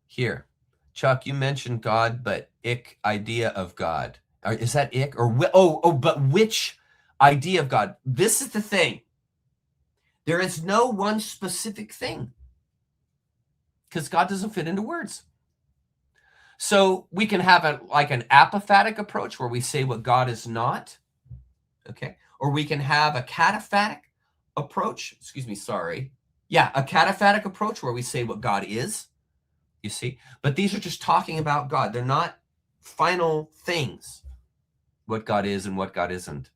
Here, Chuck, you mentioned God, but ick idea of God. Is that ick or but which idea of God? This is the thing. There is no one specific thing, because God doesn't fit into words. So we can have an apophatic approach where we say what God is not, okay? Or we can have a cataphatic approach. A cataphatic approach where we say what God is, you see? But these are just talking about God. They're not final things, what God is and what God isn't.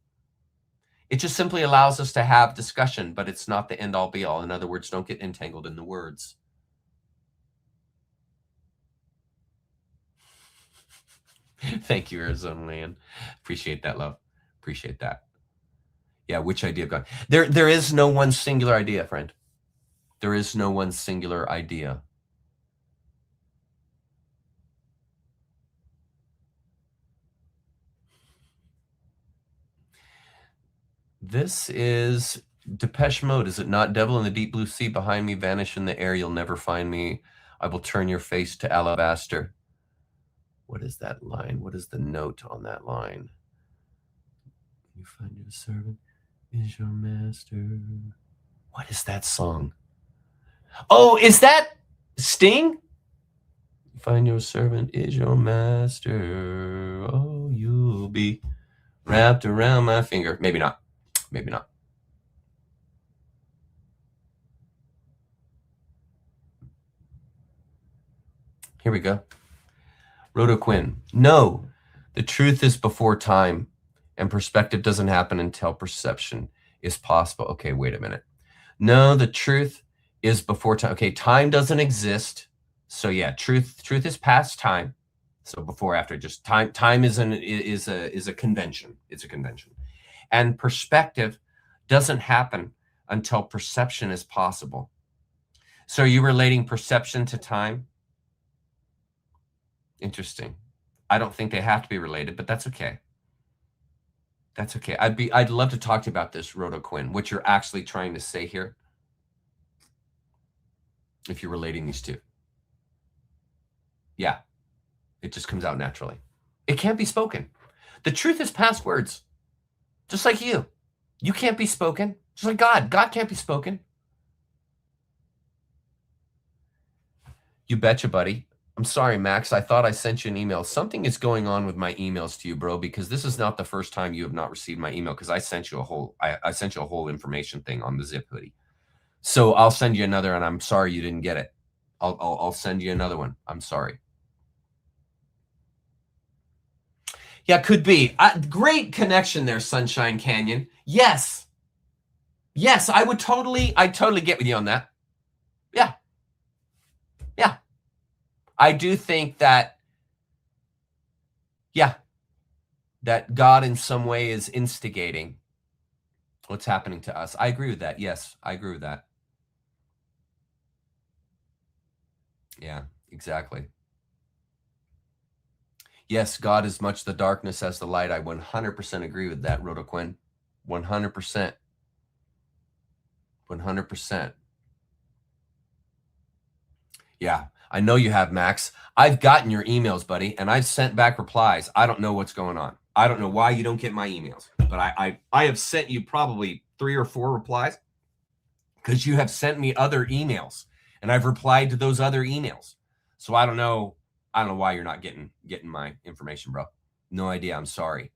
It just simply allows us to have discussion, but it's not the end-all be-all. In other words, don't get entangled in the words. Thank you, Arizona Land. Appreciate that, love. Appreciate that. Yeah, which idea of God? There is no one singular idea, friend. There is no one singular idea. This is Depeche Mode. Is it not? Devil in the deep blue sea behind me, vanish in the air, you'll never find me. I will turn your face to alabaster. What is that line? What is the note on that line? You find your servant is your master. What is that song? Oh, is that Sting? You find your servant is your master. Oh, you'll be wrapped around my finger. Maybe not. Maybe not. Here we go. Rhoda Quinn. No, the truth is before time, and perspective doesn't happen until perception is possible. Okay, wait a minute. No, the truth is before time. Okay, time doesn't exist. So yeah, truth is past time. So before, after, just time. Time is a convention. It's a convention. And perspective doesn't happen until perception is possible. So are you relating perception to time? Interesting. I don't think they have to be related, but that's okay. That's okay. I'd love to talk to you about this, Rotoquinn, what you're actually trying to say here, if you're relating these two. Yeah, it just comes out naturally. It can't be spoken. The truth is past words, just like you. You can't be spoken, just like God. God can't be spoken. You betcha, buddy. I'm sorry, Max. I thought I sent you an email. Something is going on with my emails to you, bro, because this is not the first time you have not received my email, because I sent you I sent you a whole information thing on the zip hoodie. So I'll send you another, and I'm sorry you didn't get it. I'll send you another one. I'm sorry. Yeah, could be. Great connection there, Sunshine Canyon. Yes. Yes, I'd totally get with you on that. Yeah. Yeah. I do think that, yeah, that God in some way is instigating what's happening to us. I agree with that. Yes, I agree with that. Yeah, exactly. Yes, God is much the darkness as the light. I 100% agree with that, Rotoquinn. 100%. 100%. Yeah, I know you have, Max. I've gotten your emails, buddy, and I've sent back replies. I don't know what's going on. I don't know why you don't get my emails, but I have sent you probably 3 or 4 replies because you have sent me other emails, and I've replied to those other emails. So I don't know why you're not getting my information, bro. No idea. I'm sorry.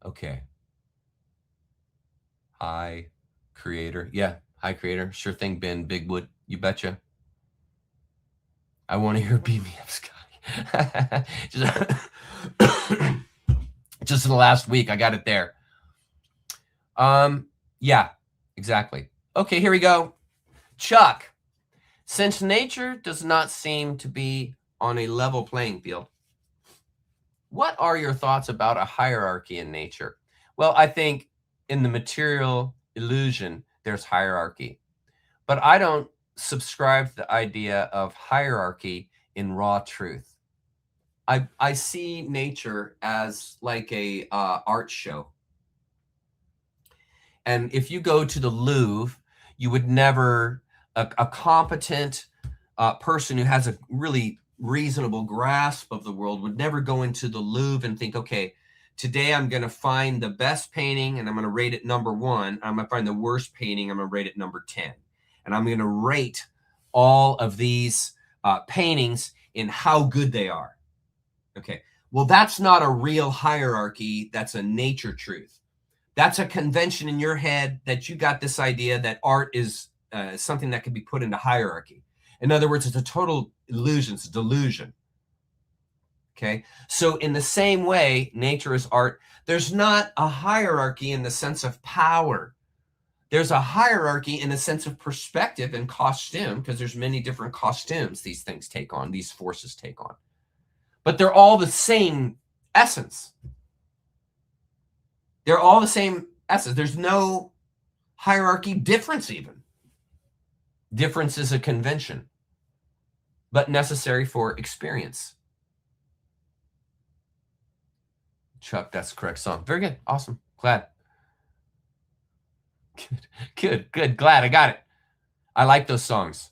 Okay. Hi, creator. Yeah. Hi, creator. Sure thing, Ben Bigwood. You betcha. I want to hear Beam Me Up, Scotty. Just in the last week, I got it there. Yeah, exactly. Okay, here we go. Chuck, since nature does not seem to be on a level playing field, what are your thoughts about a hierarchy in nature? Well, I think in the material illusion, there's hierarchy. But I don't subscribe to the idea of hierarchy in raw truth. I see nature as like a art show. And if you go to the Louvre, you would never, a competent person who has a really reasonable grasp of the world would never go into the Louvre and think, okay, today I'm going to find the best painting and I'm going to rate it number 1. I'm going to find the worst painting. I'm going to rate it number 10. And I'm going to rate all of these paintings in how good they are. Okay. Well, that's not a real hierarchy. That's a nature truth. That's a convention in your head that you got this idea that art is something that can be put into hierarchy. In other words, it's a total illusion. It's a delusion. Okay. So in the same way, nature is art. There's not a hierarchy in the sense of power. There's a hierarchy in the sense of perspective and costume, because there's many different costumes these things take on, these forces take on. But they're all the same essence. They're all the same essence. There's no hierarchy difference even. Difference is a convention, but necessary for experience. Chuck, that's the correct song. Very good. Awesome. Glad. Good. Glad I got it. I like those songs.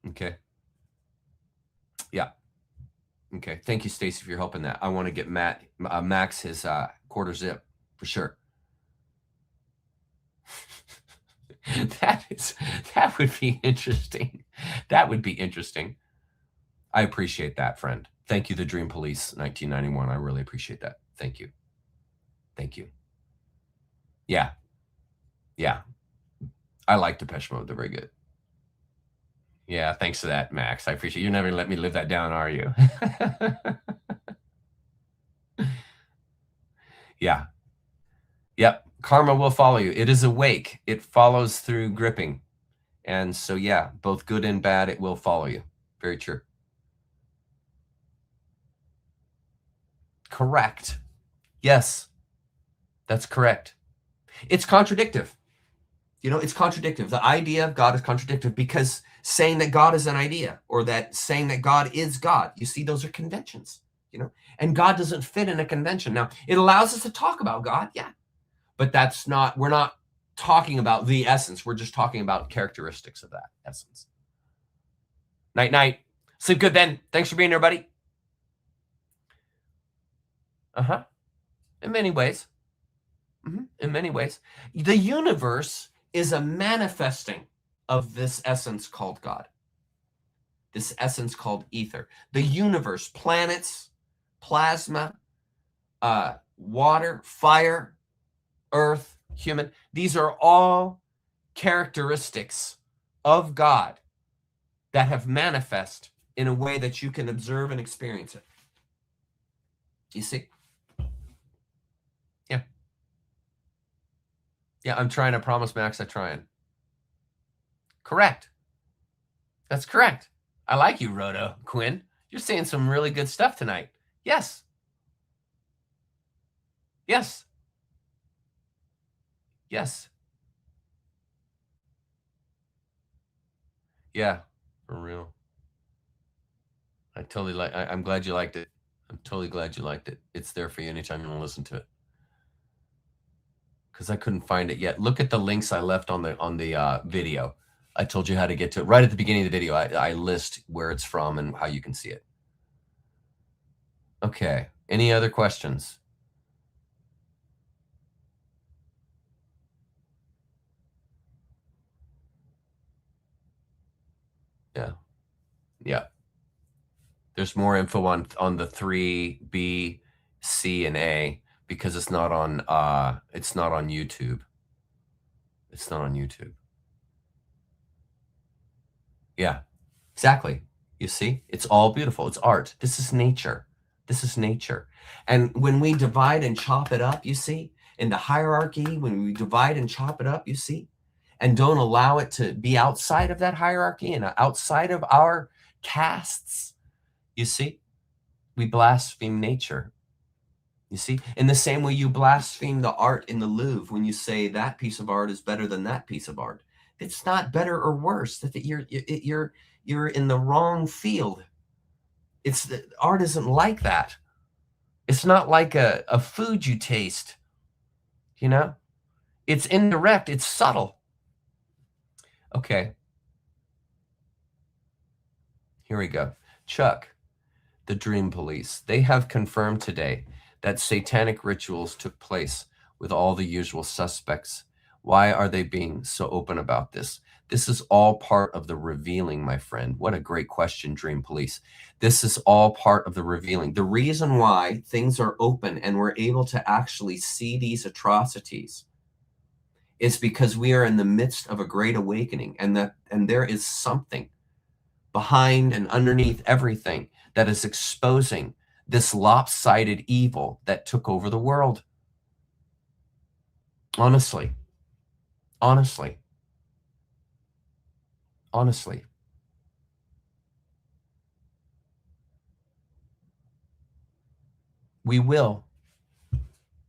Okay. Yeah. Okay. Thank you, Stacy, for your help in that. I want to get Max his quarter zip for sure. That would be interesting. That would be interesting. I appreciate that, friend. Thank you, the Dream Police 1991. I really appreciate that. Thank you. Yeah. I like Depeche Mode. They're very good. Yeah, thanks for that, Max. I appreciate it. You're never gonna let me live that down, are you? Yeah. Yep. Karma will follow you. It is awake. It follows through gripping. And so, yeah, both good and bad, it will follow you. Very true. Correct. Yes, that's correct. It's contradictive. You know, it's contradictory. The idea of God is contradictory because saying that God is an idea or that saying that God is God, you see, those are conventions, you know, and God doesn't fit in a convention. Now, it allows us to talk about God, yeah, but we're not talking about the essence. We're just talking about characteristics of that essence. Night, night. Sleep good, Ben. Thanks for being here, buddy. In many ways. In many ways. The universe is a manifesting of this essence called God. This essence called ether. The universe, planets, plasma, water, fire, earth, human. These are all characteristics of God that have manifest in a way that you can observe and experience it. You see? Yeah. Yeah, I'm trying to promise Max I'm trying. Correct. That's correct. I like you, Roto. Quinn, you're saying some really good stuff tonight. Yes. Yes. Yes. Yeah, for real. I totally like. I'm glad you liked it. I'm totally glad you liked it. It's there for you anytime you want to listen to it. Because I couldn't find it yet. Look at the links I left on the video. I told you how to get to it right at the beginning of the video. I list where it's from and how you can see it. Okay. Any other questions? Yeah. Yeah. There's more info on the 3, B, C, and A because it's not on YouTube. It's not on YouTube. Yeah, exactly. You see, it's all beautiful. It's art. This is nature. This is nature. And when we divide and chop it up, you see, in the hierarchy, when we divide and chop it up, you see, and don't allow it to be outside of that hierarchy and outside of our castes, you see, we blaspheme nature. You see, in the same way you blaspheme the art in the Louvre when you say that piece of art is better than that piece of art. It's not better or worse. That you're in the wrong field. Art isn't like that. It's not like a food you taste. You know, it's indirect. It's subtle. Okay. Here we go. Chuck, the Dream Police. They have confirmed today that satanic rituals took place with all the usual suspects. Why are they being so open about this? This is all part of the revealing, my friend. What a great question, Dream Police. This is all part of the revealing. The reason why things are open and we're able to actually see these atrocities is because we are in the midst of a great awakening, and there is something behind and underneath everything that is exposing this lopsided evil that took over the world. Honestly. We will.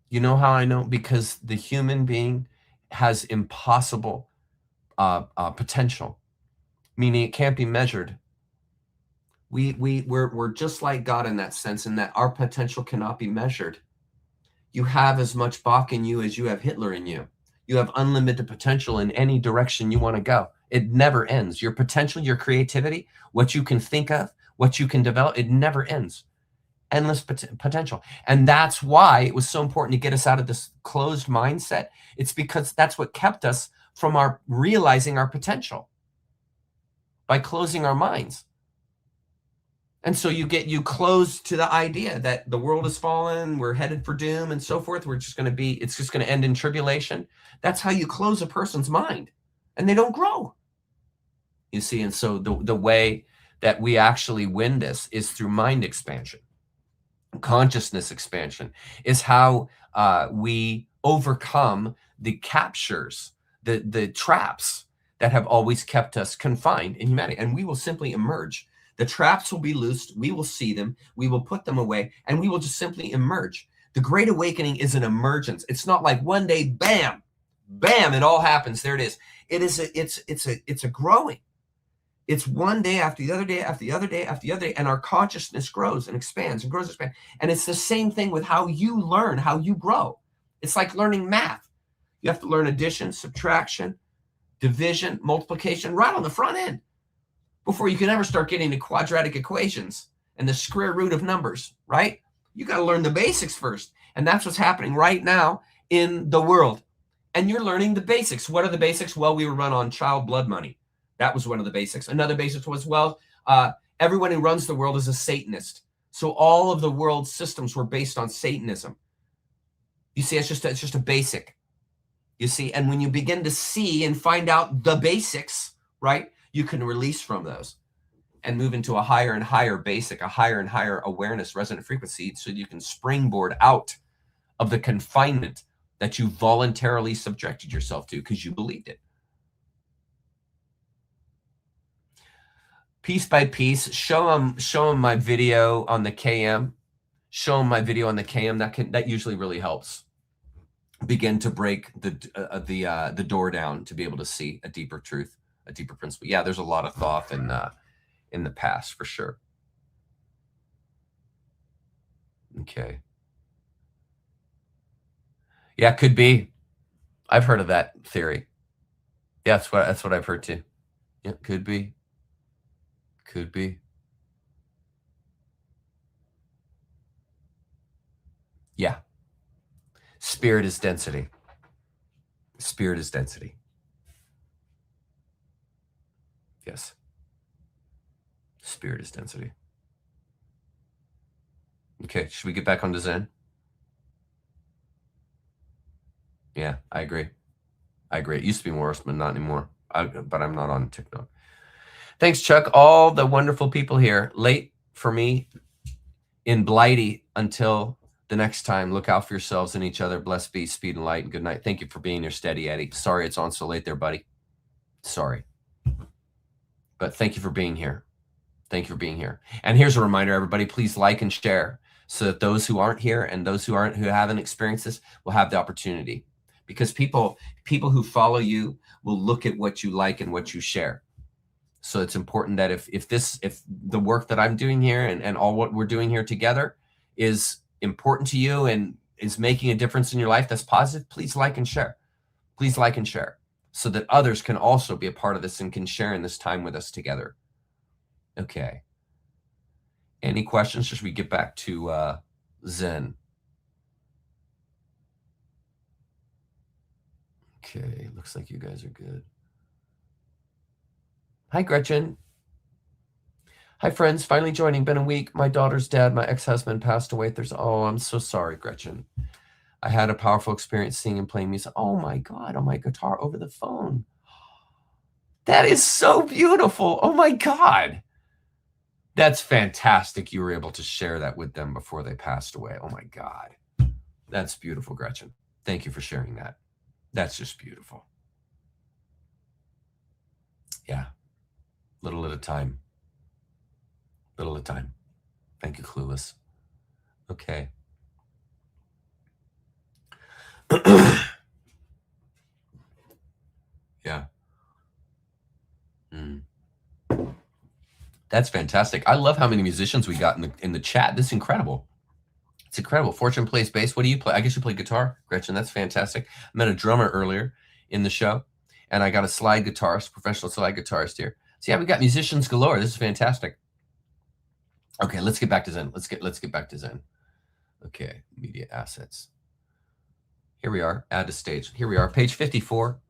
You know how I know? Because the human being has impossible potential, meaning it can't be measured. We're just like God in that sense, in that our potential cannot be measured. You have as much Bach in you as you have Hitler in you. You have unlimited potential in any direction you want to go. It never ends. Your potential, your creativity, what you can think of, what you can develop, it never ends. Endless potential. And that's why it was so important to get us out of this closed mindset. It's because that's what kept us from realizing our potential, by closing our minds. And so you close to the idea that the world has fallen, we're headed for doom and so forth. It's just going to end in tribulation. That's how you close a person's mind, and they don't grow. You see, and so the way that we actually win this is through mind expansion. Consciousness expansion is how we overcome the captures, the traps that have always kept us confined in humanity, and we will simply emerge. The traps will be loosed. We will see them. We will put them away, and we will just simply emerge. The Great Awakening is an emergence. It's not like one day, bam, bam, it all happens. There it is. It's a growing. It's one day after the other day, after the other day, after the other day, and our consciousness grows and expands and grows and expands. And it's the same thing with how you learn, how you grow. It's like learning math. You have to learn addition, subtraction, division, multiplication right on the front end before you can ever start getting to quadratic equations and the square root of numbers, right? You got to learn the basics first. And that's what's happening right now in the world. And you're learning the basics. What are the basics? Well, we were run on child blood money. That was one of the basics. Another basic was, everyone who runs the world is a Satanist. So all of the world's systems were based on Satanism. You see, it's just a basic. You see, and when you begin to see and find out the basics, right, you can release from those and move into a higher and higher basic, a higher and higher awareness resonant frequency, so you can springboard out of the confinement that you voluntarily subjected yourself to because you believed it. Piece by piece, show them my video on the KM. Show them my video on the KM. That usually really helps begin to break the door down to be able to see a deeper truth, a deeper principle. Yeah, there's a lot of thought in the past for sure. Okay. Yeah, could be. I've heard of that theory. Yeah, that's what I've heard too. Yeah, could be. Could be. Yeah. Spirit is density. Spirit is density. Yes. Spirit is density. Okay, should we get back onto Zen? Yeah, I agree. It used to be more, but not anymore. But I'm not on TikTok. Thanks, Chuck. All the wonderful people here. Late for me in Blighty. Until the next time, look out for yourselves and each other. Blessed be, speed and light, and good night. Thank you for being here, Steady Eddie. Sorry it's on so late there, buddy. Sorry. But thank you for being here. Thank you for being here. And here's a reminder, everybody, please like and share so that those who aren't here and those who haven't experienced this will have the opportunity. Because people who follow you will look at what you like and what you share. So it's important that if the work that I'm doing here and all what we're doing here together is important to you and is making a difference in your life that's positive, please like and share. Please like and share so that others can also be a part of this and can share in this time with us together. Okay. Any questions? Should we get back to Zen? Okay, looks like you guys are good. Hi, Gretchen. Hi, friends. Finally joining. Been a week. My daughter's dad, my ex-husband, passed away. Oh, I'm so sorry, Gretchen. I had a powerful experience singing and playing music. Oh, my God, on my guitar over the phone. That is so beautiful. Oh, my God. That's fantastic. You were able to share that with them before they passed away. Oh, my God. That's beautiful, Gretchen. Thank you for sharing that. That's just beautiful. Yeah. Little at a time. Little at a time. Thank you, Clueless. Okay. Yeah. That's fantastic. I love how many musicians we got in the chat. This is incredible. It's incredible. Fortune plays bass. What do you play? I guess you play guitar, Gretchen. That's fantastic. I met a drummer earlier in the show, and I got a slide guitarist, professional slide guitarist here. So yeah, we got musicians galore. This is fantastic. Okay, let's get back to Zen. Let's get back to Zen. Okay, media assets. Here we are. Add to stage. Here we are. Page 54.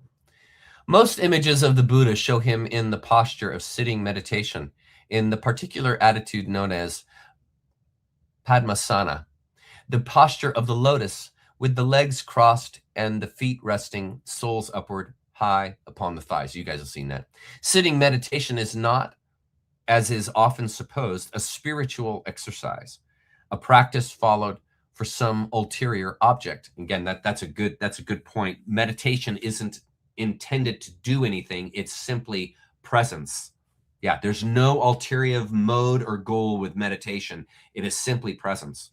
Most images of the Buddha show him in the posture of sitting meditation, in the particular attitude known as Padmasana, the posture of the lotus with the legs crossed and the feet resting, soles upward, high upon the thighs. You guys have seen that. Sitting meditation is not, as is often supposed, a spiritual exercise, a practice followed for some ulterior object. Again, that's a good point. Meditation isn't intended to do anything. It's simply presence. Yeah, there's no ulterior mode or goal with meditation. It is simply presence.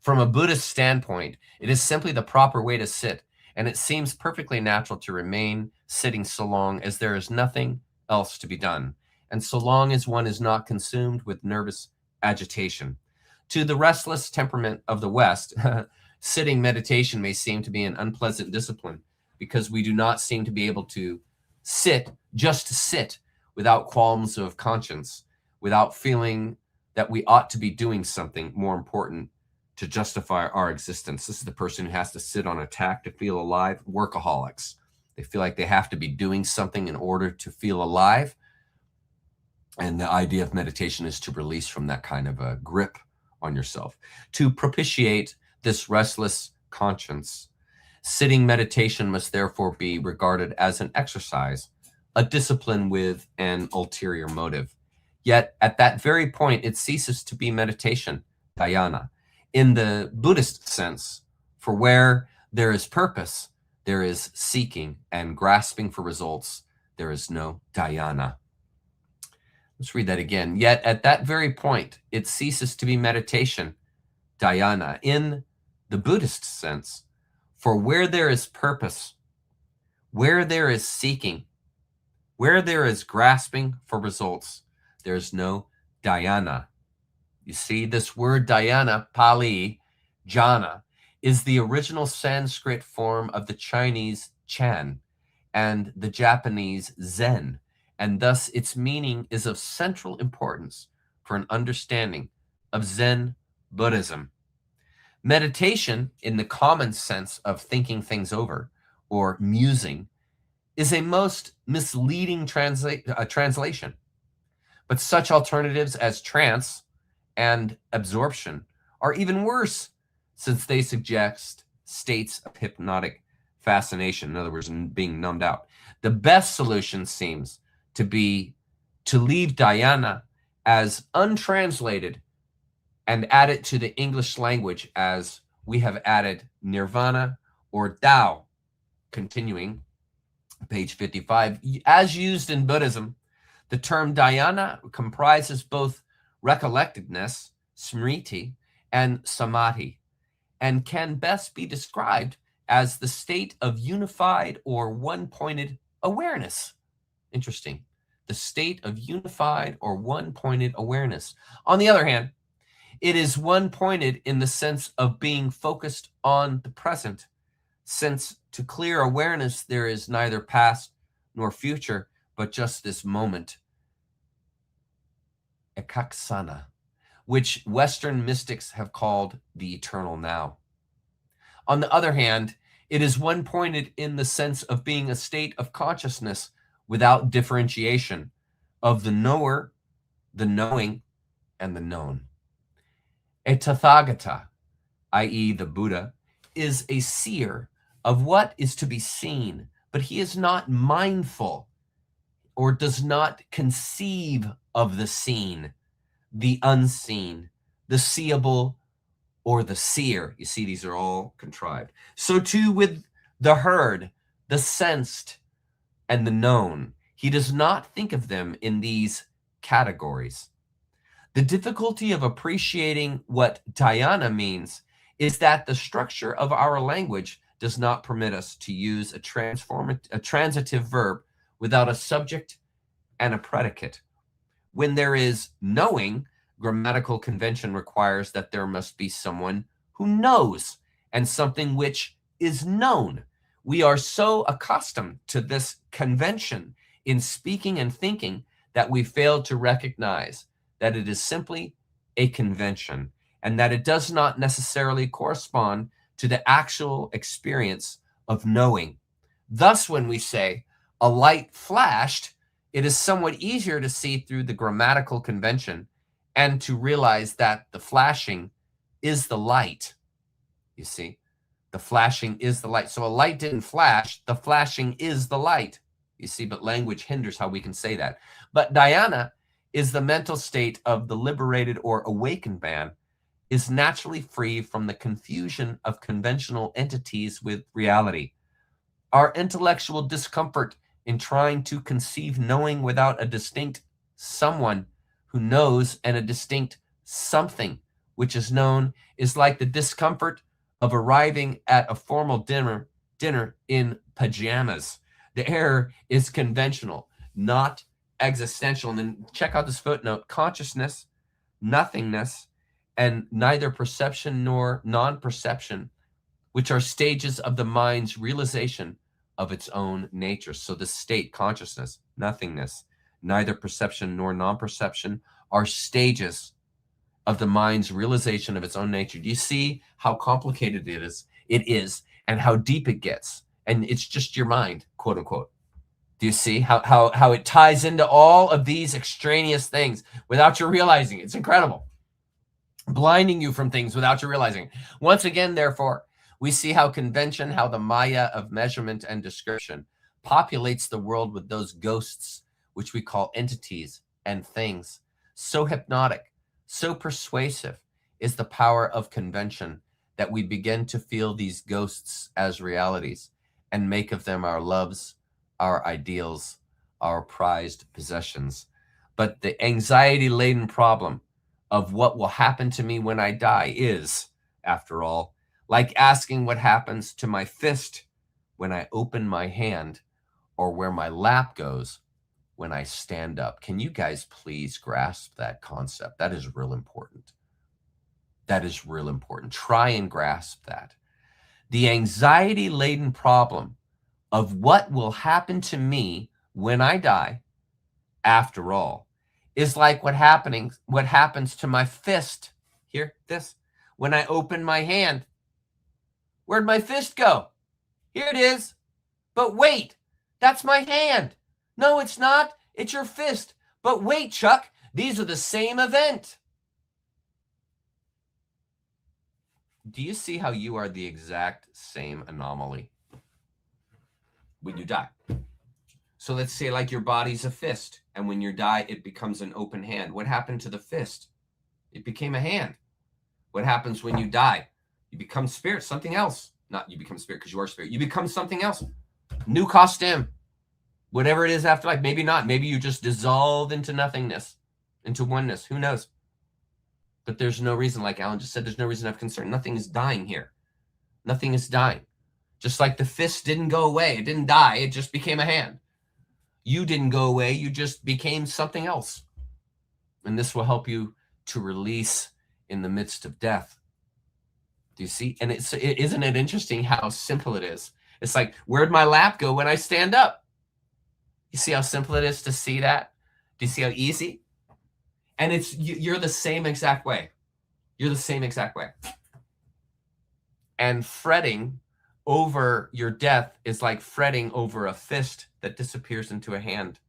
From a Buddhist standpoint, it is simply the proper way to sit, and it seems perfectly natural to remain sitting so long as there is nothing else to be done, and so long as one is not consumed with nervous agitation. To the restless temperament of the West, sitting meditation may seem to be an unpleasant discipline because we do not seem to be able to sit, just to sit, without qualms of conscience, without feeling that we ought to be doing something more important to justify our existence. This is the person who has to sit on a tack to feel alive. Workaholics. They feel like they have to be doing something in order to feel alive. And the idea of meditation is to release from that kind of a grip on yourself. To propitiate this restless conscience, sitting meditation must therefore be regarded as an exercise, a discipline with an ulterior motive. Yet at that very point, it ceases to be meditation, dhyana. In the Buddhist sense, for where there is purpose, there is seeking and grasping for results. There is no dhyana. Let's read that again. Yet at that very point, it ceases to be meditation, dhyana. In the Buddhist sense, for where there is purpose, where there is seeking, where there is grasping for results, there is no dhyana. You see, this word dhyana, Pali, jhana, is the original Sanskrit form of the Chinese Chan and the Japanese Zen, and thus its meaning is of central importance for an understanding of Zen Buddhism. Meditation, in the common sense of thinking things over or musing, is a most misleading translation. But such alternatives as trance and absorption are even worse, since they suggest states of hypnotic fascination, in other words, being numbed out. The best solution seems to be to leave dhyana as untranslated and add it to the English language as we have added nirvana or Tao. Continuing, page 55, as used in Buddhism, the term dhyana comprises both recollectedness, smriti, and samadhi, and can best be described as the state of unified or one-pointed awareness. Interesting. The state of unified or one-pointed awareness. On the other hand, it is one-pointed in the sense of being focused on the present, since to clear awareness there is neither past nor future, but just this moment. Ekaksana, which Western mystics have called the eternal now. On the other hand, it is one-pointed in the sense of being a state of consciousness without differentiation of the knower, the knowing, and the known. A Tathagata, i.e. the Buddha, is a seer of what is to be seen, but he is not mindful or does not conceive of the seen, the unseen, the seeable, or the seer. You see, these are all contrived. So too with the heard, the sensed, and the known. He does not think of them in these categories. The difficulty of appreciating what dhyana means is that the structure of our language does not permit us to use a transitive verb without a subject and a predicate. When there is knowing, grammatical convention requires that there must be someone who knows and something which is known. We are so accustomed to this convention in speaking and thinking that we fail to recognize that it is simply a convention and that it does not necessarily correspond to the actual experience of knowing. Thus, when we say a light flashed, it is somewhat easier to see through the grammatical convention and to realize that the flashing is the light. You see, the flashing is the light. So a light didn't flash, the flashing is the light. You see, but language hinders how we can say that. But dhyana is the mental state of the liberated or awakened man, is naturally free from the confusion of conventional entities with reality. Our intellectual discomfort in trying to conceive knowing without a distinct someone who knows and a distinct something which is known is like the discomfort of arriving at a formal dinner dinner in pajamas. The error is conventional, not existential. And then check out this footnote: consciousness, nothingness, and neither perception nor non-perception, which are stages of the mind's realization of its own nature. So the state, consciousness, nothingness, neither perception nor non-perception, are stages of the mind's realization of its own nature. Do you see how complicated it is? It is, and how deep it gets. And it's just your mind, quote unquote. Do you see how it ties into all of these extraneous things without you realizing it? It's incredible. Blinding you from things without you realizing it. Once again, therefore, we see how convention, how the Maya of measurement and description populates the world with those ghosts, which we call entities and things. So hypnotic, so persuasive is the power of convention that we begin to feel these ghosts as realities and make of them our loves, our ideals, our prized possessions. But the anxiety-laden problem of what will happen to me when I die is, after all, like asking what happens to my fist when I open my hand, or where my lap goes when I stand up. Can you guys please grasp that concept? That is real important. That is real important. Try and grasp that. The anxiety-laden problem of what will happen to me when I die, after all, is like what happens to my fist. Here, this. When I open my hand, where'd my fist go? Here it is. But wait, that's my hand. No, it's not. It's your fist. But wait, Chuck, these are the same event. Do you see how you are the exact same anomaly when you die? So let's say like your body's a fist, and when you die, it becomes an open hand. What happened to the fist? It became a hand. What happens when you die? You become spirit, something else. Not you become spirit because you are spirit. You become something else. New costume. Whatever it is after life. Maybe not. Maybe you just dissolve into nothingness, into oneness. Who knows? But there's no reason, like Alan just said, there's no reason to have concern. Nothing is dying here. Nothing is dying. Just like the fist didn't go away. It didn't die. It just became a hand. You didn't go away. You just became something else. And this will help you to release in the midst of death. Do you see? And isn't it interesting how simple it is? It's like, where'd my lap go when I stand up? You see how simple it is to see that? Do you see how easy? And you're the same exact way. You're the same exact way. And fretting over your death is like fretting over a fist that disappears into a hand.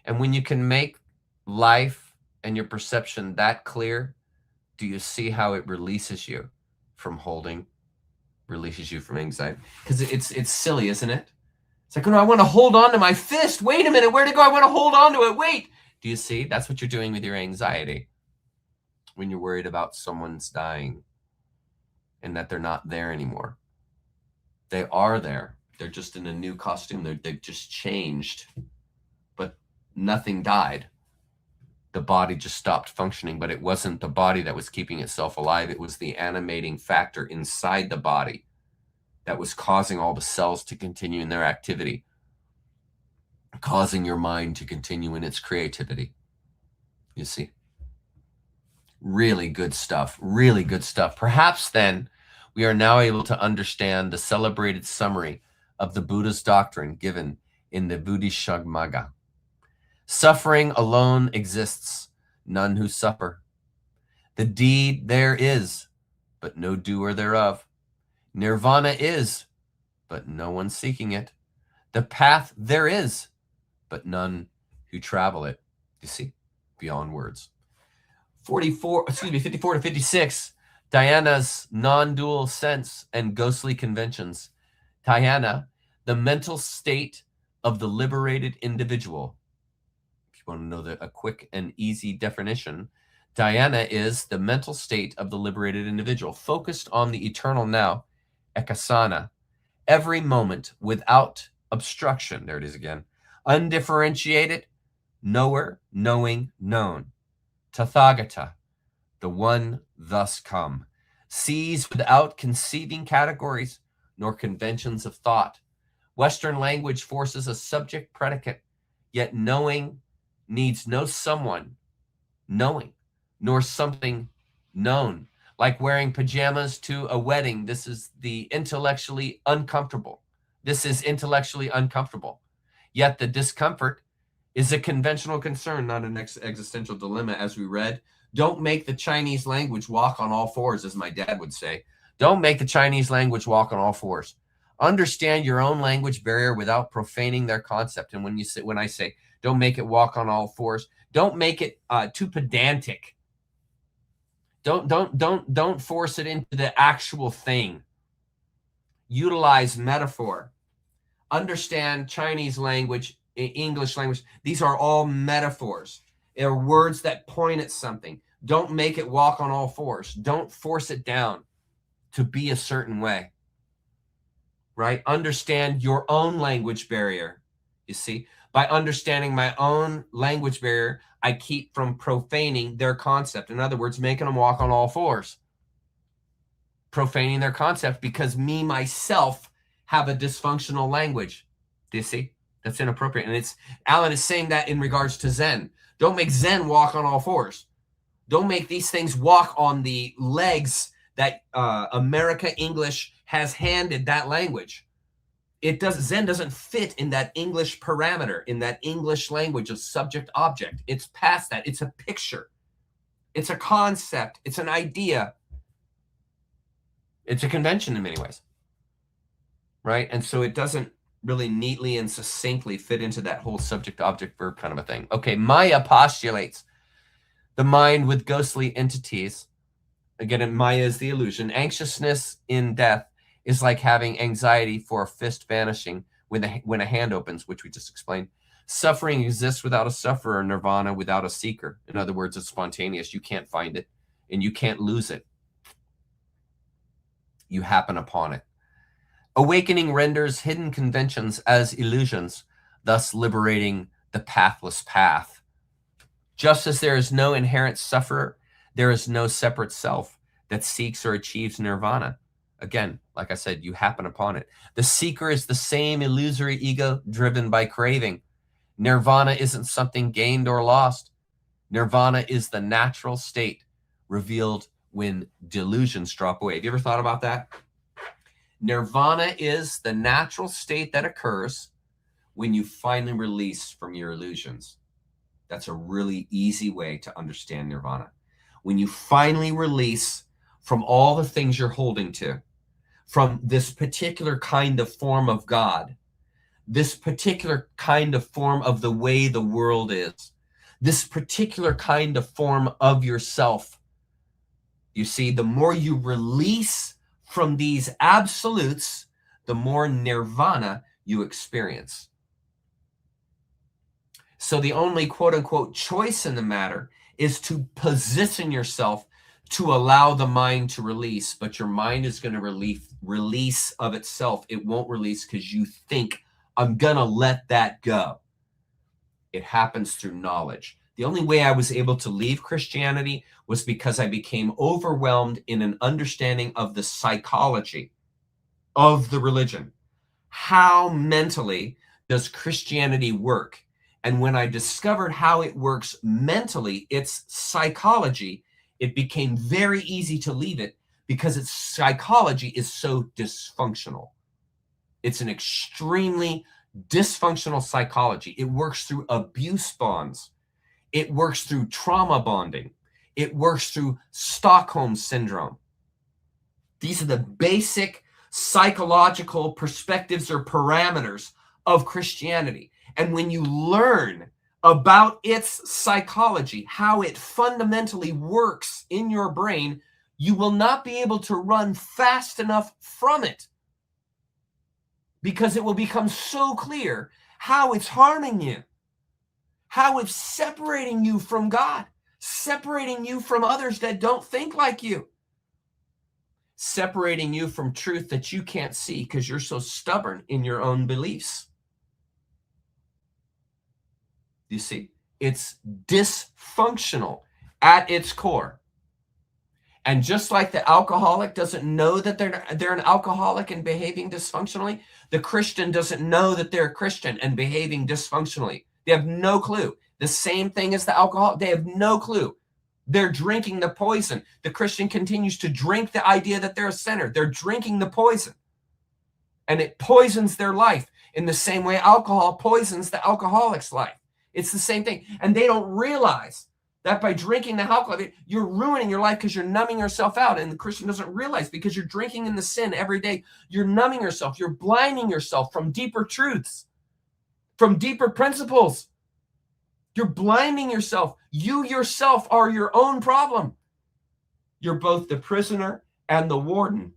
And when you can make life and your perception that clear, do you see how it releases you from holding, releases you from anxiety? Because it's silly, isn't it? It's like, oh, no, I want to hold on to my fist. Wait a minute, where'd it go? I want to hold on to it. Wait. Do you see? That's what you're doing with your anxiety when you're worried about someone's dying and that they're not there anymore. They are there. They're just in a new costume. They've just changed, but nothing died. The body just stopped functioning, but it wasn't the body that was keeping itself alive. It was the animating factor inside the body that was causing all the cells to continue in their activity, causing your mind to continue in its creativity. You see? Really good stuff. Really good stuff. Perhaps then we are now able to understand the celebrated summary of the Buddha's doctrine given in the Bodhisattva. Suffering alone exists, none who suffer. The deed there is, but no doer thereof. Nirvana is, but no one seeking it. The path there is, but none who travel it. You see, beyond words. 54 to 56, Diana's non-dual sense and ghostly conventions. Diana, the mental state of the liberated individual. If you want to know a quick and easy definition, Diana is the mental state of the liberated individual, focused on the eternal now, ekasana, every moment without obstruction. There it is again. Undifferentiated, knower, knowing, known. Tathagata, the one thus come, sees without conceiving categories, nor conventions of thought. Western language forces a subject predicate, yet knowing needs no someone knowing, nor something known. Like wearing pajamas to a wedding, this is intellectually uncomfortable. This is intellectually uncomfortable. Yet the discomfort is a conventional concern, not an existential dilemma, as we read. Don't make the Chinese language walk on all fours, as my dad would say. Don't make the Chinese language walk on all fours. Understand your own language barrier without profaning their concept. And when I say don't make it walk on all fours, don't make it too pedantic. Don't force it into the actual thing. Utilize metaphor. Understand Chinese language, English language. These are all metaphors. They're words that point at something. Don't make it walk on all fours. Don't force it down to be a certain way. Right? Understand your own language barrier. You see, by understanding my own language barrier, I keep from profaning their concept. In other words, making them walk on all fours. Profaning their concept because me, myself, have a dysfunctional language. Do you see? That's inappropriate. And Alan is saying that in regards to Zen. Don't make Zen walk on all fours. Don't make these things walk on the legs that America English has handed that language. Zen doesn't fit in that English parameter, in that English language of subject object. It's past that. It's a picture. It's a concept. It's an idea. It's a convention in many ways. Right? And so it doesn't really neatly and succinctly fit into that whole subject object verb kind of a thing. Okay, Maya postulates the mind with ghostly entities. Again, Maya is the illusion. Anxiousness in death is like having anxiety for a fist vanishing when a hand opens, which we just explained. Suffering exists without a sufferer, nirvana without a seeker. In other words, it's spontaneous. You can't find it, and you can't lose it. You happen upon it. Awakening renders hidden conventions as illusions, thus liberating the pathless path. Just as there is no inherent sufferer, there is no separate self that seeks or achieves nirvana. Again, like I said, you happen upon it. The seeker is the same illusory ego driven by craving. Nirvana isn't something gained or lost. Nirvana is the natural state revealed when delusions drop away. Have you ever thought about that? Nirvana is the natural state that occurs when you finally release from your illusions. That's a really easy way to understand nirvana. When you finally release from all the things you're holding to, from this particular kind of form of God, this particular kind of form of the way the world is, this particular kind of form of yourself. You see, the more you release from these absolutes, the more nirvana you experience. So the only quote unquote choice in the matter is to position yourself to allow the mind to release, but your mind is going to release of itself. It won't release because you think, I'm going to let that go. It happens through knowledge. The only way I was able to leave Christianity was because I became overwhelmed in an understanding of the psychology of the religion. How mentally does Christianity work? And when I discovered how it works mentally, its psychology, it became very easy to leave it because its psychology is so dysfunctional. It's an extremely dysfunctional psychology. It works through abuse bonds. It works through trauma bonding. It works through Stockholm syndrome. These are the basic psychological perspectives or parameters of Christianity. And when you learn about its psychology, how it fundamentally works in your brain, you will not be able to run fast enough from it, because it will become so clear how it's harming you, how it's separating you from God, separating you from others that don't think like you, separating you from truth that you can't see because you're so stubborn in your own beliefs. You see, it's dysfunctional at its core. And just like the alcoholic doesn't know that they're an alcoholic and behaving dysfunctionally, the Christian doesn't know that they're a Christian and behaving dysfunctionally. They have no clue. The same thing as the alcoholic. They have no clue. They're drinking the poison. The Christian continues to drink the idea that they're a sinner. They're drinking the poison. And it poisons their life in the same way alcohol poisons the alcoholic's life. It's the same thing. And they don't realize that by drinking the alcohol, you're ruining your life because you're numbing yourself out. And the Christian doesn't realize, because you're drinking in the sin every day, you're numbing yourself. You're blinding yourself from deeper truths, from deeper principles. You're blinding yourself. You yourself are your own problem. You're both the prisoner and the warden.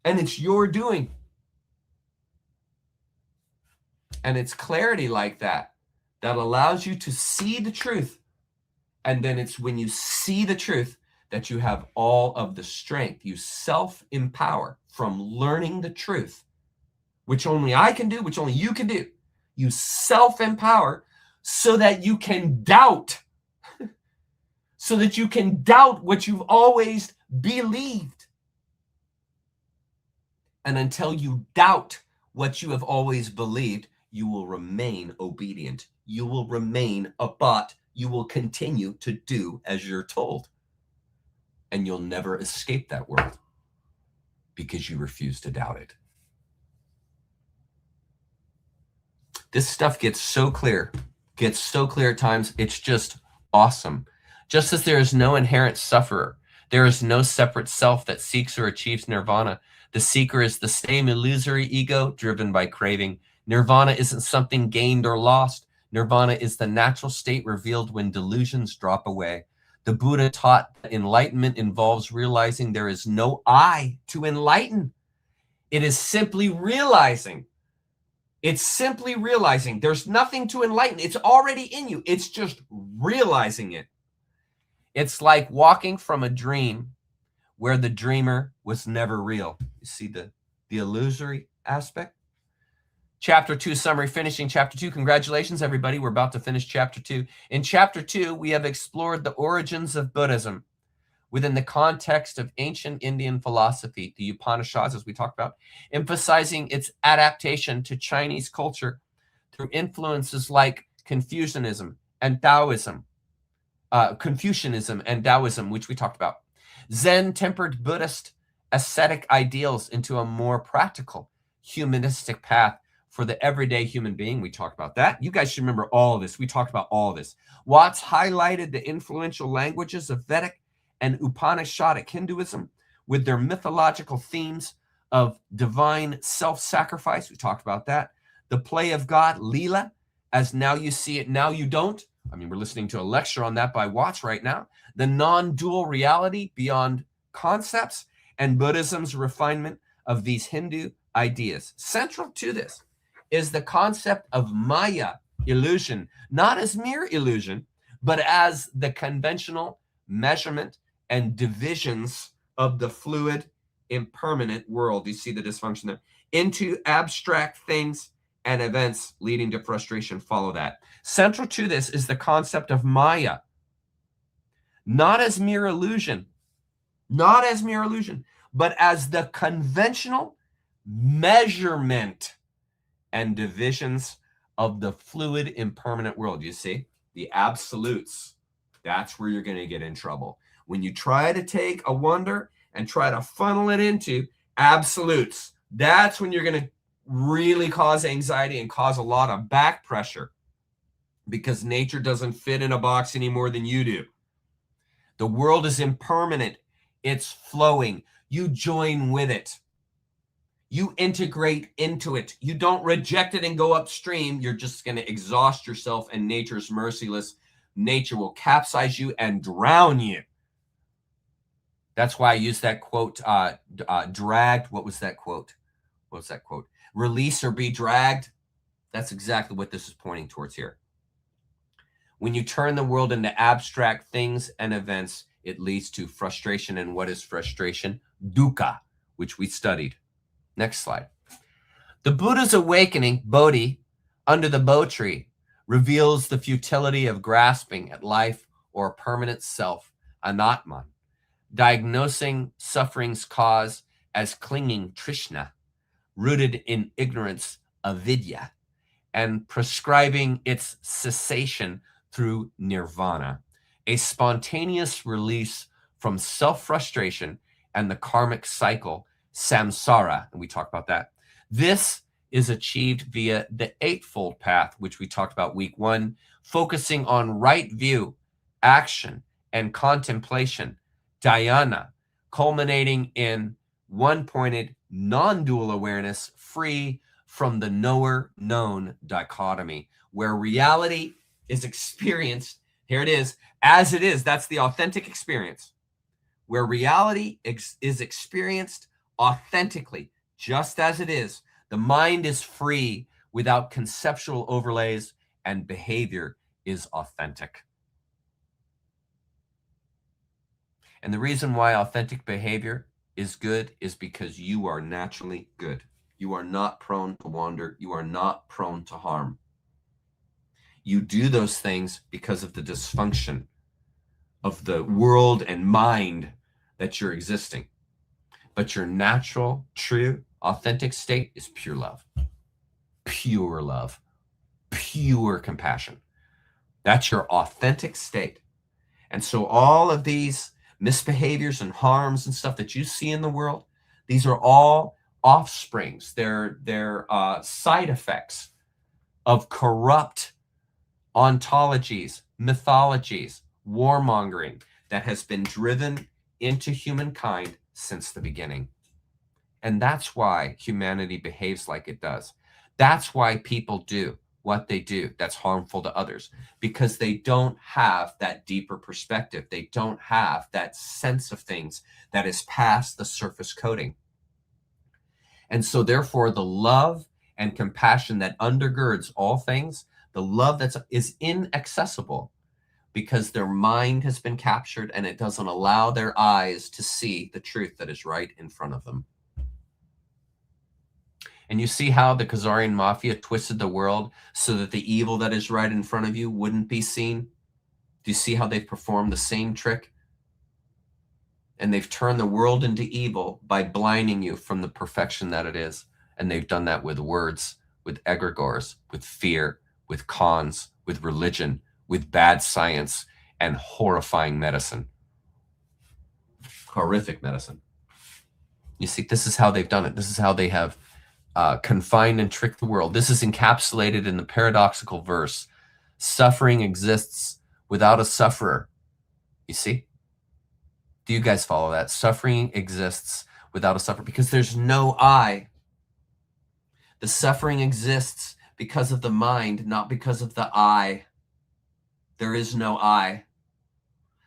And it's your doing. And it's clarity like that that allows you to see the truth. And then it's when you see the truth that you have all of the strength. You self-empower from learning the truth, which only I can do, which only you can do. You self-empower so that you can doubt, so that you can doubt what you've always believed. And until you doubt what you have always believed, you will remain obedient. You will remain a bot. You will continue to do as you're told. And you'll never escape that world because you refuse to doubt it. This stuff gets so clear at times. It's just awesome. Just as there is no inherent sufferer, there is no separate self that seeks or achieves nirvana. The seeker is the same illusory ego driven by craving. Nirvana isn't something gained or lost. Nirvana is the natural state revealed when delusions drop away. The Buddha taught that enlightenment involves realizing there is no I to enlighten. It is simply realizing. It's simply realizing. There's nothing to enlighten. It's already in you. It's just realizing it. It's like walking from a dream where the dreamer was never real. You see the illusory aspect? Chapter 2 summary, finishing chapter 2. Congratulations, everybody. We're about to finish chapter 2. In chapter 2, we have explored the origins of Buddhism within the context of ancient Indian philosophy, the Upanishads, as we talked about, emphasizing its adaptation to Chinese culture through influences like Confucianism and Taoism, which we talked about. Zen tempered Buddhist ascetic ideals into a more practical, humanistic path for the everyday human being. We talked about that. You guys should remember all of this. We talked about all of this. Watts highlighted the influential languages of Vedic and Upanishadic Hinduism with their mythological themes of divine self-sacrifice. We talked about that. The play of God, Leela, as now you see it, now you don't. I mean, we're listening to a lecture on that by Watts right now. The non-dual reality beyond concepts and Buddhism's refinement of these Hindu ideas. Central to this is the concept of Maya, illusion, not as mere illusion, but as the conventional measurement and divisions of the fluid, impermanent world. You see the dysfunction there. Into abstract things and events leading to frustration follow that. Central to this is the concept of Maya, not as mere illusion, but as the conventional measurement and divisions of the fluid, impermanent world. You see, the absolutes, that's where you're going to get in trouble. When you try to take a wonder and try to funnel it into absolutes, that's when you're going to really cause anxiety and cause a lot of back pressure, because nature doesn't fit in a box any more than you do. The world is impermanent. It's flowing. You join with it. You integrate into it. You don't reject it and go upstream. You're just going to exhaust yourself, and nature's merciless. Nature will capsize you and drown you. That's why I used that quote, dragged. What was that quote? Release or be dragged. That's exactly what this is pointing towards here. When you turn the world into abstract things and events, it leads to frustration. And what is frustration? Dukkha, which we studied. Next slide. The Buddha's awakening, Bodhi, under the Bo tree, reveals the futility of grasping at life or a permanent self anatman, diagnosing suffering's cause as clinging trishna, rooted in ignorance, avidya, and prescribing its cessation through nirvana, a spontaneous release from self-frustration and the karmic cycle, samsara, and we talked about that. This is achieved via the eightfold path, which we talked about week 1, focusing on right view, action, and contemplation, dhyana, culminating in one-pointed, non-dual awareness, free from the knower-known dichotomy, where reality is experienced, here it is, as it is. That's the authentic experience. Where reality is experienced authentically, just as it is. The mind is free without conceptual overlays, and behavior is authentic. And the reason why authentic behavior is good is because you are naturally good. You are not prone to wander. You are not prone to harm. You do those things because of the dysfunction of the world and mind that you're existing. But your natural, true, authentic state is pure love, pure compassion. That's your authentic state. And so all of these misbehaviors and harms and stuff that you see in the world, these are all offsprings. They're side effects of corrupt ontologies, mythologies, warmongering that has been driven into humankind since the beginning. And that's why humanity behaves like it does. That's why people do what they do that's harmful to others, because they don't have that deeper perspective. They don't have that sense of things that is past the surface coating. And so therefore, the love and compassion that undergirds all things, the love is inaccessible, because their mind has been captured and it doesn't allow their eyes to see the truth that is right in front of them. And you see how the Khazarian mafia twisted the world so that the evil that is right in front of you wouldn't be seen? Do you see how they've performed the same trick? And they've turned the world into evil by blinding you from the perfection that it is. And they've done that with words, with egregores, with fear, with cons, with religion, with bad science, and horrifying medicine. Horrific medicine. You see, this is how they've done it. This is how they have confined and tricked the world. This is encapsulated in the paradoxical verse, suffering exists without a sufferer. You see? Do you guys follow that? Suffering exists without a sufferer because there's no I. The suffering exists because of the mind, not because of the I. There is no I.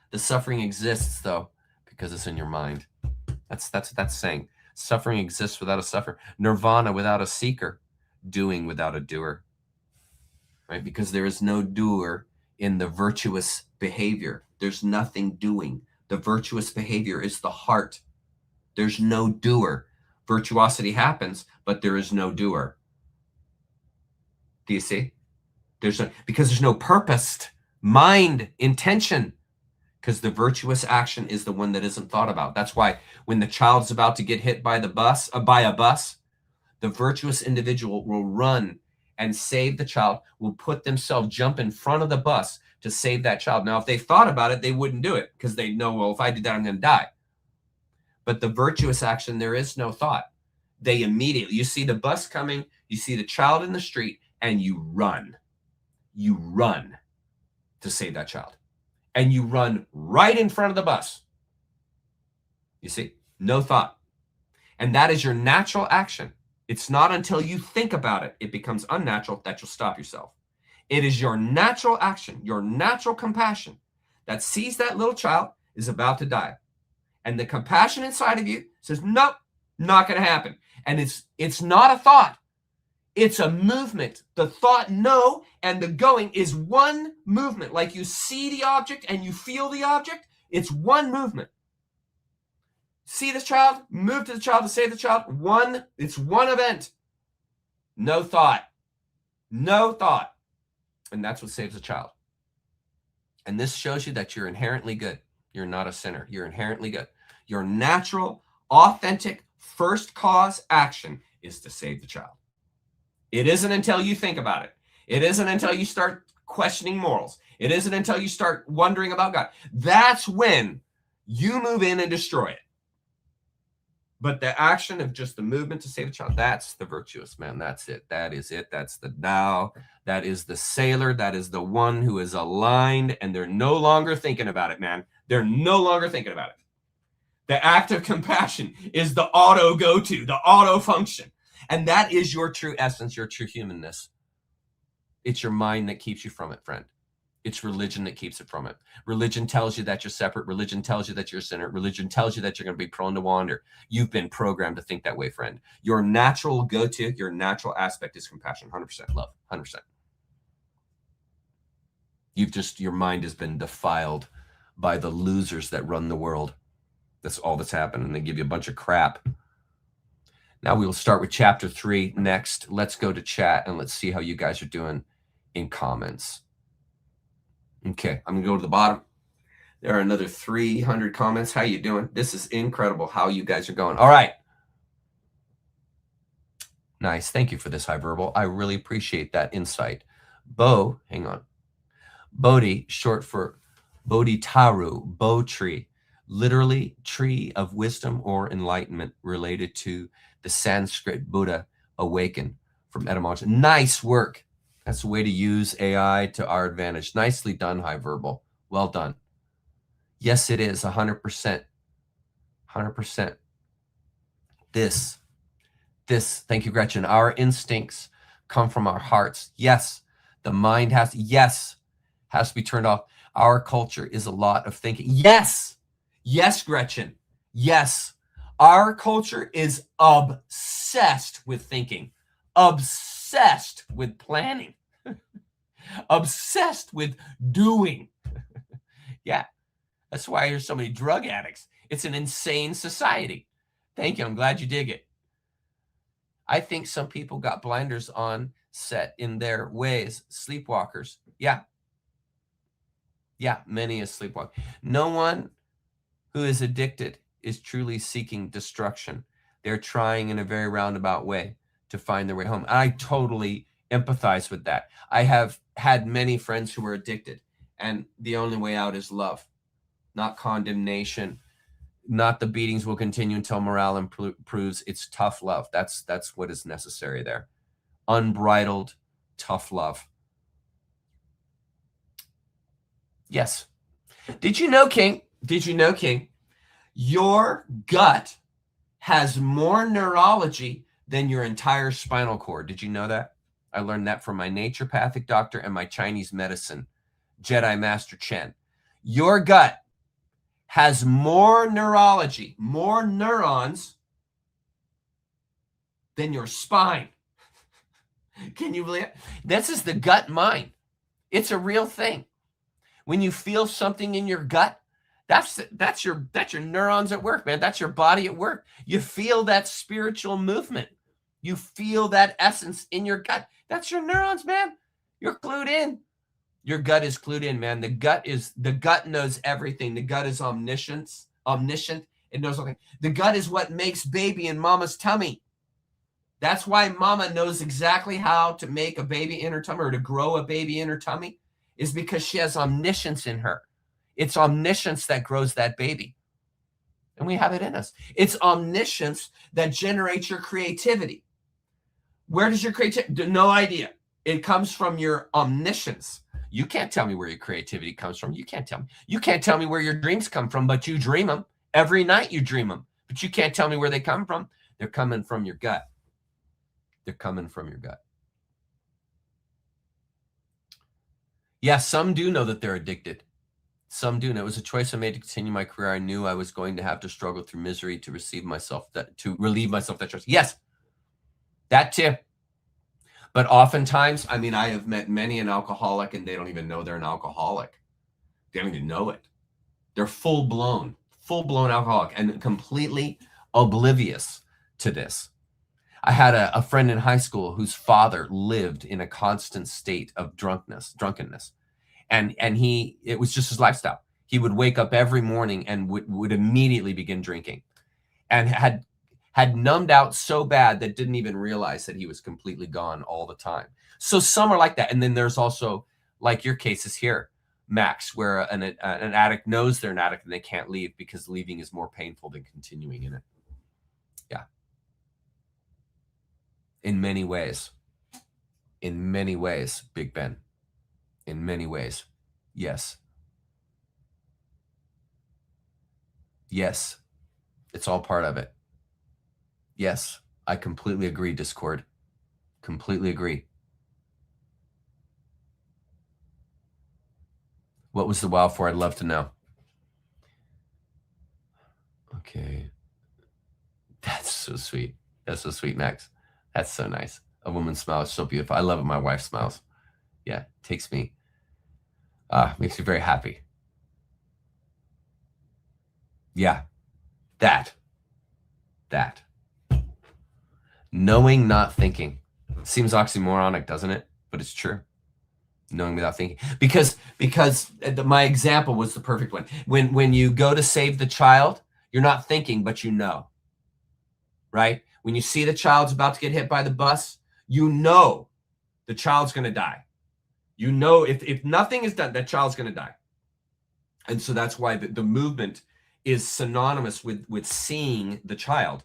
The suffering exists, though, because it's in your mind. That's what that's saying. Suffering exists without a sufferer. Nirvana without a seeker. Doing without a doer. Right? Because there is no doer in the virtuous behavior. There's nothing doing. The virtuous behavior is the heart. There's no doer. Virtuosity happens, but there is no doer. Do you see? Because there's no purposed mind, intention. Because the virtuous action is the one that isn't thought about. That's why when the child's about to get hit by a bus, the virtuous individual will run and save the child, will put themselves, jump in front of the bus to save that child. Now, if they thought about it, they wouldn't do it because they know, well, if I do that, I'm going to die. But the virtuous action, there is no thought. They immediately, you see the bus coming, you see the child in the street, and you run. You run to save that child. And you run right in front of the bus. You see, no thought. And that is your natural action. It's not until you think about it, it becomes unnatural, that you'll stop yourself. It is your natural action, your natural compassion that sees that little child is about to die. And the compassion inside of you says, nope, not going to happen. And it's not a thought. It's a movement. The thought no and the going is one movement. Like you see the object and you feel the object. It's one movement. See this child, move to the child to save the child. It's one event. No thought. No thought. And that's what saves a child. And this shows you that you're inherently good. You're not a sinner. You're inherently good. Your natural, authentic, first cause action is to save the child. It isn't until you think about it. It isn't until you start questioning morals. It isn't until you start wondering about God. That's when you move in and destroy it. But the action of just the movement to save the child, that's the virtuous man. That's it. That is it. That's the Tao. That is the sailor. That is the one who is aligned, and they're no longer thinking about it, man. They're no longer thinking about it. The act of compassion is the auto go-to, the auto function. And that is your true essence, your true humanness. It's your mind that keeps you from it, friend. It's religion that keeps it from it. Religion tells you that you're separate. Religion tells you that you're a sinner. Religion tells you that you're going to be prone to wander. You've been programmed to think that way, friend. Your natural go-to, your natural aspect is compassion, 100% love, 100%. Your mind has been defiled by the losers that run the world. That's all that's happened. And they give you a bunch of crap. Now we will start with chapter 3 next. Let's go to chat and let's see how you guys are doing in comments. Okay, I'm gonna go to the bottom. There are another 300 comments. How you doing? This is incredible how you guys are going. All right. Nice. Thank you for this, High Verbal. I really appreciate that insight. Hang on. Bodhi, short for Bodhitaru, Bo tree, literally tree of wisdom or enlightenment, related to the Sanskrit Buddha, awaken from etymology. Nice work. That's a way to use AI to our advantage. Nicely done, High Verbal. Well done. Yes, it is 100%. 100%. This, thank you, Gretchen. Our instincts come from our hearts. Yes, the mind has to be turned off. Our culture is a lot of thinking. Yes, Gretchen. Yes, our culture is obsessed with thinking, obsessed with planning, obsessed with doing. Yeah, that's why there's so many drug addicts. It's an insane society. Thank you. I'm glad you dig it. I think some people got blinders on set in their ways. Sleepwalkers. Yeah, many a sleepwalker. No one who is addicted is truly seeking destruction. They're trying in a very roundabout way to find their way home. I totally empathize with that. I have had many friends who are addicted, and the only way out is love, not condemnation, not the beatings will continue until morale improves. It's tough love. That's what is necessary there. Unbridled, tough love. Yes. Did you know, King? Your gut has more neurology than your entire spinal cord. Did you know that? I learned that from my naturopathic doctor and my Chinese medicine, Jedi Master Chen. Your gut has more neurology, more neurons than your spine. Can you believe it? This is the gut mind. It's a real thing. When you feel something in your gut, that's your neurons at work, man. That's your body at work. You feel that spiritual movement. You feel that essence in your gut. That's your neurons, man. You're clued in. Your gut is clued in, man. The gut knows everything. The gut is omniscient. It knows everything. The gut is what makes baby in mama's tummy. That's why mama knows exactly how to make a baby in her tummy, or to grow a baby in her tummy, is because she has omniscience in her. It's omniscience that grows that baby. And we have it in us. It's omniscience that generates your creativity. Where does your creativity? No idea. It comes from your omniscience. You can't tell me where your creativity comes from. You can't tell me. You can't tell me where your dreams come from, but you dream them. Every night you dream them, but you can't tell me where they come from. They're coming from your gut. They're coming from your gut. Yeah, some do know that they're addicted. Some do know. It was a choice I made to continue my career. I knew I was going to have to struggle through misery to relieve myself that choice. Yes, that too. But oftentimes, I have met many an alcoholic, and they don't even know they're an alcoholic. They don't even know it. They're full-blown alcoholic and completely oblivious to this. I had a friend in high school whose father lived in a constant state of drunkenness. And it was just his lifestyle. He would wake up every morning and would immediately begin drinking, and had numbed out so bad that didn't even realize that he was completely gone all the time. So some are like that. And then there's also, like your cases here, Max, where an addict knows they're an addict and they can't leave because leaving is more painful than continuing in it. Yeah. In many ways, Big Ben, in many ways. Yes. Yes. It's all part of it. Yes. I completely agree, Discord. Completely agree. What was the wow for? I'd love to know. Okay. That's so sweet. That's so sweet, Max. That's so nice. A woman's smile is so beautiful. I love it. My wife smiles. Yeah, takes me, makes me very happy. Yeah, that. Knowing, not thinking. Seems oxymoronic, doesn't it? But it's true. Knowing without thinking. Because my example was the perfect one. When you go to save the child, you're not thinking, but you know. Right? When you see the child's about to get hit by the bus, you know the child's going to die. You know if nothing is done, that child's going to die. And so that's why the movement is synonymous with seeing the child,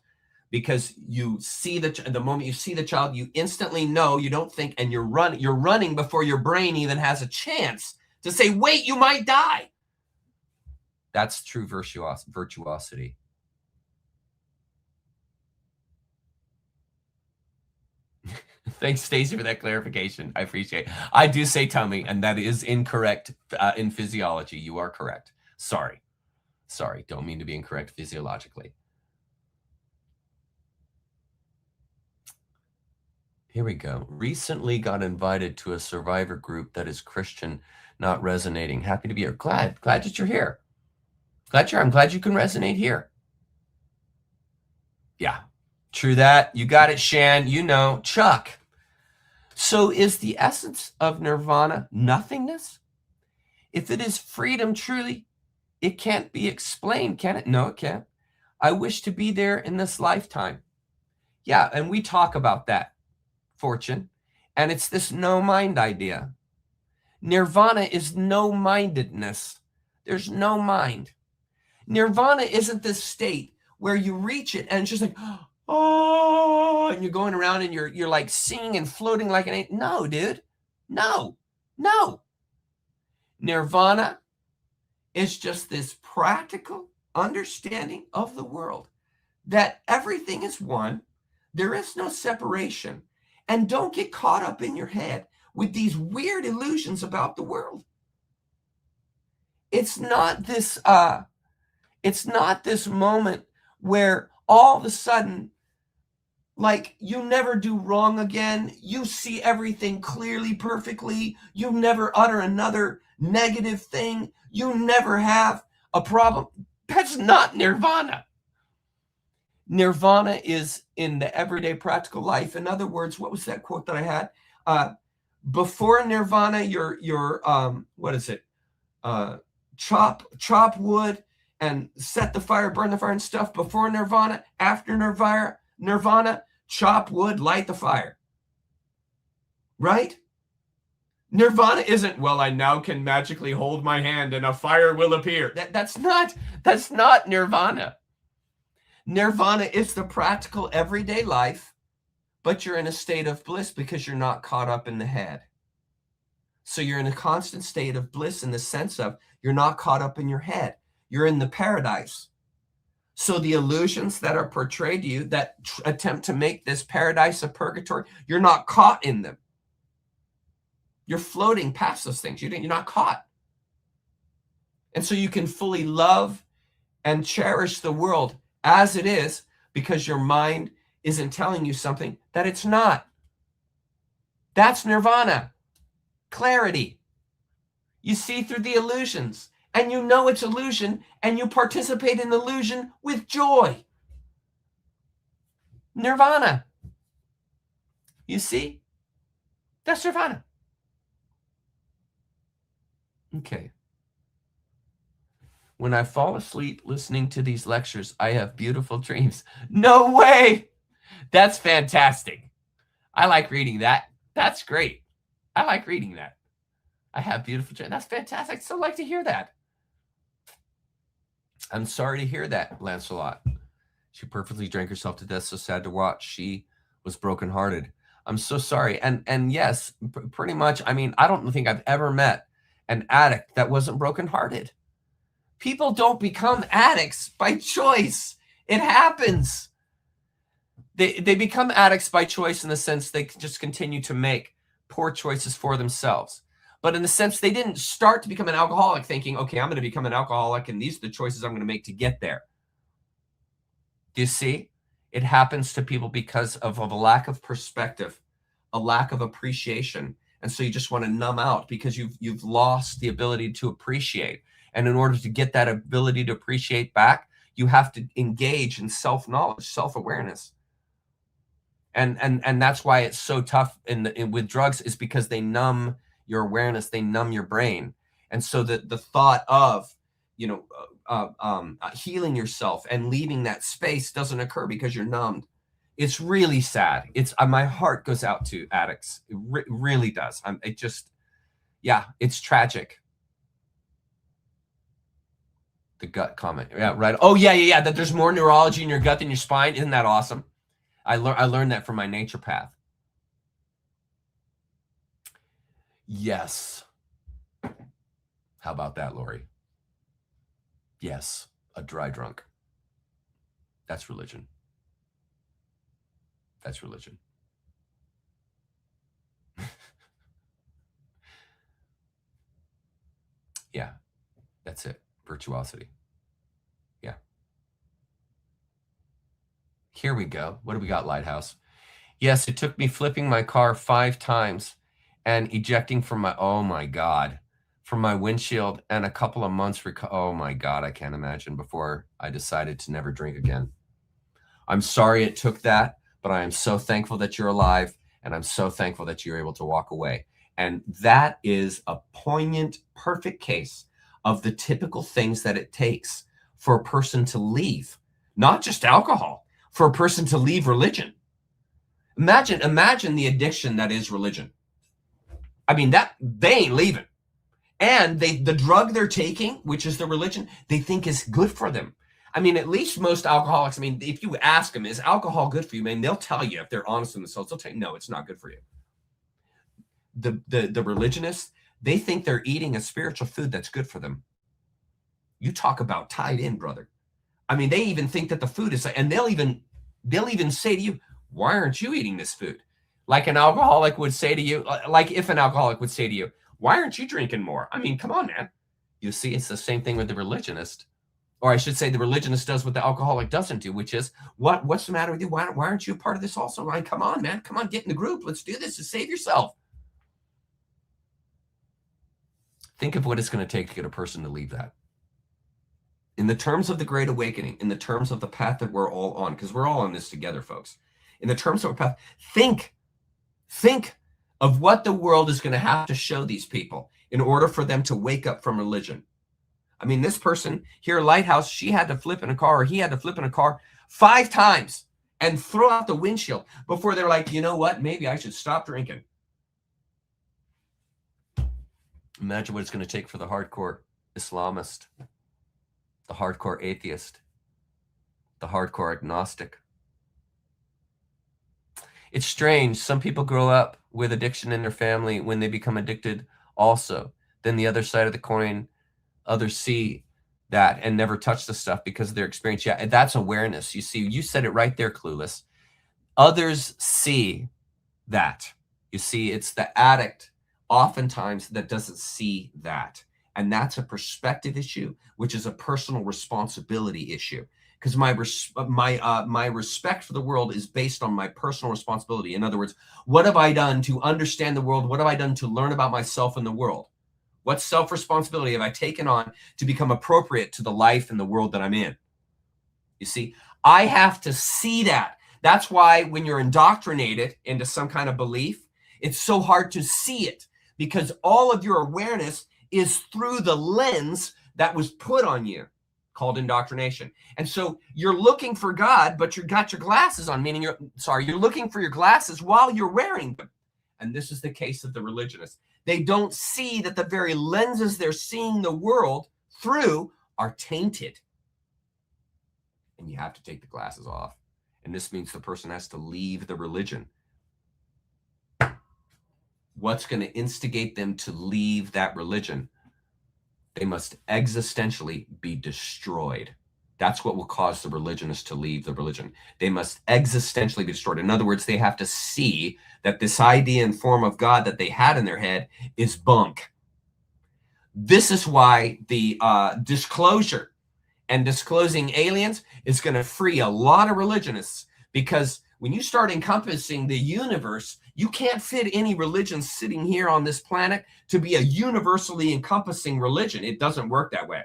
because you see the moment you see the child, you instantly know, you don't think, and you're running before your brain even has a chance to say, wait, you might die. That's true virtuosity. Thanks, Stacey, for that clarification. I appreciate it. I do say tummy, and that is incorrect in physiology. You are correct. Sorry. Don't mean to be incorrect physiologically. Here we go. Recently got invited to a survivor group that is Christian, not resonating. Happy to be here. Glad that you're here. I'm glad you can resonate here. Yeah, true that. You got it, Shan. You know, Chuck. So is the essence of nirvana nothingness? If it is freedom truly, it can't be explained, can it? No, it can't. I wish to be there in this lifetime. Yeah, and we talk about that, Fortune. And it's this no mind idea. Nirvana is no mindedness. There's no mind. Nirvana isn't this state where you reach it and it's just like, oh, and you're going around and you're like singing and floating like an angel. No, dude. No. Nirvana is just this practical understanding of the world, that everything is one. There is no separation. And don't get caught up in your head with these weird illusions about the world. It's not this moment where all of a sudden, like, you never do wrong again. You see everything clearly, perfectly. You never utter another negative thing. You never have a problem. That's not nirvana. Nirvana is in the everyday practical life. In other words, what was that quote that I had? Before nirvana, you're what is it? Chop wood and set the fire, burn the fire and stuff. Before nirvana, after nirvana, chop wood, light the fire. Right? Nirvana isn't, well, I now can magically hold my hand and a fire will appear. That's not nirvana. Nirvana is the practical everyday life, but you're in a state of bliss because you're not caught up in the head. So you're in a constant state of bliss in the sense of you're not caught up in your head. You're in the paradise. So the illusions that are portrayed to you that attempt to make this paradise a purgatory, you're not caught in them. You're floating past those things. You're not caught. And so you can fully love and cherish the world as it is because your mind isn't telling you something that it's not. That's nirvana. Clarity. You see through the illusions and you know it's illusion and you participate in illusion with joy. Nirvana. You see? That's nirvana. Okay. When I fall asleep listening to these lectures, I have beautiful dreams. No way. That's fantastic. I like reading that. That's great. I like reading that. I have beautiful dreams. That's fantastic. I'd so like to hear that. I'm sorry to hear that, Lancelot. She perfectly drank herself to death. So sad to watch. She was brokenhearted. I'm so sorry. And yes, pretty much. I mean, I don't think I've ever met an addict that wasn't brokenhearted. People don't become addicts by choice. It happens. They become addicts by choice in the sense they just continue to make poor choices for themselves. But in the sense they didn't start to become an alcoholic thinking, okay, I'm going to become an alcoholic and these are the choices I'm going to make to get there. Do you see? It happens to people because of a lack of perspective, a lack of appreciation. And so you just want to numb out because you've lost the ability to appreciate. And in order to get that ability to appreciate back, you have to engage in self-knowledge, self-awareness. And that's why it's so tough with drugs, is because they numb your awareness, they numb your brain. And so the thought of, healing yourself and leaving that space doesn't occur because you're numbed. It's really sad. My heart goes out to addicts. It really does. It's tragic. The gut comment. Yeah, right. Oh, yeah. That there's more neurology in your gut than your spine. Isn't that awesome? I learned that from my nature path. Yes. How about that, Lori? Yes, a dry drunk. That's religion. That's religion. Yeah, that's it. Virtuosity. Yeah. Here we go. What do we got, Lighthouse? Yes, it took me flipping my car 5 times and ejecting from my windshield and a couple of months. Oh my God, I can't imagine, before I decided to never drink again. I'm sorry it took that, but I am so thankful that you're alive, and I'm so thankful that you're able to walk away. And that is a poignant, perfect case of the typical things that it takes for a person to leave, not just alcohol, for a person to leave religion. Imagine the addiction that is religion. I mean, that they ain't leaving. And the drug they're taking, which is the religion, they think is good for them. I mean, at least most alcoholics, I mean, if you ask them, is alcohol good for you? Man, they'll tell you, if they're honest with themselves, they'll tell you, no, it's not good for you. The religionists, they think they're eating a spiritual food that's good for them. You talk about tied in, brother. I mean, they even think that the food is, and they'll even say to you, why aren't you eating this food? Like an alcoholic would say to you, like if an alcoholic would say to you, why aren't you drinking more? I mean, come on, man. You see, it's the same thing with the religionist. Or I should say the religionist does what the alcoholic doesn't do, which is, what's the matter with you? Why aren't you a part of this also, Ryan? Come on, man. Come on, get in the group. Let's do this to save yourself. Think of what it's going to take to get a person to leave that. In the terms of the Great Awakening, in the terms of the path that we're all on, because we're all on this together, folks. In the terms of a path, think of what the world is going to have to show these people in order for them to wake up from religion. I mean, this person here, Lighthouse, she had to flip in a car, or he had to flip in a car 5 times and throw out the windshield before they're like, you know what, maybe I should stop drinking. Imagine what it's going to take for the hardcore Islamist, the hardcore atheist, the hardcore agnostic. It's strange. Some people grow up with addiction in their family. When they become addicted also, then the other side of the coin, others see that and never touch the stuff because of their experience. Yeah, and that's awareness. You see, you said it right there, Clueless. Others see that. You see, it's the addict oftentimes that doesn't see that. And that's a perspective issue, which is a personal responsibility issue. Because my respect for the world is based on my personal responsibility. In other words, what have I done to understand the world? What have I done to learn about myself and the world? What self-responsibility have I taken on to become appropriate to the life and the world that I'm in? You see, I have to see that. That's why when you're indoctrinated into some kind of belief, it's so hard to see it, because all of your awareness is through the lens that was put on you, called indoctrination. And so you're looking for God, but you got your glasses on, meaning you're looking for your glasses while you're wearing them. And this is the case of the religionists. They don't see that the very lenses they're seeing the world through are tainted. And you have to take the glasses off. And this means the person has to leave the religion. What's going to instigate them to leave that religion? They must existentially be destroyed. That's what will cause the religionists to leave the religion. They must existentially be destroyed. In other words, they have to see that this idea and form of God that they had in their head is bunk. This is why the disclosure and disclosing aliens is going to free a lot of religionists, because when you start encompassing the universe, you can't fit any religion sitting here on this planet to be a universally encompassing religion. It doesn't work that way.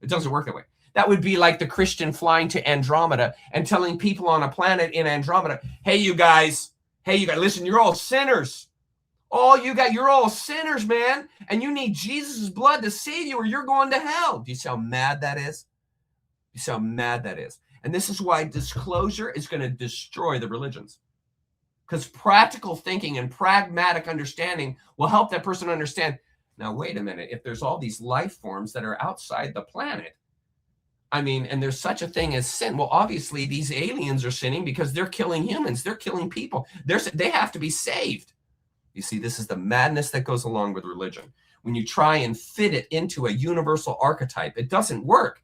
It doesn't work that way. That would be like the Christian flying to Andromeda and telling people on a planet in Andromeda, hey, you guys, listen, you're all sinners. You're all sinners, man. And you need Jesus' blood to save you or you're going to hell. Do you see how mad that is? You see how mad that is? And this is why disclosure is going to destroy the religions. Because practical thinking and pragmatic understanding will help that person understand, now, wait a minute, if there's all these life forms that are outside the planet, and there's such a thing as sin. Well, obviously, these aliens are sinning because they're killing humans. They're killing people. They have to be saved. You see, this is the madness that goes along with religion. When you try and fit it into a universal archetype, it doesn't work.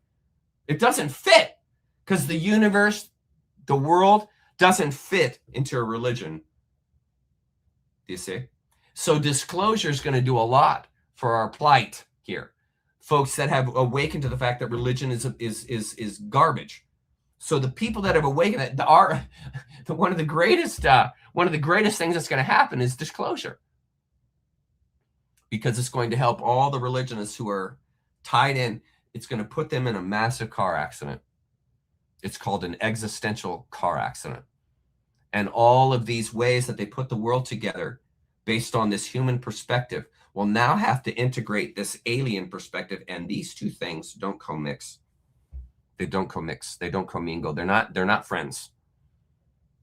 It doesn't fit because the universe, the world, doesn't fit into a religion. Do you see? So disclosure is going to do a lot for our plight here. Folks that have awakened to the fact that religion is garbage. So the people that have awakened are one of the greatest things that's going to happen is disclosure, because it's going to help all the religionists who are tied in. It's going to put them in a massive car accident. It's called an existential car accident. And all of these ways that they put the world together based on this human perspective will now have to integrate this alien perspective, and these two things don't co-mix. They don't co-mix. They don't commingle. They're not friends.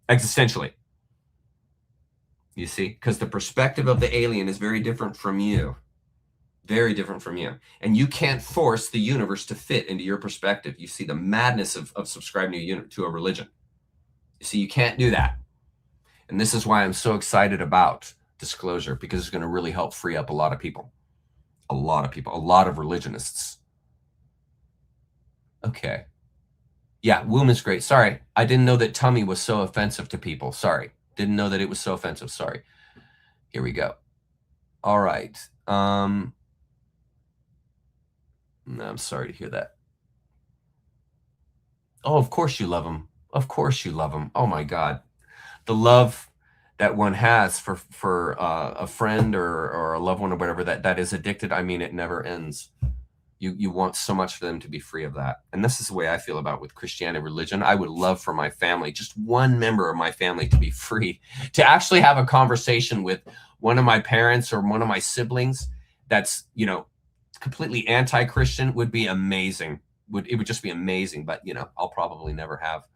Existentially. You see? Because the perspective of the alien is very different from you. Very different from you. And you can't force the universe to fit into your perspective. You see the madness of subscribing to a religion. You see, you can't do that. And this is why I'm so excited about disclosure, because it's going to really help free up a lot of people. A lot of religionists. Okay. Yeah, womb is great. Sorry, I didn't know that tummy was so offensive to people. Sorry. Didn't know that it was so offensive. Sorry. Here we go. All right. I'm sorry to hear that. Oh, of course you love him. Of course you love him. Oh my God. The love that one has for a friend or a loved one or whatever that is addicted, it never ends. You want so much for them to be free of that. And this is the way I feel about with Christianity, religion. I would love for my family, just one member of my family, to be free, to actually have a conversation with one of my parents or one of my siblings that's, completely anti-Christian would be amazing. It would just be amazing. But, I'll probably never have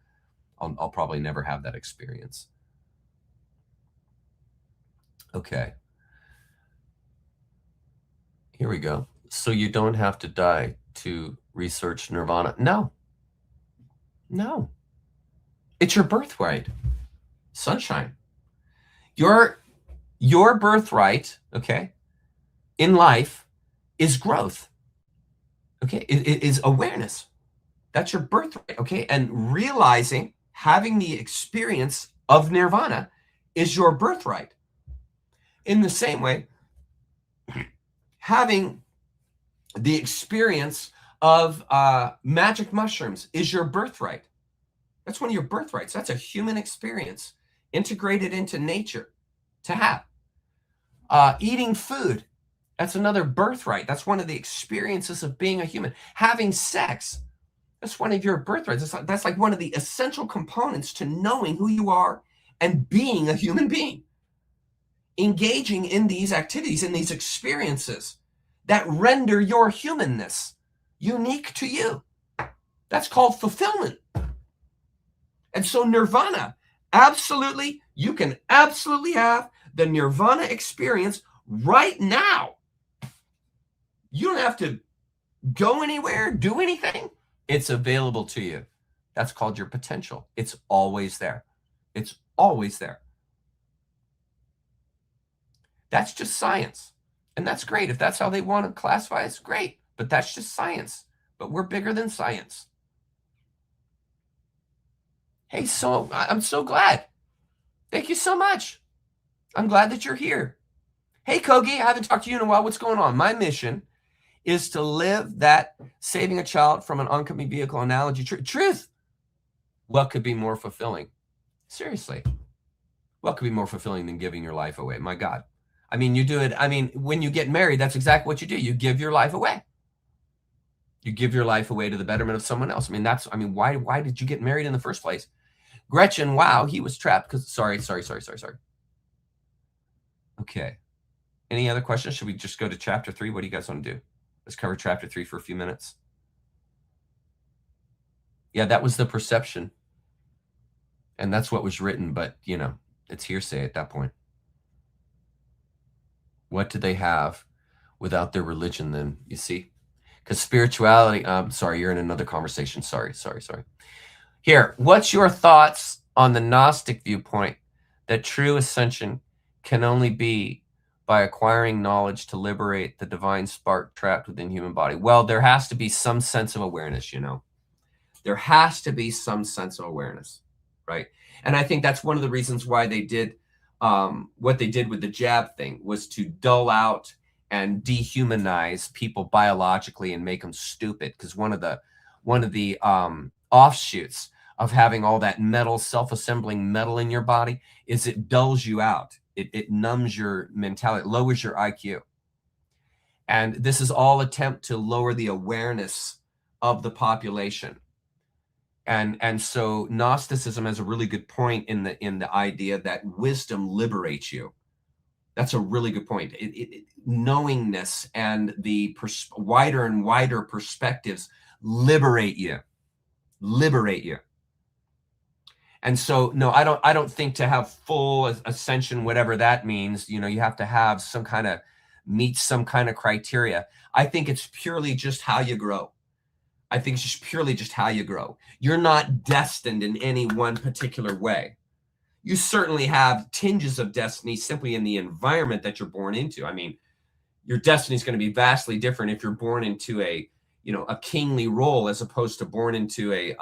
that experience. Okay. Here we go. So you don't have to die to research nirvana. No. It's your birthright. Sunshine. Your birthright, okay, in life is growth. Okay? It is awareness. That's your birthright, okay? And realizing, having the experience of nirvana is your birthright. In the same way, having the experience of magic mushrooms is your birthright. That's one of your birthrights. That's a human experience integrated into nature to have. Eating food, that's another birthright. That's one of the experiences of being a human. Having sex, that's one of your birthrights. That's like one of the essential components to knowing who you are and being a human being. Engaging in these activities, in these experiences that render your humanness. unique to you. That's called fulfillment. And so nirvana, absolutely, you can absolutely have the nirvana experience right now. You don't have to go anywhere, do anything. It's available to you. That's called your potential. It's always there. It's always there. That's just science. And that's great. If that's how they want to classify it, great. But that's just science. But we're bigger than science. Hey, so I'm so glad. Thank you so much. I'm glad that you're here. Hey, Kogi, I haven't talked to you in a while. What's going on? My mission is to live that saving a child from an oncoming vehicle analogy truth. What could be more fulfilling? Seriously. What could be more fulfilling than giving your life away? My God. I mean, you do it. I mean, when you get married, that's exactly what you do. You give your life away. You give your life away to the betterment of someone else. I mean, why did you get married in the first place? Gretchen, wow, he was trapped because, sorry. Okay. Any other questions? Should we just go to chapter 3? What do you guys want to do? Let's cover chapter 3 for a few minutes. Yeah, that was the perception. And that's what was written, but, you know, it's hearsay at that point. What do they have without their religion then, you see? Because spirituality, sorry, you're in another conversation. Sorry. Here, what's your thoughts on the Gnostic viewpoint that true ascension can only be by acquiring knowledge to liberate the divine spark trapped within human body? Well, there has to be some sense of awareness, you know. There has to be some sense of awareness, right? And I think that's one of the reasons why they did what they did with the jab thing, was to dull out and dehumanize people biologically and make them stupid. Because one of the offshoots of having all that metal, self-assembling metal in your body is it dulls you out. It numbs your mentality, lowers your IQ. And this is all attempt to lower the awareness of the population. And so Gnosticism has a really good point in the idea that wisdom liberates you. That's a really good point. Knowingness and the wider and wider perspectives liberate you. And so, no, I don't think to have full ascension, whatever that means, you know, you have to have meet some kind of criteria. I think it's purely just how you grow. You're not destined in any one particular way. You certainly have tinges of destiny simply in the environment that you're born into. I mean, your destiny is going to be vastly different if you're born into a kingly role as opposed to born into a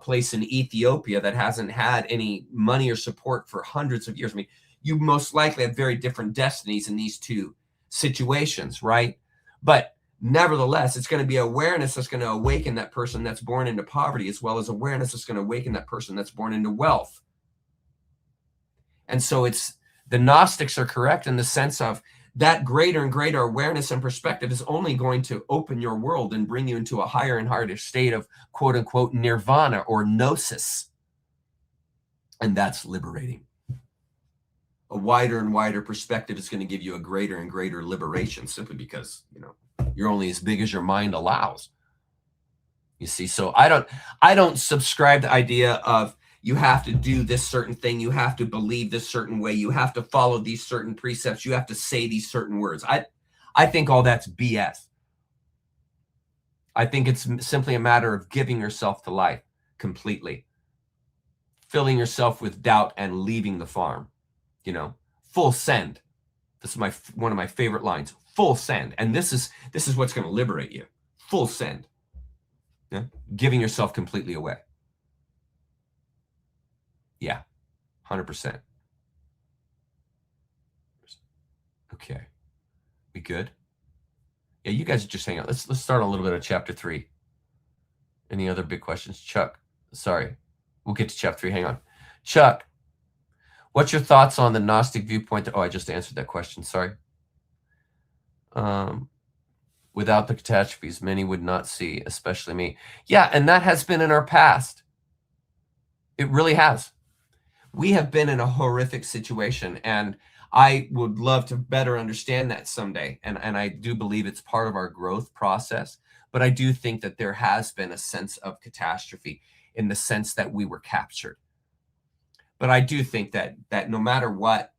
place in Ethiopia that hasn't had any money or support for hundreds of years. I mean, you most likely have very different destinies in these two situations, right? But nevertheless, it's going to be awareness that's going to awaken that person that's born into poverty, as well as awareness that's going to awaken that person that's born into wealth. And so the Gnostics are correct in the sense of that greater and greater awareness and perspective is only going to open your world and bring you into a higher and higher state of quote unquote nirvana or gnosis. And that's liberating. A wider and wider perspective is going to give you a greater and greater liberation, simply because, you're only as big as your mind allows. You see, so I don't subscribe to the idea of you have to do this certain thing, you have to believe this certain way, you have to follow these certain precepts, you have to say these certain words. I think all that's BS. I think it's simply a matter of giving yourself to life completely, filling yourself with doubt and leaving the farm. Full send. This is one of my favorite lines. Full send. And this is what's going to liberate you. Full send. Yeah? Giving yourself completely away. Yeah. 100%. Okay. We good? Yeah, you guys just hang out. Let's start a little bit of chapter 3. Any other big questions? Chuck, sorry. We'll get to chapter 3. Hang on. Chuck, what's your thoughts on the Gnostic viewpoint? I just answered that question. Sorry. Without the catastrophes, many would not see, especially me. Yeah, and that has been in our past. It really has. We have been in a horrific situation, and I would love to better understand that someday. And I do believe it's part of our growth process. But I do think that there has been a sense of catastrophe in the sense that we were captured. But I do think that no matter what,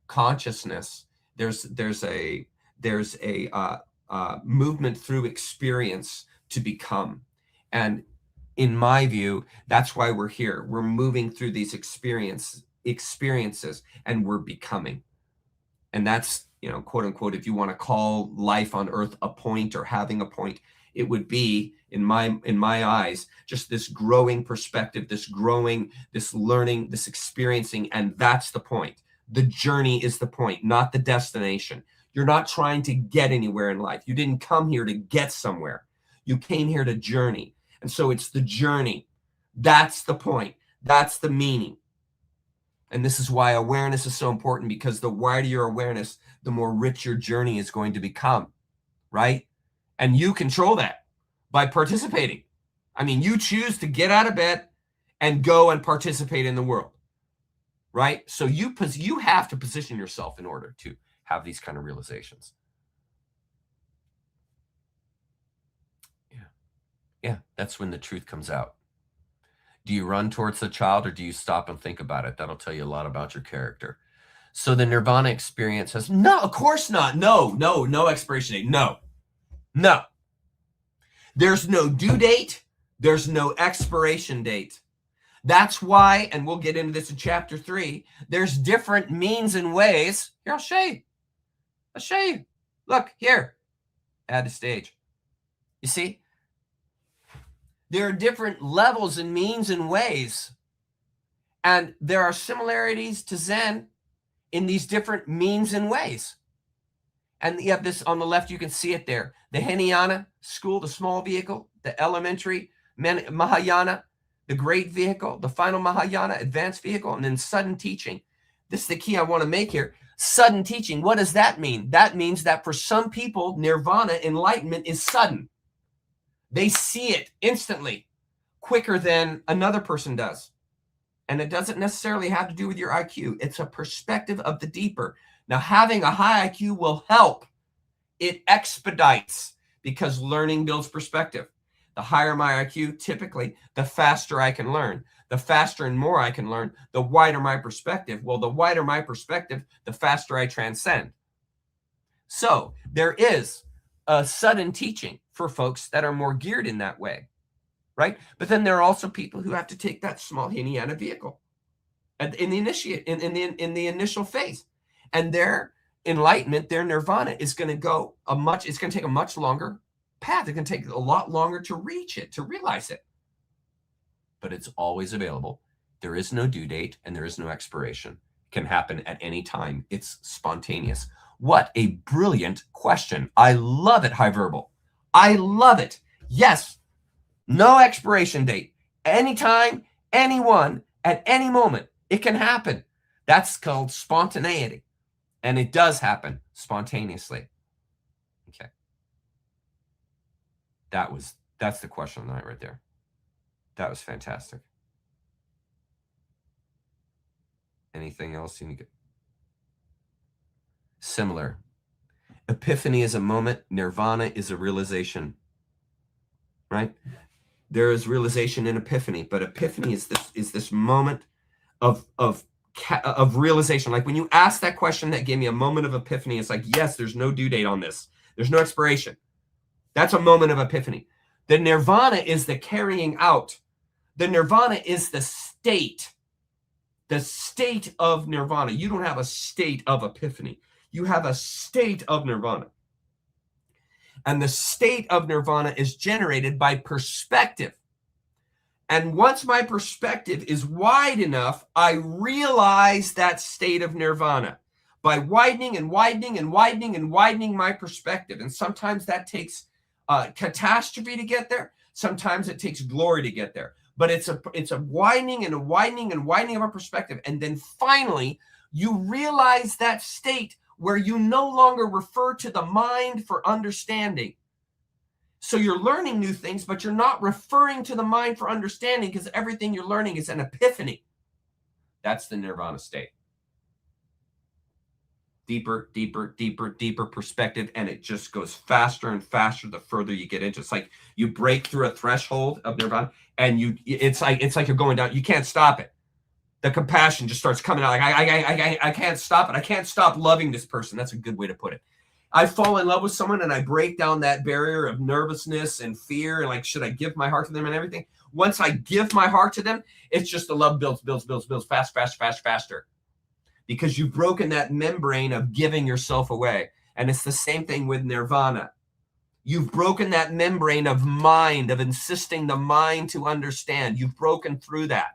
consciousness, there's a movement through experience to become. And in my view, that's why we're here. We're moving through these experiences and we're becoming. And that's, quote unquote, if you want to call life on earth a point or having a point, it would be, in my eyes, just this growing perspective, this learning, this experiencing, and that's the point. The journey is the point, not the destination. You're not trying to get anywhere in life. You didn't come here to get somewhere. You came here to journey. And so it's the journey. That's the point. That's the meaning. And this is why awareness is so important, because the wider your awareness, the more rich your journey is going to become, right? And you control that by participating. I mean, you choose to get out of bed and go and participate in the world, right? So you have to position yourself in order to have these kind of realizations. Yeah, that's when the truth comes out. Do you run towards the child or do you stop and think about it? That'll tell you a lot about your character. So the nirvana experience has, no, of course not. No expiration date. No. There's no due date. There's no expiration date. That's why, and we'll get into this in chapter 3, there's different means and ways. Here, I'll show you. Look, here. Add to stage. You see? There are different levels and means and ways. And there are similarities to Zen in these different means and ways. And you have this on the left, you can see it there. The Hinayana school, the small vehicle, the elementary Mahayana, the great vehicle, the final Mahayana, advanced vehicle, and then sudden teaching. This is the key I want to make here. Sudden teaching, what does that mean? That means that for some people, nirvana, enlightenment, is sudden. They see it instantly, quicker than another person does. And it doesn't necessarily have to do with your IQ. It's a perspective of the deeper. Now, having a high IQ will help. It expedites because learning builds perspective. The higher my IQ, typically, the faster I can learn. The faster and more I can learn, the wider my perspective. Well, the wider my perspective, the faster I transcend. So there is a sudden teaching for folks that are more geared in that way, right? But then there are also people who have to take that small Hinayana vehicle in the initial phase, and their enlightenment, their nirvana is going to it's going to take a much longer path. It's going to take a lot longer to reach it, to realize it. But it's always available. There is no due date and there is no expiration. It can happen at any time. It's spontaneous. What a brilliant question. I love it, High Verbal. I love it. Yes, no expiration date. Anytime, anyone, at any moment, it can happen. That's called spontaneity. And it does happen spontaneously. Okay. That's the question of the night right there. That was fantastic. Anything else you need to get? Similar. Epiphany is a moment. Nirvana is a realization. Right? There is realization in epiphany, but epiphany is this moment of realization. Like when you ask that question that gave me a moment of epiphany, it's like, yes, there's no due date on this. There's no expiration. That's a moment of epiphany. The nirvana is the carrying out. The nirvana is the state of nirvana. You don't have a state of epiphany. You have a state of nirvana. And the state of nirvana is generated by perspective. And once my perspective is wide enough, I realize that state of nirvana by widening and widening and widening and widening my perspective. And sometimes that takes catastrophe to get there. Sometimes it takes glory to get there. But it's a widening and a widening and widening of our perspective. And then finally, you realize that state where you no longer refer to the mind for understanding. So you're learning new things, but you're not referring to the mind for understanding because everything you're learning is an epiphany. That's the nirvana state. deeper, deeper, deeper, deeper perspective, and it just goes faster and faster the further you get into. It's like you break through a threshold of nirvana, and it's like you're going down. You can't stop it. The compassion just starts coming out. Like I can't stop it. I can't stop loving this person. That's a good way to put it. I fall in love with someone and I break down that barrier of nervousness and fear and like, should I give my heart to them and everything? Once I give my heart to them, it's just the love builds faster. Because you've broken that membrane of giving yourself away. And it's the same thing with nirvana. You've broken that membrane of mind, of insisting the mind to understand. You've broken through that.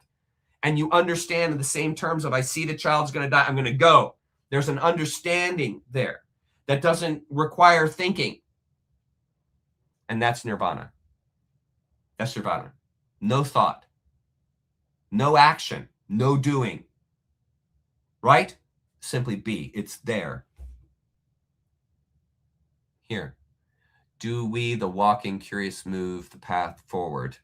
And you understand in the same terms of, I see the child's going to die, I'm going to go. There's an understanding there that doesn't require thinking. And that's nirvana. That's nirvana. No thought, no action, no doing. Right? Simply be. It's there. Here. Do we, the walking, curious, move the path forward?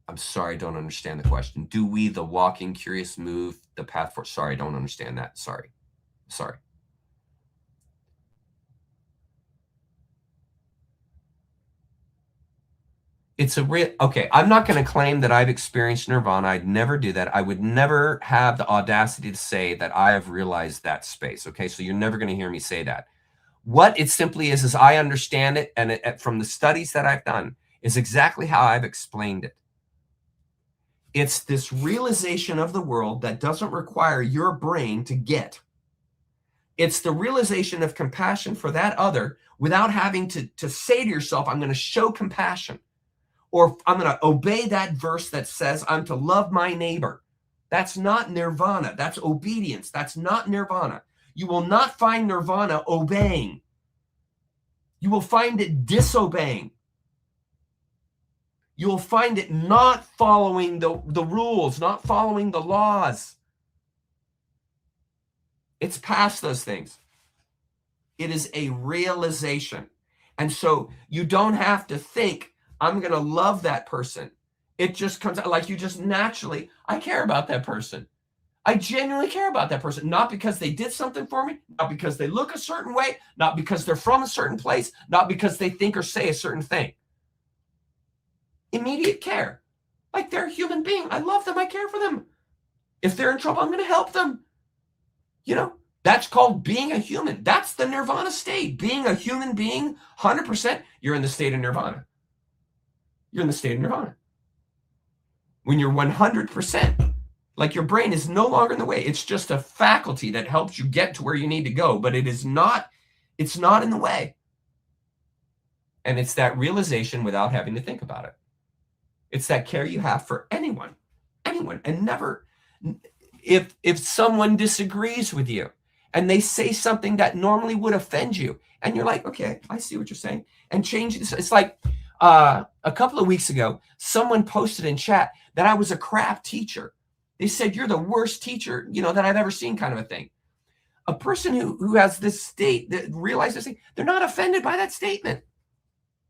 I'm sorry, I don't understand the question. Do we, the walking, curious, move the path forward? Sorry, I don't understand that. Sorry. It's a real, okay, I'm not going to claim that I've experienced nirvana. I'd never do that. I would never have the audacity to say that I have realized that space. Okay, so you're never going to hear me say that. What it simply is I understand it, and from the studies that I've done, is exactly how I've explained it. It's this realization of the world that doesn't require your brain to get. It's the realization of compassion for that other without having to say to yourself, I'm going to show compassion. Or I'm going to obey that verse that says I'm to love my neighbor. That's not nirvana. That's obedience. That's not nirvana. You will not find nirvana obeying. You will find it disobeying. You will find it not following the rules, not following the laws. It's past those things. It is a realization. And so you don't have to think, I'm going to love that person. It just comes out like you just naturally, I care about that person. I genuinely care about that person, not because they did something for me, not because they look a certain way, not because they're from a certain place, not because they think or say a certain thing. Immediate care. Like they're a human being. I love them. I care for them. If they're in trouble, I'm going to help them. You know, that's called being a human. That's the nirvana state. Being a human being, 100%, you're in the state of nirvana. You're in the state of nirvana. When you're 100%, like your brain is no longer in the way. It's just a faculty that helps you get to where you need to go, but it's not in the way. And it's that realization without having to think about it. It's that care you have for anyone, and never, if someone disagrees with you and they say something that normally would offend you, and you're like, okay, I see what you're saying, and change this. It's like, a couple of weeks ago, someone posted in chat that I was a crap teacher. They said, you're the worst teacher, that I've ever seen, kind of a thing. A person who has this state, that realizes they're not offended by that statement.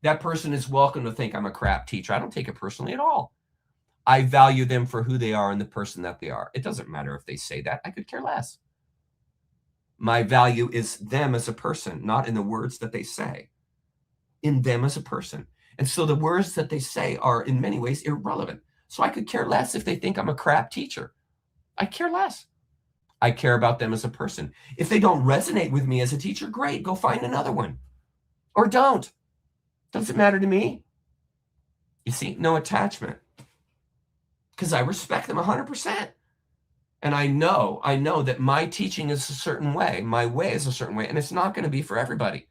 That person is welcome to think I'm a crap teacher. I don't take it personally at all. I value them for who they are and the person that they are. It doesn't matter if they say that. I could care less. My value is them as a person, not in the words that they say, in them as a person. And so the words that they say are in many ways irrelevant. So I could care less if they think I'm a crap teacher. I care less. I care about them as a person. If they don't resonate with me as a teacher, great, go find another one. Or don't. Doesn't matter to me. You see, no attachment. Because I respect them 100%. And I know that my teaching is a certain way. My way is a certain way. And it's not going to be for everybody.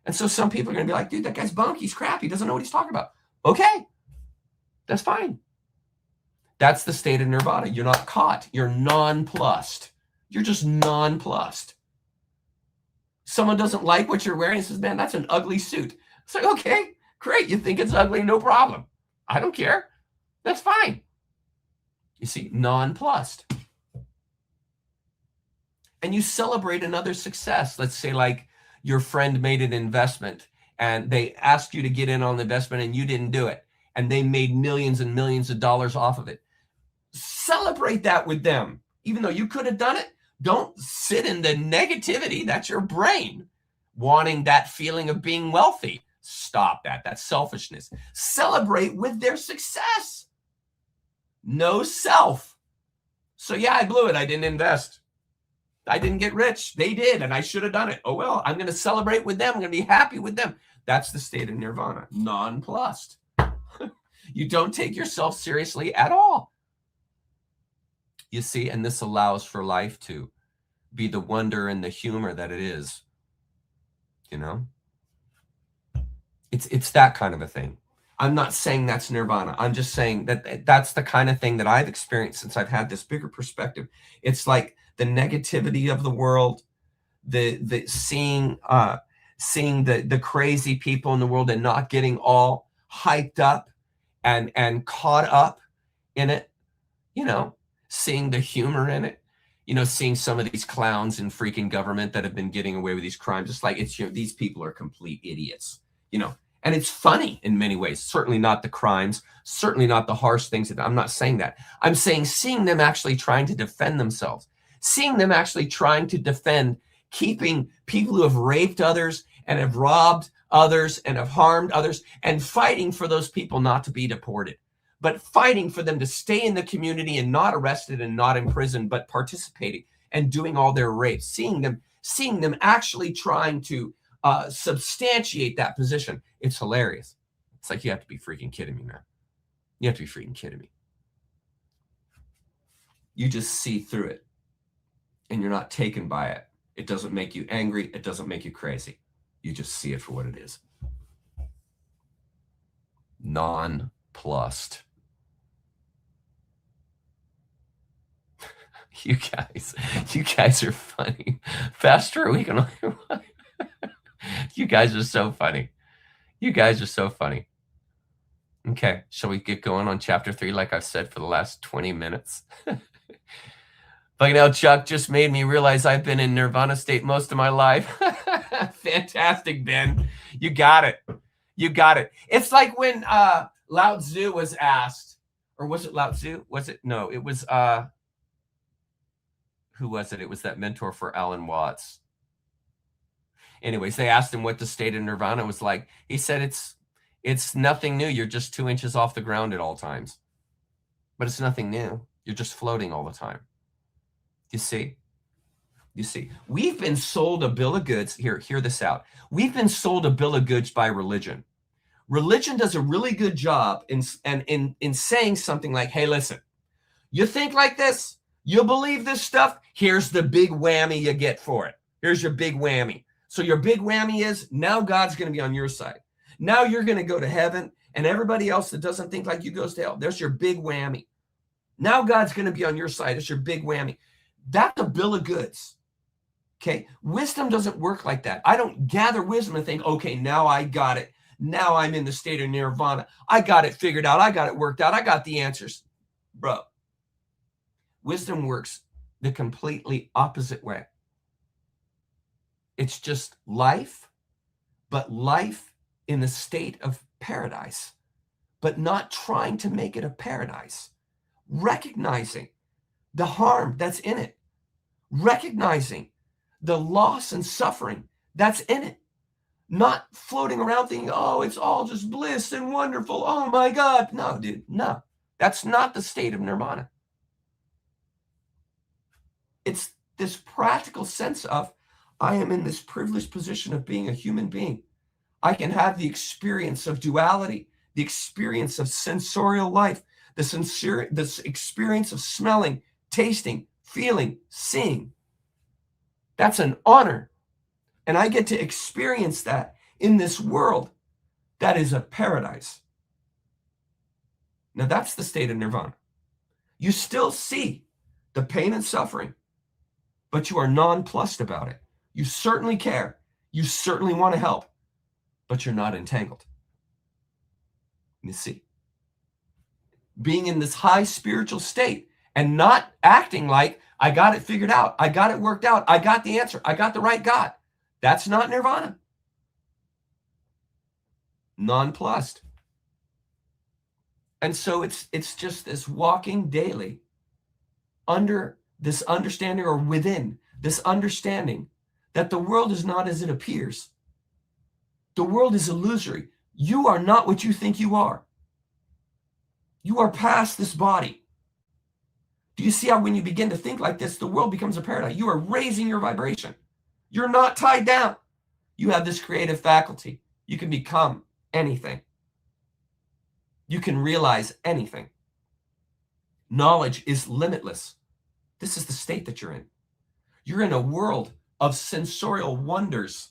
And so some people are going to be like, dude, that guy's bunk. He's crap. He doesn't know what he's talking about. Okay. That's fine. That's the state of nirvana. You're not caught. You're nonplussed. You're just nonplussed. Someone doesn't like what you're wearing and says, man, that's an ugly suit. It's like, okay, great. You think it's ugly? No problem. I don't care. That's fine. You see, nonplussed. And you celebrate another success. Let's say like your friend made an investment and they asked you to get in on the investment and you didn't do it. And they made millions and millions of dollars off of it. Celebrate that with them. Even though you could have done it, Don't sit in the negativity. That's your brain wanting that feeling of being wealthy. Stop that. That's selfishness. Celebrate with their success. No self. So yeah, I blew it. I didn't invest. I didn't get rich. They did, and I should have done it. Oh, well, I'm going to celebrate with them. I'm going to be happy with them. That's the state of nirvana, nonplussed. You don't take yourself seriously at all. You see, and this allows for life to be the wonder and the humor that it is. You know? It's that kind of a thing. I'm not saying that's nirvana. I'm just saying that that's the kind of thing that I've experienced since I've had this bigger perspective. It's like the negativity of the world, the seeing the crazy people in the world and not getting all hyped up and caught up in it, you know, seeing the humor in it, you know, seeing some of these clowns in freaking government that have been getting away with these crimes. It's like, it's, you know, these people are complete idiots, you know, and it's funny in many ways. Certainly not the crimes, certainly not the harsh things. I'm not saying that. I'm saying seeing them actually trying to defend themselves, seeing them actually trying to defend keeping people who have raped others and have robbed others and have harmed others, and fighting for those people not to be deported, but fighting for them to stay in the community and not arrested and not imprisoned, but participating and doing all their rapes, seeing them actually trying to substantiate that position. It's hilarious. It's like, you have to be freaking kidding me, man. You have to be freaking kidding me. You just see through it and you're not taken by it. It doesn't make you angry. It doesn't make you crazy. You just see it for what it is. Nonplussed. You guys are funny. Faster week on You guys are so funny. You guys are so funny. Okay, shall we get going on chapter 3 like I've said for the last 20 minutes? Fucking hell, Chuck just made me realize I've been in nirvana state most of my life. Fantastic, Ben. You got it. You got it. It's like when Lao Tzu was asked, or was it Lao Tzu? Was it? No, it was, who was it? It was that mentor for Alan Watts. Anyways, they asked him what the state of nirvana was like. He said, it's nothing new. You're just 2 inches off the ground at all times. But it's nothing new. You're just floating all the time. You see? You see? We've been sold a bill of goods. Hear this out. We've been sold a bill of goods by religion. Religion does a really good job in saying something like, hey, listen, you think like this? You believe this stuff? Here's the big whammy you get for it. Here's your big whammy. So your big whammy is now God's going to be on your side. Now you're going to go to heaven, and everybody else that doesn't think like you goes to hell. There's your big whammy. Now God's going to be on your side. It's your big whammy. That's a bill of goods. Okay. Wisdom doesn't work like that. I don't gather wisdom and think, okay, now I got it. Now I'm in the state of nirvana. I got it figured out. I got it worked out. I got the answers. Bro, wisdom works the completely opposite way. It's just life, but life in the state of paradise, but not trying to make it a paradise. Recognizing the harm that's in it. Recognizing the loss and suffering that's in it. Not floating around thinking, oh, it's all just bliss and wonderful. Oh my God. No, dude, no. That's not the state of nirvana. It's this practical sense of, I am in this privileged position of being a human being. I can have the experience of duality, the experience of sensorial life, this experience of smelling, tasting, feeling, seeing. That's an honor. And I get to experience that in this world that is a paradise. Now that's the state of nirvana. You still see the pain and suffering, but you are nonplussed about it. You certainly care. You certainly want to help, but you're not entangled. You see, being in this high spiritual state and not acting like I got it figured out. I got it worked out. I got the answer. I got the right God. That's not nirvana. Nonplussed. And so it's just this walking daily under this understanding, or within this understanding that the world is not as it appears. The world is illusory. You are not what you think you are. You are past this body. Do you see how when you begin to think like this, the world becomes a paradise? You are raising your vibration. You're not tied down. You have this creative faculty. You can become anything. You can realize anything. Knowledge is limitless. This is the state that you're in. You're in a world of sensorial wonders,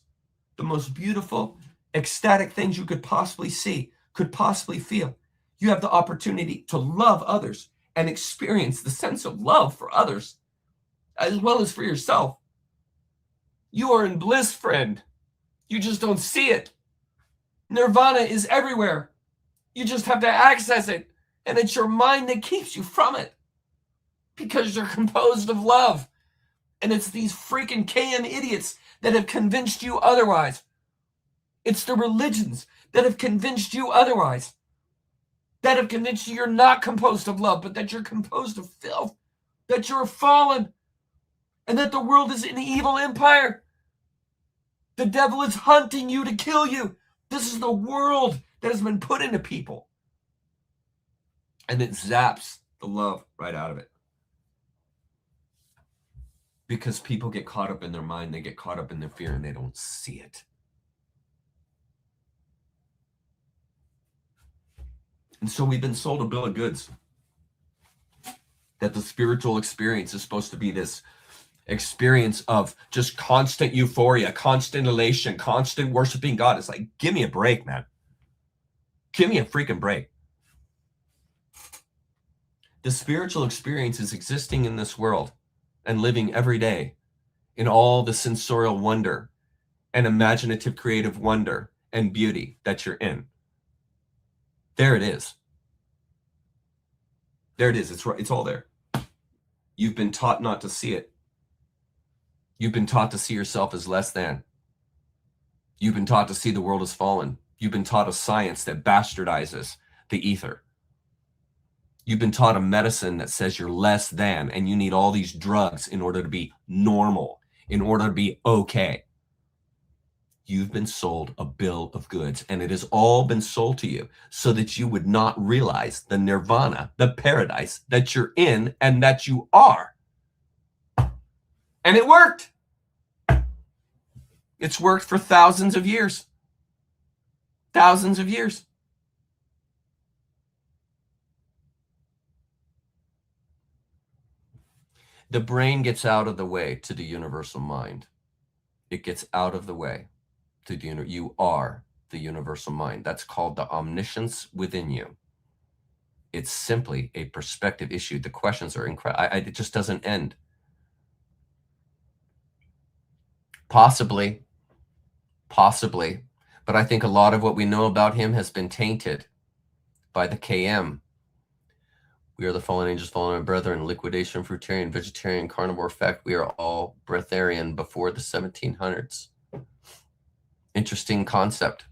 the most beautiful, ecstatic things you could possibly see, could possibly feel. You have the opportunity to love others and experience the sense of love for others, as well as for yourself. You are in bliss, friend. You just don't see it. Nirvana is everywhere. You just have to access it, and it's your mind that keeps you from it, because you're composed of love. And it's these freaking KM idiots that have convinced you otherwise. It's the religions that have convinced you otherwise, that have convinced you you're not composed of love, but that you're composed of filth, that you're fallen, and that the world is an evil empire. The devil is hunting you to kill you. This is the world that has been put into people. And it zaps the love right out of it. Because people get caught up in their mind, they get caught up in their fear, and they don't see it. And so we've been sold a bill of goods that the spiritual experience is supposed to be this experience of just constant euphoria, constant elation, constant worshiping God. It's like, give me a break, man. Give me a freaking break. The spiritual experience is existing in this world and living every day in all the sensorial wonder and imaginative creative wonder and beauty that you're in. There it is. There it is. It's all there. You've been taught not to see it. You've been taught to see yourself as less than. You've been taught to see the world as fallen. You've been taught a science that bastardizes the ether. You've been taught a medicine that says you're less than, and you need all these drugs in order to be normal, in order to be okay. You've been sold a bill of goods, and it has all been sold to you so that you would not realize the nirvana, the paradise that you're in and that you are. And it worked. It's worked for thousands of years. Thousands of years. The brain gets out of the way to the universal mind. It gets out of the way to the you are the universal mind. That's called the omniscience within you. It's simply a perspective issue. The questions are incredible. It just doesn't end. Possibly, but I think a lot of what we know about him has been tainted by the KM. We are the fallen angels, fallen brethren, liquidation, fruitarian, vegetarian, carnivore fact. We are all breatharian before the 1700s. Interesting concept.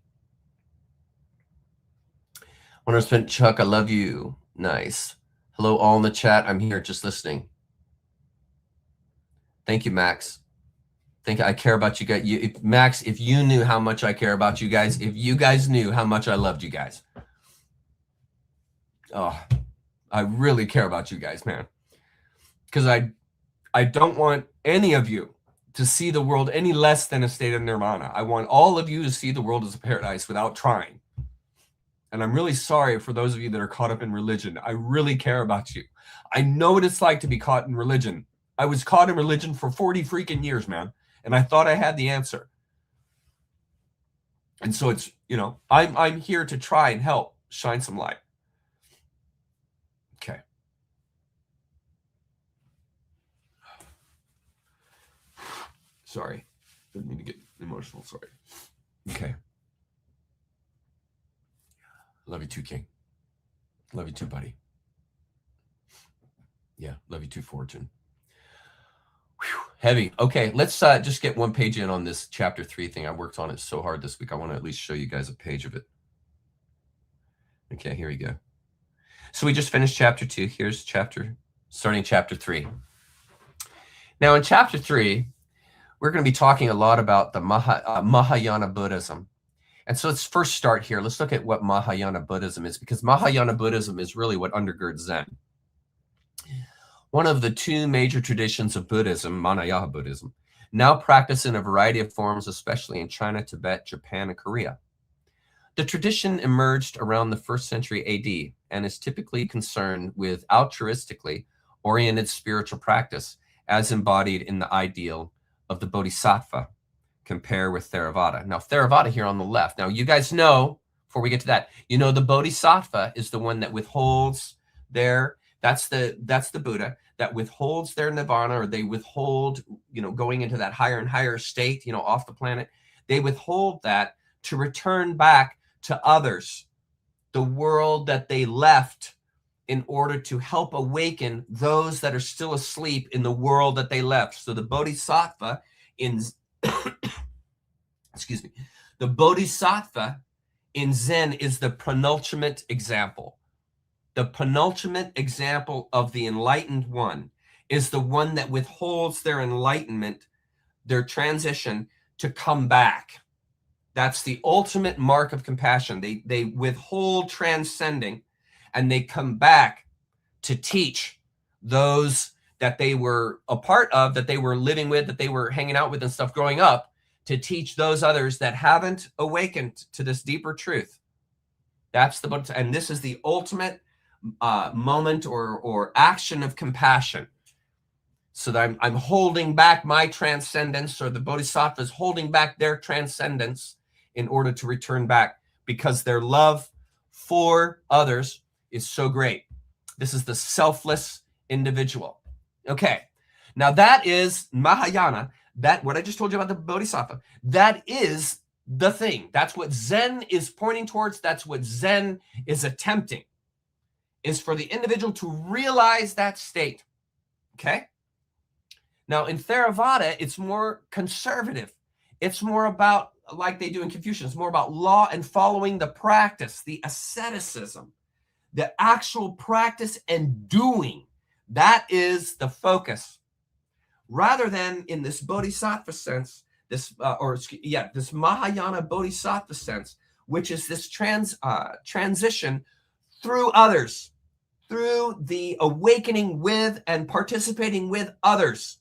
When I spent Chuck, I love you. Nice. Hello, all in the chat. I'm here just listening. Thank you, Max. I care about you guys. Max, if you knew how much I care about you guys, if you guys knew how much I loved you guys. Oh, I really care about you guys, man. Because I don't want any of you to see the world any less than a state of nirvana. I want all of you to see the world as a paradise without trying. And I'm really sorry for those of you that are caught up in religion. I really care about you. I know what it's like to be caught in religion. I was caught in religion for 40 freaking years, man. And I thought I had the answer. And so it's, I'm here to try and help shine some light. Okay. Sorry. Didn't mean to get emotional. Sorry. Okay. Love you too, King. Love you too, buddy. Yeah, love you too, Fortune. Whew, heavy. Okay, let's just get one page in on this chapter 3 thing. I worked on it so hard this week. I want to at least show you guys a page of it. Okay, here we go. So we just finished chapter 2. Here's starting chapter 3. Now, in chapter 3, we're going to be talking a lot about the Mahayana Buddhism. And so let's first start here. Let's look at what Mahayana Buddhism is, because Mahayana Buddhism is really what undergirds Zen. One of the two major traditions of Buddhism, Mahayana Buddhism, now practiced in a variety of forms, especially in China, Tibet, Japan, and Korea. The tradition emerged around the 1st century AD and is typically concerned with altruistically oriented spiritual practice as embodied in the ideal of the Bodhisattva. Compare with Theravada. Now, Theravada here on the left. Now, you guys know, before we get to that, you know the Bodhisattva is the one that withholds their, that's the Buddha, that withholds their nirvana, or they withhold, going into that higher and higher state, off the planet. They withhold that to return back to others, the world that they left, in order to help awaken those that are still asleep in the world that they left. So the Bodhisattva in excuse me, the Bodhisattva in Zen is the penultimate example. The penultimate example of the enlightened one is the one that withholds their enlightenment, their transition, to come back. That's the ultimate mark of compassion. They withhold transcending, and they come back to teach those that they were a part of, that they were living with, that they were hanging out with and stuff growing up, to teach those others that haven't awakened to this deeper truth. That's the, and this is the ultimate moment or action of compassion. So that I'm holding back my transcendence, or the Bodhisattva is holding back their transcendence in order to return back, because their love for others is so great. This is the selfless individual. Okay, now that is Mahayana. That, what I just told you about the Bodhisattva, that is the thing. That's what Zen is pointing towards. That's what Zen is attempting, is for the individual to realize that state. Okay? Now, in Theravada, it's more conservative. It's more about, like they do in Confucius, it's more about law and following the practice, the asceticism, the actual practice and doing. That is the focus. Rather than in this Bodhisattva sense, this Mahayana Bodhisattva sense, which is this transition through others, through the awakening with and participating with others.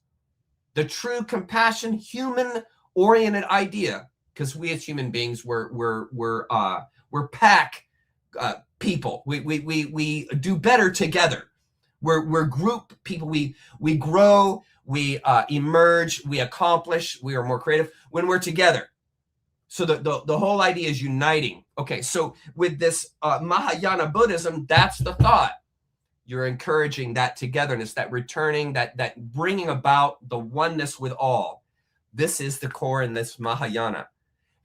The true compassion, human-oriented idea, because we as human beings, we're pack people. We do better together. We're group people. We grow, we emerge, we accomplish, we are more creative when we're together. So the whole idea is uniting. Okay, so with this Mahayana Buddhism, that's the thought. You're encouraging that togetherness, that returning, that bringing about the oneness with all. This is the core in this Mahayana.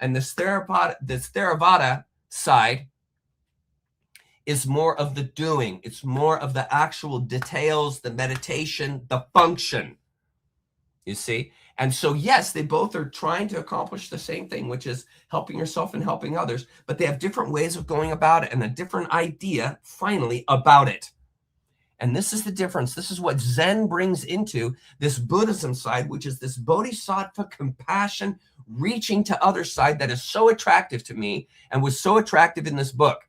And this Theravada side is more of the doing. It's more of the actual details, the meditation, the function. You see? And so, yes, they both are trying to accomplish the same thing, which is helping yourself and helping others, but they have different ways of going about it and a different idea, finally, about it. And this is the difference. This is what Zen brings into this Buddhism side, which is this bodhisattva compassion, reaching to other side that is so attractive to me and was so attractive in this book.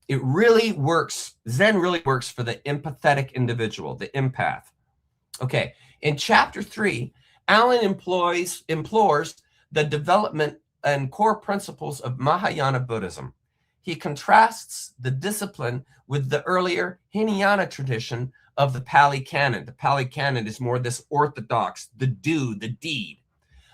It really works. Zen really works for the empathetic individual, the empath. Okay, in chapter 3, Alan implores the development and core principles of Mahayana Buddhism. He contrasts the discipline with the earlier Hinayana tradition of the Pali Canon. The Pali Canon is more this orthodox, the do, the deed.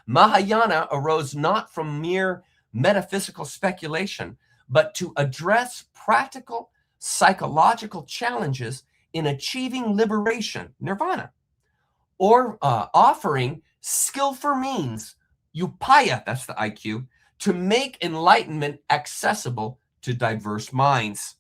Mahayana arose not from mere metaphysical speculation, but to address practical psychological challenges in achieving liberation, nirvana, or offering skillful means, upaya, that's the IQ, to make enlightenment accessible to diverse minds.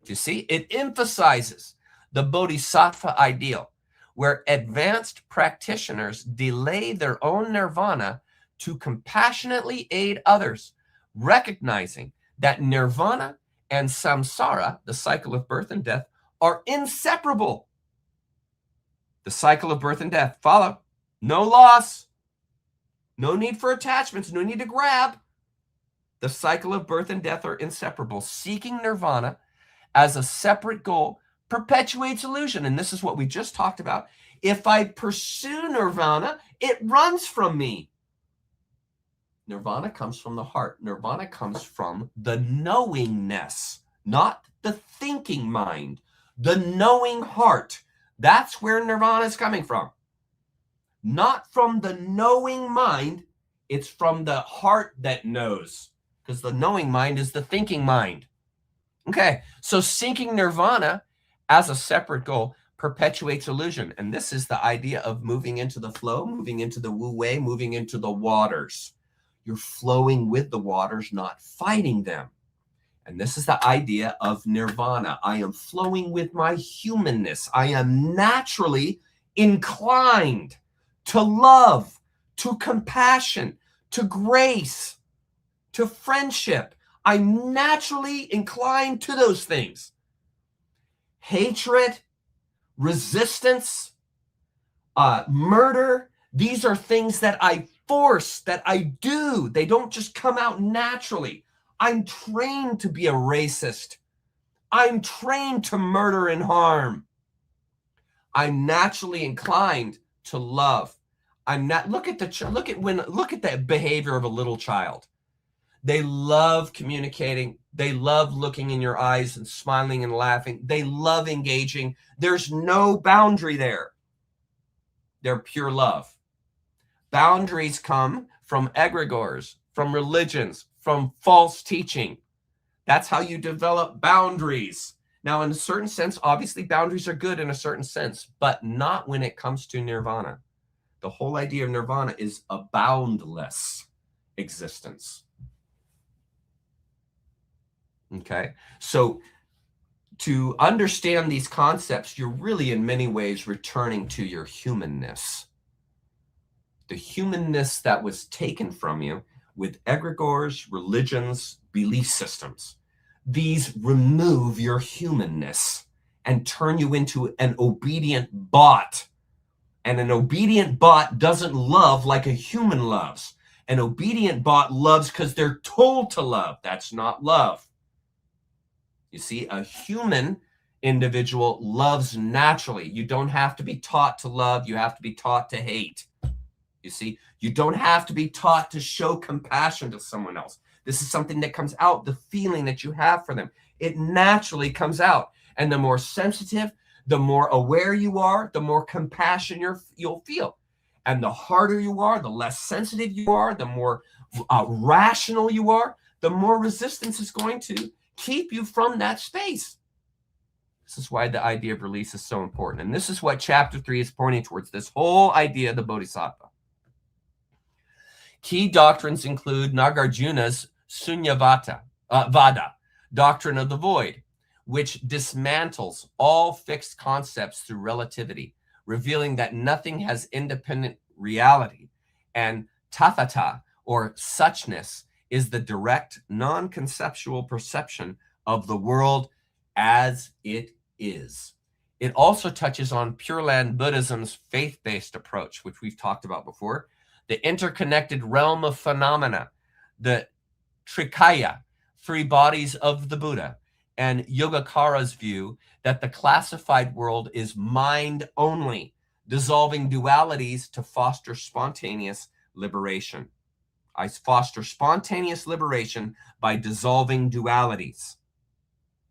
You see, it emphasizes the bodhisattva ideal, where advanced practitioners delay their own nirvana to compassionately aid others, recognizing that nirvana and samsara, the cycle of birth and death, are inseparable. The cycle of birth and death. Follow. No loss. No need for attachments. No need to grab. The cycle of birth and death are inseparable. Seeking nirvana as a separate goal perpetuates illusion. And this is what we just talked about. If I pursue nirvana, it runs from me. Nirvana comes from the heart. Nirvana comes from the knowingness, not the thinking mind, the knowing heart. That's where nirvana is coming from. Not from the knowing mind. It's from the heart that knows, because the knowing mind is the thinking mind. Okay, so seeking nirvana as a separate goal perpetuates illusion. And this is the idea of moving into the flow, moving into the wu wei, moving into the waters. You're flowing with the waters, not fighting them. And this is the idea of nirvana. I am flowing with my humanness. I am naturally inclined to love, to compassion, to grace, to friendship. I'm naturally inclined to those things. Hatred, resistance, murder, these are things that I force, that I do. They don't just come out naturally. I'm trained to be a racist. I'm trained to murder and harm. I'm naturally inclined to love. I'm not. Look at the behavior of a little child. They love communicating. They love looking in your eyes and smiling and laughing. They love engaging. There's no boundary there. They're pure love. Boundaries come from egregores, from religions, from false teaching. That's how you develop boundaries. Now, in a certain sense, obviously boundaries are good in a certain sense, but not when it comes to nirvana. The whole idea of nirvana is a boundless existence. Okay, so to understand these concepts, you're really in many ways returning to your humanness. The humanness that was taken from you with egregores, religions, belief systems. These remove your humanness and turn you into an obedient bot. And an obedient bot doesn't love like a human loves. An obedient bot loves because they're told to love. That's not love. You see, a human individual loves naturally. You don't have to be taught to love. You have to be taught to hate. You see, you don't have to be taught to show compassion to someone else. This is something that comes out, the feeling that you have for them. It naturally comes out. And the more sensitive, the more aware you are, the more compassion you'll feel. And the harder you are, the less sensitive you are, the more rational you are, the more resistance is going to keep you from that space. This is why the idea of release is so important. And this is what chapter 3 is pointing towards, this whole idea of the bodhisattva. Key doctrines include Nagarjuna's Sunyavada, doctrine of the void, which dismantles all fixed concepts through relativity, revealing that nothing has independent reality. And tathata, or suchness, is the direct, non-conceptual perception of the world as it is. It also touches on Pure Land Buddhism's faith-based approach, which we've talked about before, the interconnected realm of phenomena, the Trikaya, three bodies of the Buddha, and Yogacarra's view that the classified world is mind only, dissolving dualities to foster spontaneous liberation. I foster spontaneous liberation by dissolving dualities.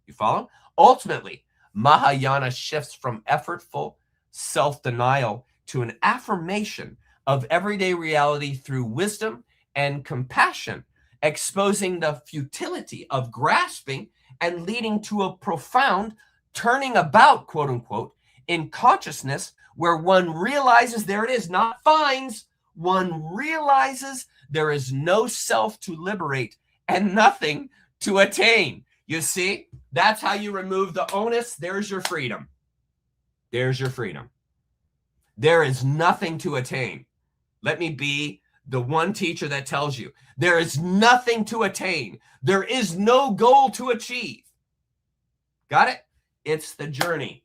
You follow? Ultimately, Mahayana shifts from effortful self-denial to an affirmation of everyday reality through wisdom and compassion, exposing the futility of grasping and leading to a profound turning about, quote unquote, in consciousness where one realizes, there it is, not finds, one realizes there is no self to liberate and nothing to attain. You see, that's how you remove the onus. There's your freedom. There's your freedom. There is nothing to attain. Let me be the one teacher that tells you there is nothing to attain. There is no goal to achieve. Got it? It's the journey.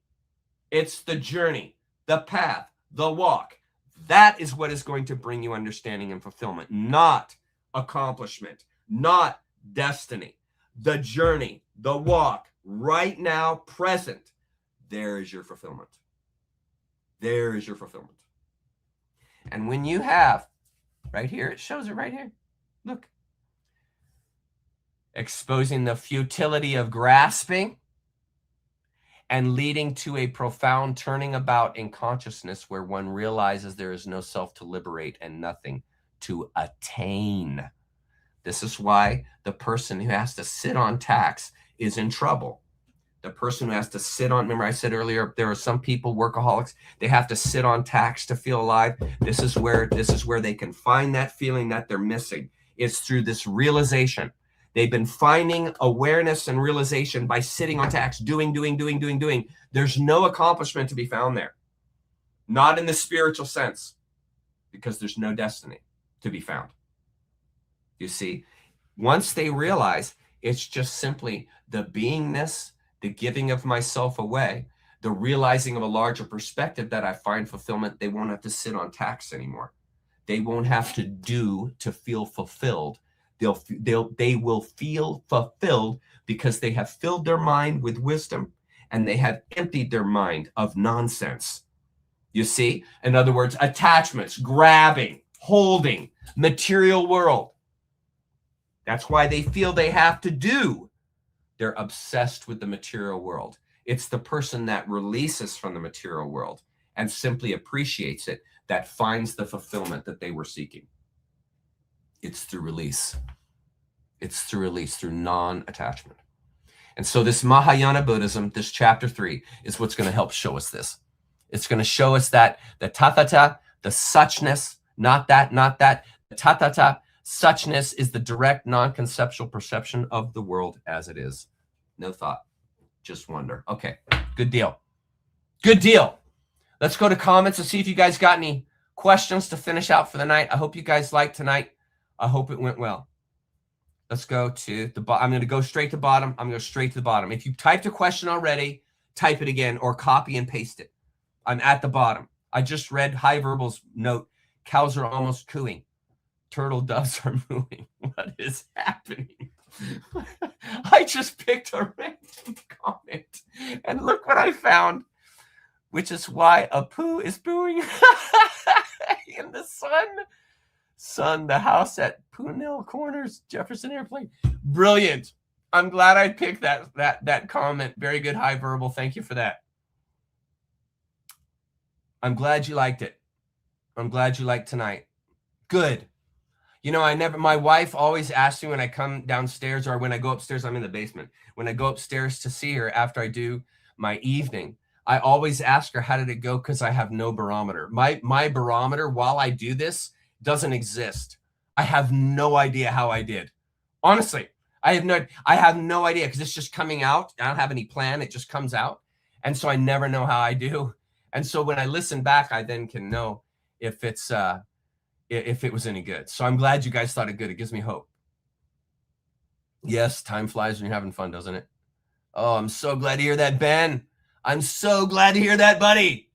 It's the journey. the path, the walk. That is what is going to bring you understanding and fulfillment, not accomplishment, not destiny. The journey, the walk, right now, present, there is your fulfillment. There is your fulfillment. And when you have, right here, it shows it right here. Look. Exposing the futility of grasping and leading to a profound turning about in consciousness where one realizes there is no self to liberate and nothing to attain. This is why the person who has to sit on tax is in trouble. The person who has to sit on, remember I said earlier, there are some people, workaholics, they have to sit on tax to feel alive. This is where they can find that feeling that they're missing. It's through this realization. They've been finding awareness and realization by sitting on tax, doing. There's no accomplishment to be found there. Not in the spiritual sense, because there's no destiny to be found. You see, once they realize it's just simply the beingness, the giving of myself away, the realizing of a larger perspective that I find fulfillment, they won't have to sit on tax anymore. They won't have to do to feel fulfilled. They will feel fulfilled because they have filled their mind with wisdom and they have emptied their mind of nonsense. You see, in other words, attachments, grabbing, holding, material world. That's why they feel they have to do. They're obsessed with the material world. It's the person that releases from the material world and simply appreciates it that finds the fulfillment that they were seeking. It's through release. It's through release, through non-attachment. And so this Mahayana Buddhism, this chapter 3, is what's going to help show us this. It's going to show us that the tathata, the suchness, not that, the tathata, suchness is the direct non-conceptual perception of the world as it is. No thought, just wonder. Okay, good deal. Good deal. Let's go to comments and see if you guys got any questions to finish out for the night. I hope you guys liked tonight. I hope it went well. Let's go to the bottom. I'm going to go straight to bottom. I'm going to go straight to the bottom. If you typed a question already, type it again or copy and paste it. I'm at the bottom. I just read High Verbal's note. Cows are almost cooing. Turtle doves are mooing. What is happening? I just picked a random comment and look what I found, which is why a poo is booing in the sun, the house at Poonell Corners, Jefferson Airplane. Brilliant. I'm glad I picked that comment. Very good, High Verbal. Thank you for that. I'm glad you liked it. I'm glad you liked tonight. Good. You know, my wife always asks me when I come downstairs or when I go upstairs, I'm in the basement. When I go upstairs to see her after I do my evening, I always ask her, how did it go? Because I have no barometer. My barometer, while I do this, doesn't exist. I have no idea how I did. Honestly, I have no idea because it's just coming out. I don't have any plan. It just comes out. And so I never know how I do. And so when I listen back, I then can know if it was any good. So I'm glad you guys thought it good. It gives me hope. Yes, time flies when you're having fun, doesn't it? Oh, I'm so glad to hear that, Ben. I'm so glad to hear that, buddy.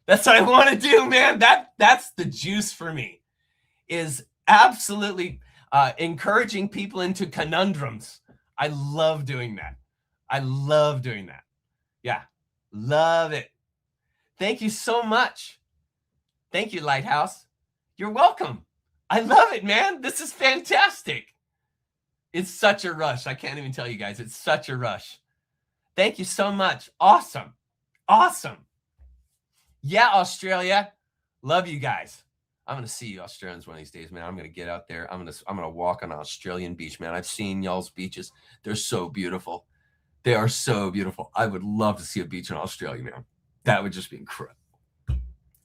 That's what I want to do, man. That's the juice for me, is absolutely encouraging people into conundrums. I love doing that. I love doing that. Yeah, love it. Thank you so much. Thank you, Lighthouse. You're welcome. I love it, man. This is fantastic. It's such a rush. I can't even tell you guys. It's such a rush. Thank you so much. Awesome. Awesome. Yeah, Australia. Love you guys. I'm going to see you Australians one of these days, man. I'm going to get out there. I'm going to walk on an Australian beach, man. I've seen y'all's beaches. They're so beautiful. They are so beautiful. I would love to see a beach in Australia, man. That would just be incredible.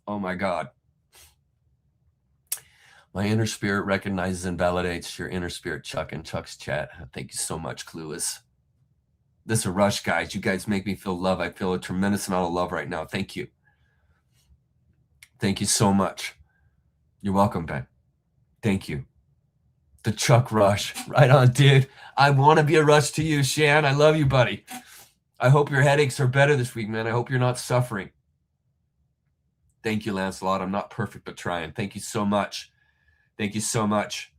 Oh, my God. My inner spirit recognizes and validates your inner spirit, Chuck, and Chuck's chat. Thank you so much, Clueless. This is a rush, guys. You guys make me feel love. I feel a tremendous amount of love right now. Thank you. Thank you so much. You're welcome, Ben. Thank you. The Chuck rush. Right on, dude. I want to be a rush to you, Shan. I love you, buddy. I hope your headaches are better this week, man. I hope you're not suffering. Thank you, Lancelot. I'm not perfect, but trying. Thank you so much. Thank you so much.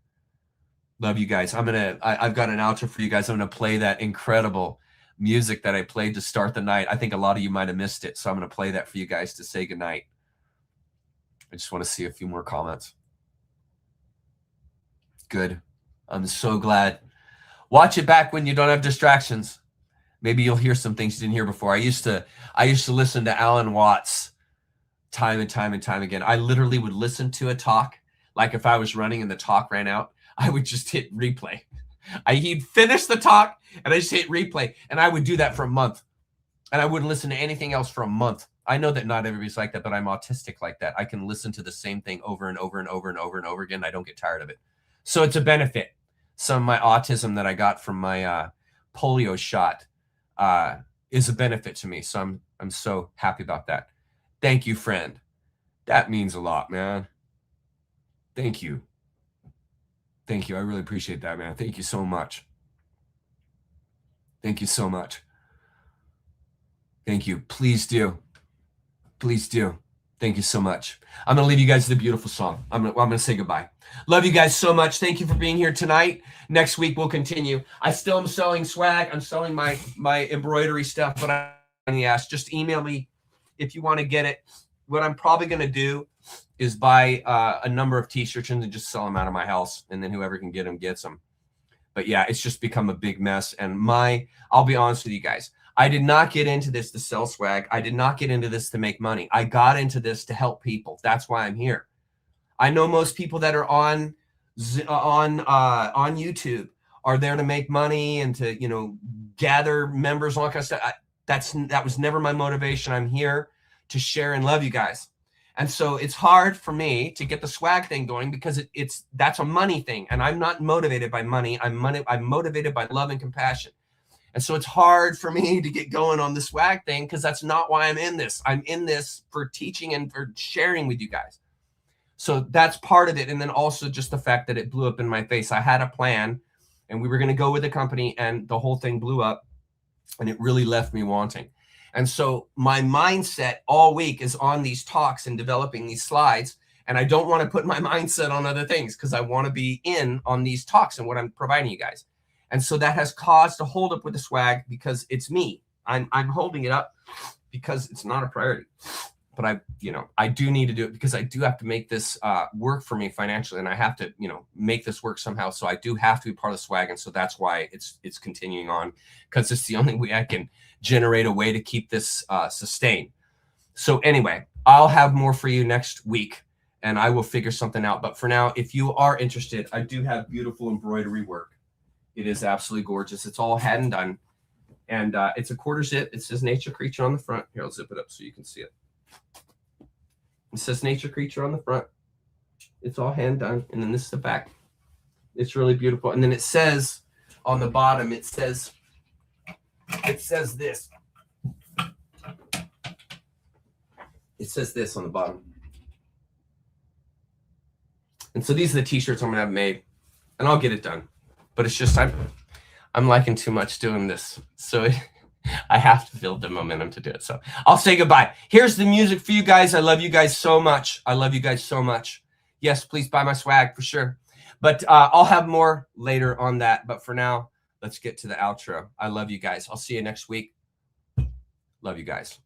Love you guys. I've got an outro for you guys. I'm going to play that incredible music that I played to start the night. I think a lot of you might have missed it, so I'm going to play that for you guys to say goodnight. I just want to see a few more comments. Good. I'm so glad. Watch it back when you don't have distractions. Maybe you'll hear some things you didn't hear before. I used to listen to Alan Watts time and time and time again. I literally would listen to a talk. Like if I was running and the talk ran out, I would just hit replay. He'd finish the talk and I just hit replay. And I would do that for a month. And I wouldn't listen to anything else for a month. I know that not everybody's like that, but I'm autistic like that. I can listen to the same thing over and over and over and over and over again. I don't get tired of it. So it's a benefit. Some of my autism that I got from my polio shot is a benefit to me. So I'm so happy about that. Thank you, friend. That means a lot, man. Thank you. Thank you. I really appreciate that, man. Thank you so much. Thank you so much. Thank you. Please do. Please do. Thank you so much. I'm going to leave you guys with a beautiful song. I'm going to say goodbye. Love you guys so much. Thank you for being here tonight. Next week, we'll continue. I still am selling swag. I'm selling my embroidery stuff, but I'm on the ass. Just email me if you want to get it. What I'm probably going to do is buy a number of t-shirts and just sell them out of my house. And then whoever can get them gets them. But yeah, it's just become a big mess. And I'll be honest with you guys. I did not get into this to sell swag. I did not get into this to make money. I got into this to help people. That's why I'm here. I know most people that are on YouTube are there to make money and to, gather members, all that kind of stuff. That was never my motivation. I'm here to share and love you guys. And so it's hard for me to get the swag thing going because that's a money thing. And I'm not motivated by money. I'm motivated by love and compassion. And so it's hard for me to get going on the swag thing because that's not why I'm in this. I'm in this for teaching and for sharing with you guys. So that's part of it. And then also just the fact that it blew up in my face. I had a plan and we were going to go with the company and the whole thing blew up and it really left me wanting. And so my mindset all week is on these talks and developing these slides. And I don't want to put my mindset on other things because I want to be in on these talks and what I'm providing you guys. And so that has caused a hold up with the swag because it's me. I'm holding it up because it's not a priority. But I do need to do it because I do have to make this work for me financially, and I have to, make this work somehow. So I do have to be part of the swag, and so that's why it's continuing on because it's the only way I can generate a way to keep this sustained. So anyway, I'll have more for you next week, and I will figure something out. But for now, if you are interested, I do have beautiful embroidery work. It is absolutely gorgeous. It's all hand done, and it's a quarter zip. It says Nature Creature on the front. Here, I'll zip it up so you can see it. It says Nature Creature on the front. It's all hand done. And then this is the back. It's really beautiful. And then it says on the bottom, it says this. It says this on the bottom. And so these are the t-shirts I'm going to have made. And I'll get it done. But it's just I'm liking too much doing this. So I have to build the momentum to do it. So I'll say goodbye. Here's the music for you guys. I love you guys so much. I love you guys so much. Yes, please buy my swag for sure. But I'll have more later on that. But for now, let's get to the outro. I love you guys. I'll see you next week. Love you guys.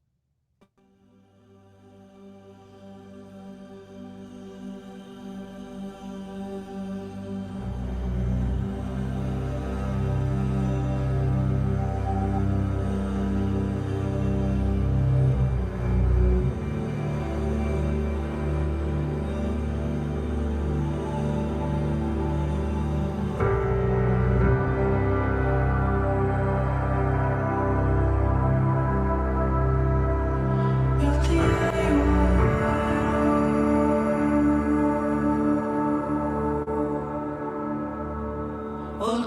Oh,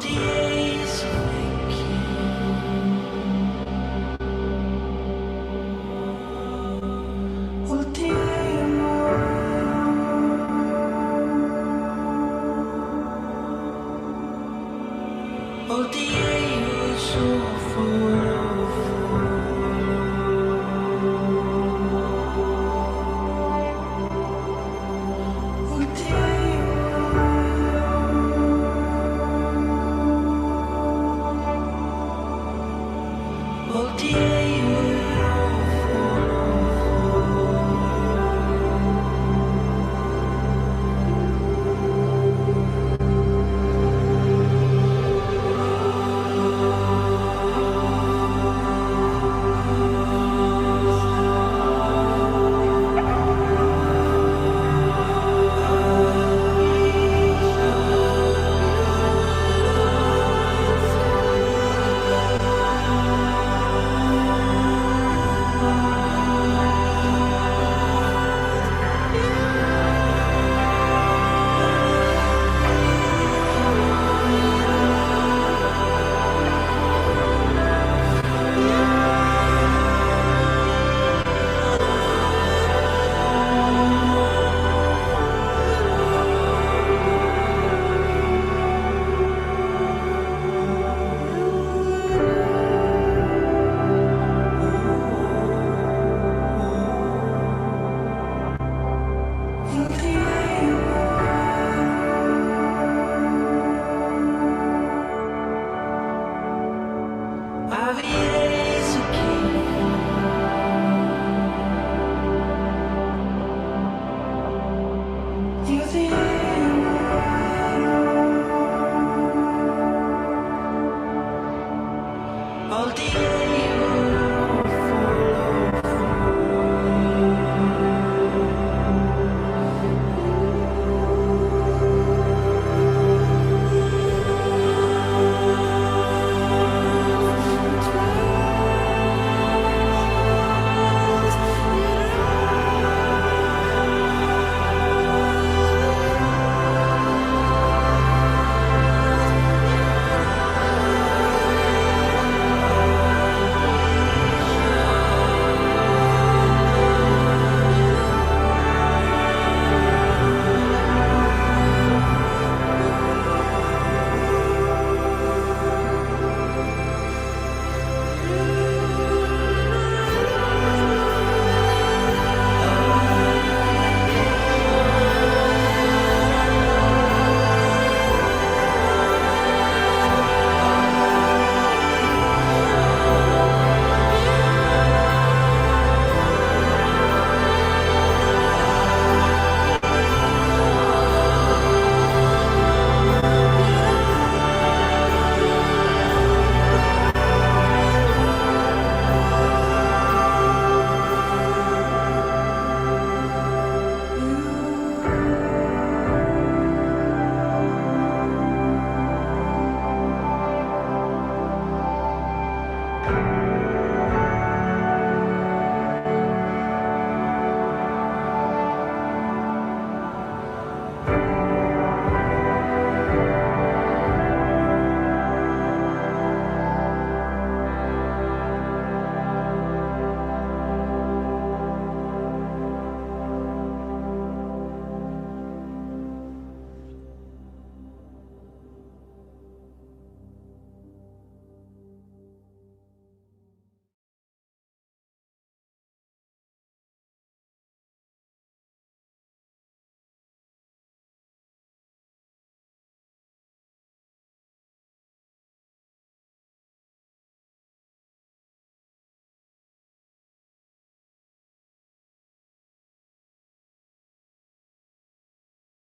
the